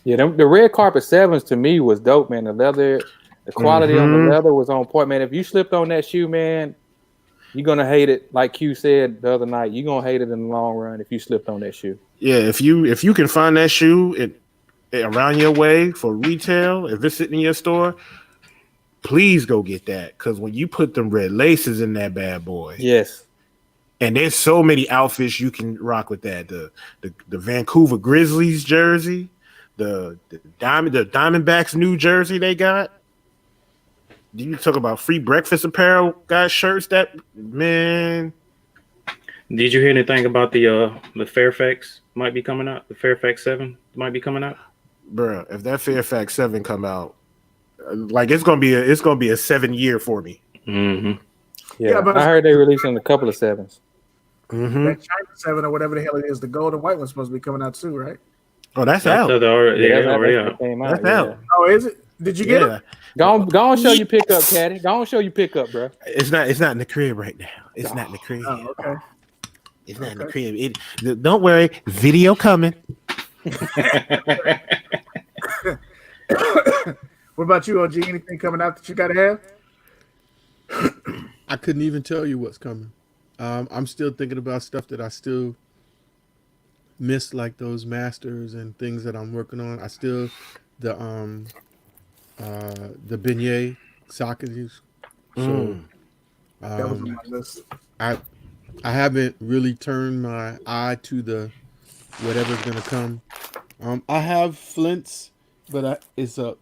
red carpet 7s to me was dope, man. The leather, the quality on the leather was on point, man. If you slipped on that shoe, man, you're gonna hate it. Like Q said the other night, you're gonna hate it in the long run if you slipped on that shoe. Yeah, if you can find that shoe around your way for retail, if it's sitting in your store, please go get that. Because when you put them red laces in that bad boy, yes. And there's so many outfits you can rock with that. The Vancouver Grizzlies jersey, the Diamondbacks new jersey they got. You talk about free breakfast apparel, guys, shirts. That man. Did you hear anything about the Fairfax might be coming out? The Fairfax 7 might be coming out, bro. If that Fairfax 7 come out, like it's gonna be a 7 year for me. Mm-hmm. Yeah, but I heard they releasing a couple of 7s. Mm-hmm. That China 7 or whatever the hell it is, the gold and white one's supposed to be coming out too, right? Oh, that's out. Already out. That's out. Oh, is it? Did you get it? Go on, show your pickup, Kadi. Go on, show your pickup, bro. It's not in the crib right now. It's not in the crib. Oh, okay. It's not in the crib. Don't worry, video coming. What about you, OG? Anything coming out that you gotta have? I couldn't even tell you what's coming. I'm still thinking about stuff that I still miss, like those masters and things that I'm working on. I still the beignet sockets. So That was on my list. I haven't really turned my eye to the whatever's gonna come. I have Flints, but it's a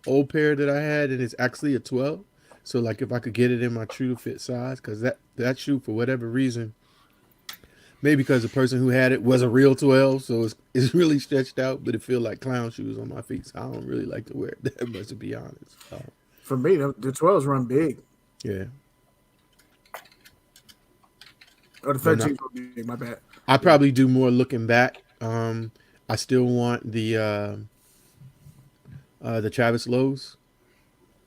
old pair that I had, and it's actually a 12. So like if I could get it in my true to fit size, because that shoe for whatever reason, maybe because the person who had it was a real 12, so it's really stretched out, but it feel like clown shoes on my feet. So I don't really like to wear it that much, to be honest. For me, the 12s run big. Yeah. Or the 13s run big. My bad. I probably do more looking back. I still want the Travis Lowe's,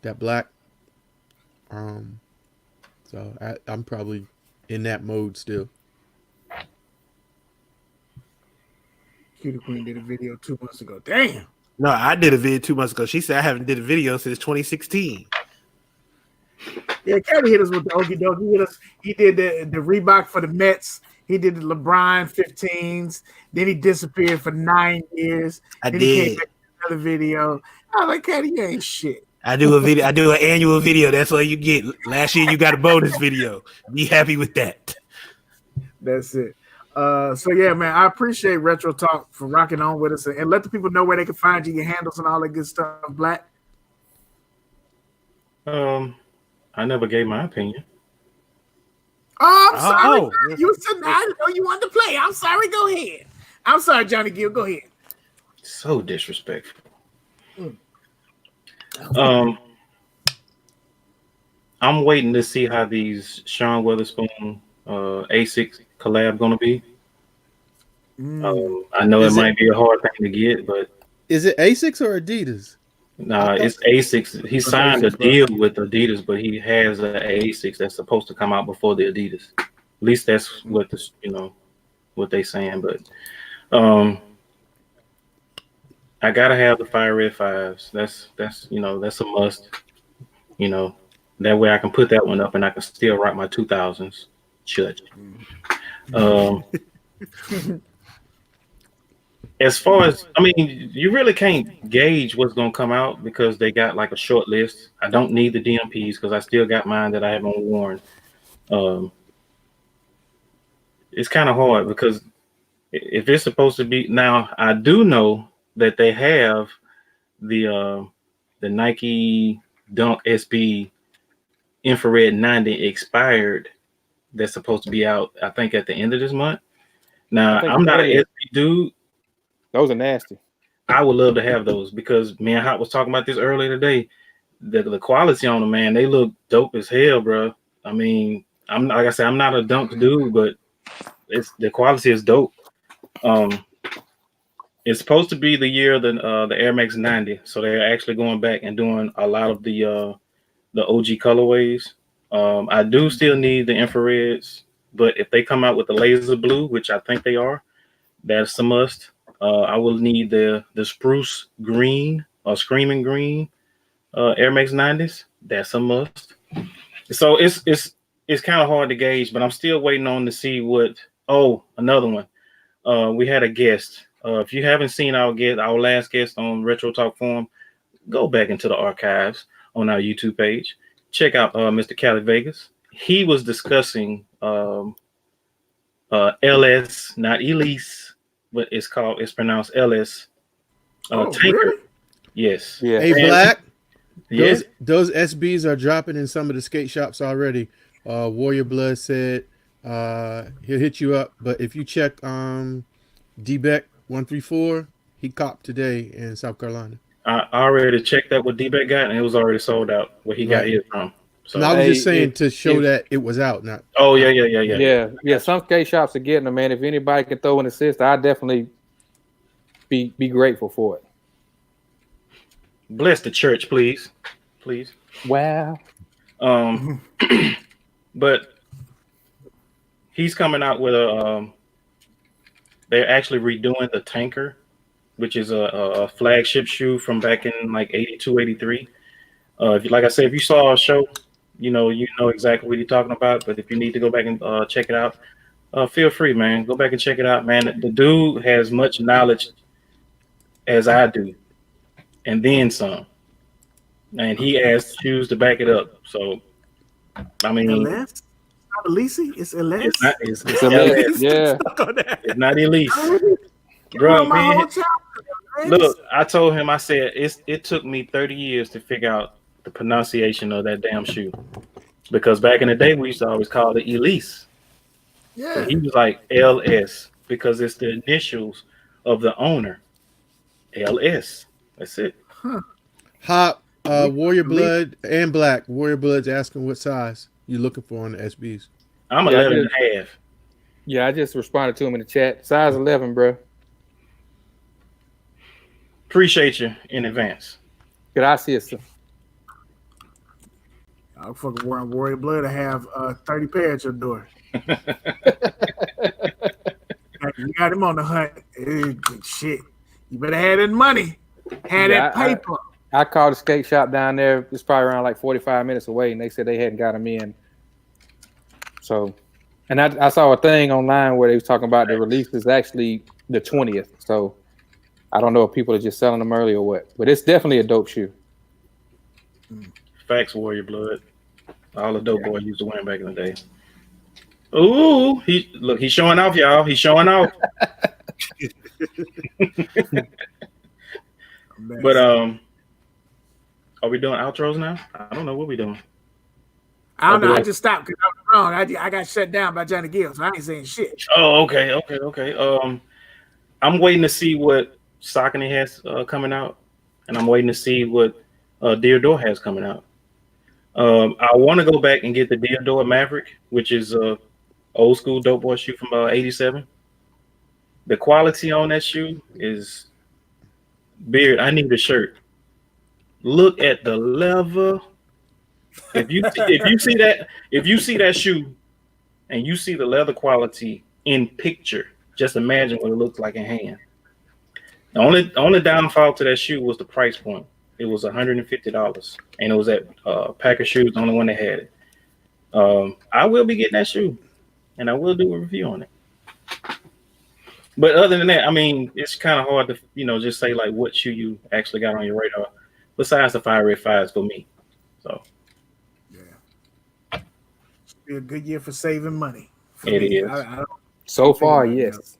that black. So I'm probably in that mode still. Cutie Queen did a video 2 months ago. Damn. No, I did a video 2 months ago. She said I haven't did a video since 2016. Yeah, Kadi hit us with the Okie dokie. He did the Reebok for the Mets. He did the LeBron 15s. Then he disappeared for 9 years. He came back with another video. I was like, Kadi, you ain't shit. I do a video. I do an annual video. That's all you get. Last year you got a bonus video. Be happy with that. That's it. So yeah, man, I appreciate Retro Talk for rocking on with us and let the people know where they can find you, your handles and all that good stuff. Black. I never gave my opinion. Oh, I'm sorry. You said I didn't know you wanted to play. I'm sorry. Go ahead. I'm sorry, Johnny Gill. Go ahead. So disrespectful. I'm waiting to see how these Sean Weatherspoon A6 collab gonna be. I know it might be a hard thing to get, but is it Asics or Adidas? Nah, it's A6. He signed a deal with Adidas, but he has an A6 that's supposed to come out before the Adidas. At least that's what what they saying. But I gotta have the Fire Red 5s. That's a must. That way I can put that one up and I can still rock my 2000s. Church. As far as, you really can't gauge what's going to come out because they got like a short list. I don't need the DMPs because I still got mine that I haven't worn. It's kind of hard because if it's supposed to be, now I do know that they have the Nike Dunk SB Infrared 90 expired. That's supposed to be out, I think, at the end of this month. Now, I'm not an SB dude. Those are nasty. I would love to have those because me and Hot was talking about this earlier today. The quality on them, man, they look dope as hell, bro. I'm like I said, I'm not a dunk dude, but the quality is dope. It's supposed to be the year of the Air Max 90, so they're actually going back and doing a lot of the OG colorways. I do still need the infrareds, but if they come out with the laser blue, which I think they are, that's a must. I will need the spruce green or screaming green Air Max 90s. That's a must. So it's kind of hard to gauge, but I'm still waiting on to see what. Oh, another one. We had a guest. If you haven't seen our last guest on Retro Talk Forum, go back into the archives on our YouTube page. Check out Mr. Cali Vegas. He was discussing LS, not Elise, but it's pronounced LS. Tanker. Really? Yes. Yeah. Hey, Black. Yes. Those SBs are dropping in some of the skate shops already. Warrior Blood said he'll hit you up, but if you check D-Beck 134, he copped today in South Carolina. I already checked that what D-Beck got, and it was already sold out where he got his from. So And I was just saying to show that it was out. Not. Oh yeah. Some skate shops are getting them, man. If anybody can throw an assist, I'd definitely be grateful for it. Bless the church, please. Wow. But he's coming out with they're actually redoing the Tanker which is a flagship shoe from back in like 82, 83. If you, like I said, if you saw a show, you know exactly what you're talking about. But if you need to go back and check it out, feel free, man. Go back and check it out, man. The dude has much knowledge as I do, and then some. And he has shoes to back it up. So, I mean, LS? Not Elise? It's LS? It's It's LS, yeah. It's not Elise. Bro, man, look, I told him, I said, it took me 30 years to figure out the pronunciation of that damn shoe. Because back in the day, we used to always call it Elise. Yeah. So he was like LS because it's the initials of the owner. LS. That's it. Hop, Warrior Blood and Black. Warrior Blood's asking what size you looking for on the SBs. I'm 11 and a half. Yeah, I just responded to him in the chat. Size 11, bro. Appreciate you in advance. Gracias. I'll fucking wearing Warrior Blood to have 30 pair at your door. You got him on the hunt. Shit. You better have that money. Have that paper. I called the skate shop down there. It's probably around like 45 minutes away, and they said they hadn't got him in. So, and I saw a thing online where they was talking about the release is actually the 20th. So, I don't know if people are just selling them early or what, but it's definitely a dope shoe. Facts, Warrior Blood. All the dope boys used to wear them back in the day. Ooh, he's showing off, y'all. He's showing off. But are we doing outros now? I don't know what we doing. I don't know. I just stopped because I was wrong. I got shut down by Johnny Gill, so I ain't saying shit. Oh, okay. I'm waiting to see what Saucony has coming out, and I'm waiting to see what Deodore has coming out. I want to go back and get the Deodore Maverick, which is a old school dope boy shoe from '87. The quality on that shoe is Beard. I need a shirt. Look at the leather. If you see that shoe, and you see the leather quality in picture, just imagine what it looks like in hand. The only downfall to that shoe was the price point. It was $150, and it was at Packer Shoes, the only one that had it. I will be getting that shoe, and I will do a review on it. But other than that, I mean, it's kind of hard to just say like what shoe you actually got on your radar. Besides the Fire Red 5s for me, so yeah, should be a good year for saving money. It is. So far, yes.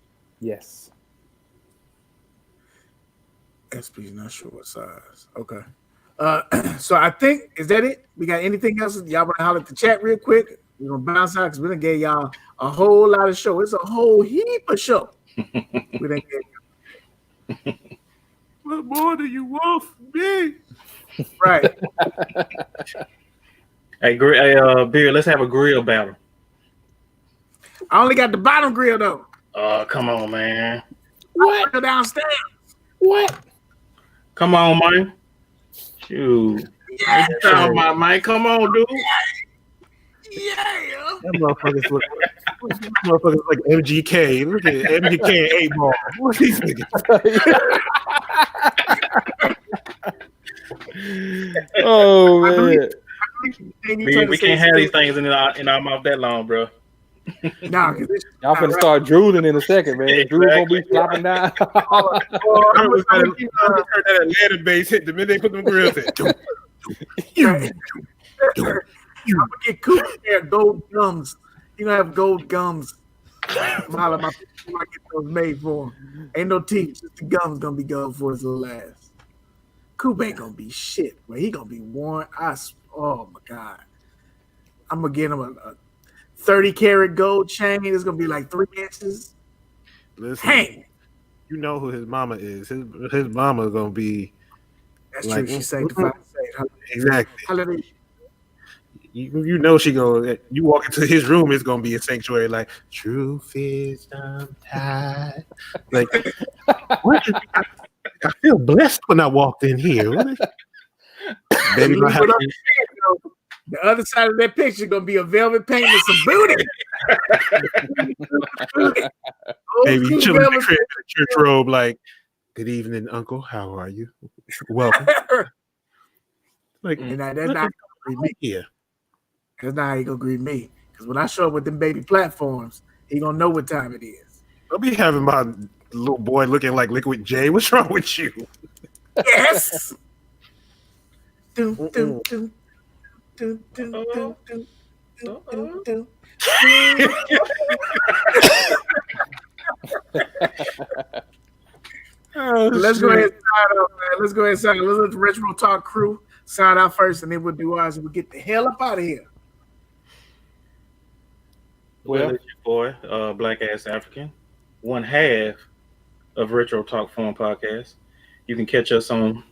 SP's not sure what size. Okay. So I think, is that it? We got anything else? Y'all want to holler at the chat real quick? We're going to bounce out because we done gave y'all a whole lot of show. It's a whole heap of show. We done gave y'all. What more do you want from me? Right. Hey, Beard, let's have a grill battle. I only got the bottom grill, though. Oh, come on, man. What? Go downstairs. What? Come on, man. Shoot. Yeah. What you talking about, man? Come on, dude. Yeah. That motherfucker's like MGK. Look at MGK and 8 Ball. What these niggas? Oh man. We can't have these things in our mouth that long, bro. Nah, Y'all finna start drooling in a second, man. Exactly. Drool gonna be flopping down. I was heard that Atlanta bass hit the minute they put them grills in. I'm gonna get Cooper there gold gums. You gonna have gold gums. Smile at my people, I get those made for him. Ain't no teeth, just the gums gonna be gold for his little ass. Coop ain't gonna be shit, but he gonna be worn. Oh my god, I'm gonna get him a 30 karat gold chain. It's gonna be like 3 inches. Listen, Hey, you know who his mama is. His mama gonna be. that's like, true. She sanctified. Exactly. Hallelujah. You know she gonna. You walk into his room, it's gonna be a sanctuary. Like truth is sometimes. Like what? I feel blessed when I walked in here. Baby, the other side of that picture gonna be a velvet paint with some booty. Baby, chilling in the crib in a church robe, like, Good evening, Uncle. How are you? Welcome. Like, And that's not gonna greet me. yeah. That's not how he gonna greet me. Because when I show up with them baby platforms, he gonna know what time it is. I'll be having my little boy looking like Liquid J. What's wrong with you? Yes. Dun, dun, dun, dun, dun, dun, dun, dun, dun. Let's go ahead and sign out, man. Let's go ahead and sign out. Let's let the Retro Talk crew sign out first, and then we'll do ours, and we'll get the hell up out of here. Well, it's your boy, Black Ass African, one half of Retro Talk Forum Podcast. You can catch us on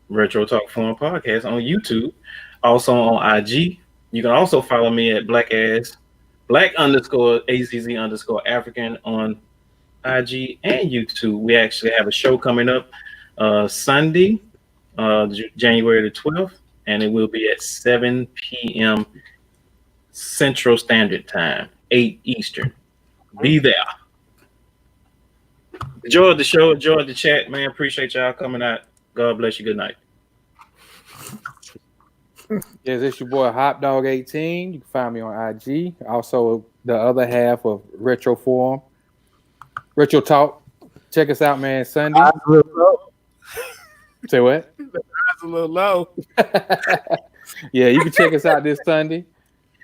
Retro Talk Forum Podcast on YouTube, also on IG. You can also follow me at Black_AZZ_African on IG and YouTube. We actually have a show coming up Sunday, January the 12th, and it will be at 7 p.m. Central Standard Time, 8 Eastern. Be there. Enjoy the show. Enjoy the chat, man. Appreciate y'all coming out. God bless you. Good night. Yes, it's your boy HopDog18. You can find me on IG. Also, the other half of Retro Forum, Retro Talk. Check us out, man. Sunday. Say what? That's a little low. Yeah, you can check us out this Sunday,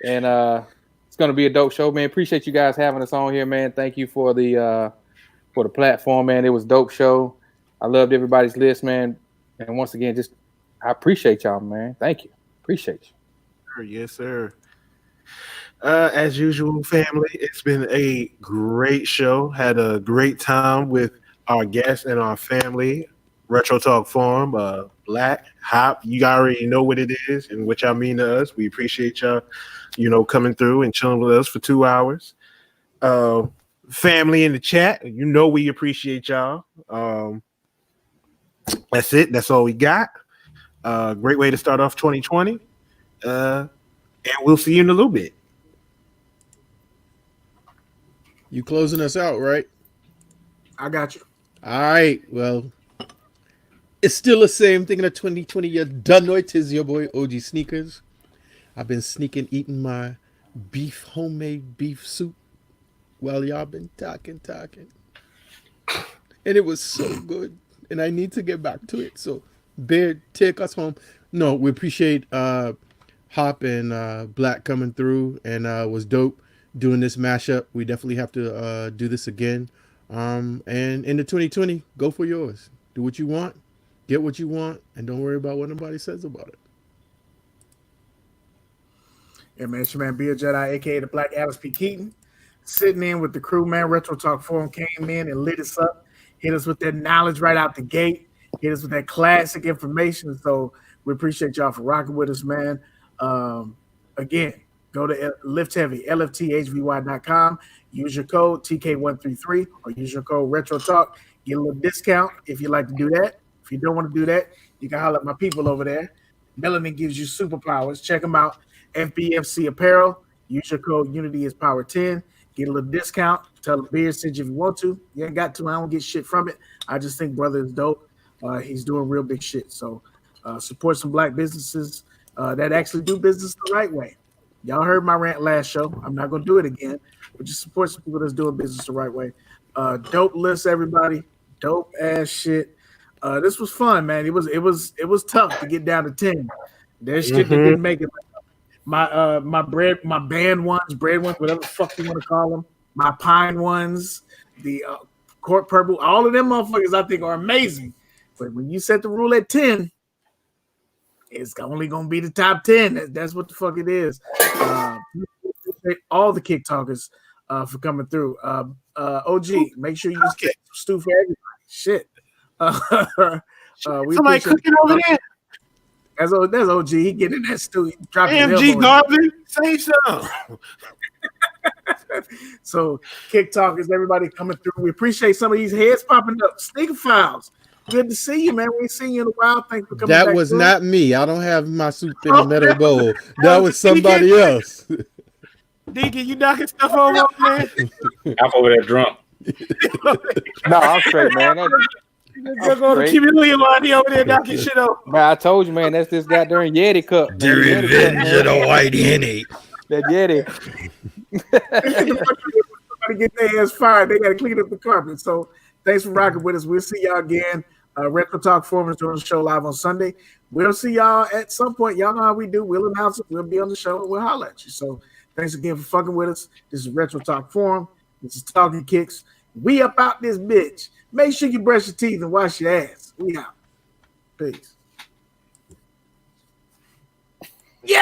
and it's gonna be a dope show, man. Appreciate you guys having us on here, man. Thank you for the platform, man. It was a dope show. I loved everybody's list, man. And once again, I appreciate y'all, man. Thank you. Appreciate you. Yes, sir. As usual, family, it's been a great show. Had a great time with our guests and our family. Retro Talk Forum, Black, Hop, you already know what it is and what y'all mean to us. We appreciate y'all, coming through and chilling with us for 2 hours. Family in the chat, we appreciate y'all. That's it. That's all we got. Great way to start off 2020. And we'll see you in a little bit. You closing us out, right? I got you. All right. Well, it's still the same thing in the 2020. You done know it is your boy OGSneekerz. I've been eating my homemade beef soup while y'all been talking. And it was so good. And I need to get back to it. So, Beard, take us home. No, we appreciate Hop and Black coming through, and was dope doing this mashup. We definitely have to do this again. And in the 2020, go for yours. Do what you want, get what you want, and don't worry about what nobody says about it. Yeah, man, it's your man Beard Jedi, aka the Black Alice P. Keaton, sitting in with the crew, man. Retro Talk Forum came in and lit us up, hit us with that knowledge right out the gate, hit us with that classic information. So we appreciate y'all for rocking with us, man. Again, go to Lift Heavy, lfthvy.com. Use your code TK133 or use your code Retro Talk. Get a little discount if you like to do that. If you don't want to do that, you can holler at my people over there. Melanin gives you superpowers. Check them out. FBFC Apparel. Use your code Unity is Power 10. Get a little discount. Tell the Beard Cinch if you want to. You ain't got to. I don't get shit from it. I just think brother is dope. He's doing real big shit. So support some black businesses that actually do business the right way. Y'all heard my rant last show. I'm not going to do it again. But just support some people that's doing business the right way. Dope list, everybody. Dope ass shit. This was fun, man. It was tough to get down to 10. There's shit that didn't make it. My band ones, whatever the fuck you want to call them. My pine ones, the court purple, all of them motherfuckers I think are amazing. But when you set the rule at 10, it's only gonna be the top 10. That's what the fuck it is. All the kick talkers for coming through. OG, make sure you stew for everybody. Shit. Somebody cooking over there. That's OG. He getting that stew. AMG Garvin, say something. So, kick talkers, everybody coming through. We appreciate some of these heads popping up. Sneaker Files. Good to see you, man. We ain't seen you in a while. Thanks for coming back. That was not me. I don't have my soup in the metal bowl. That was somebody else. Deacon, you knocking stuff over, man? I'm over there drunk. No, I'm straight, man. Go to the chameleon while he over there knocking shit over. Man, I told you, man, that's this goddamn Yeti cup. Man. The revenge of the white henny. That Yeti. Somebody get their ass fired. They got to clean up the carpet. So thanks for rocking with us. We'll see y'all again. Retro Talk Forum is doing the show live on Sunday. We'll see y'all at some point. Y'all know how we do. We'll announce it. We'll be on the show. We'll holler at you. So thanks again for fucking with us. This is Retro Talk Forum. This is Talkin Kicks. We up out this bitch. Make sure you brush your teeth and wash your ass. We out. Peace. Yay!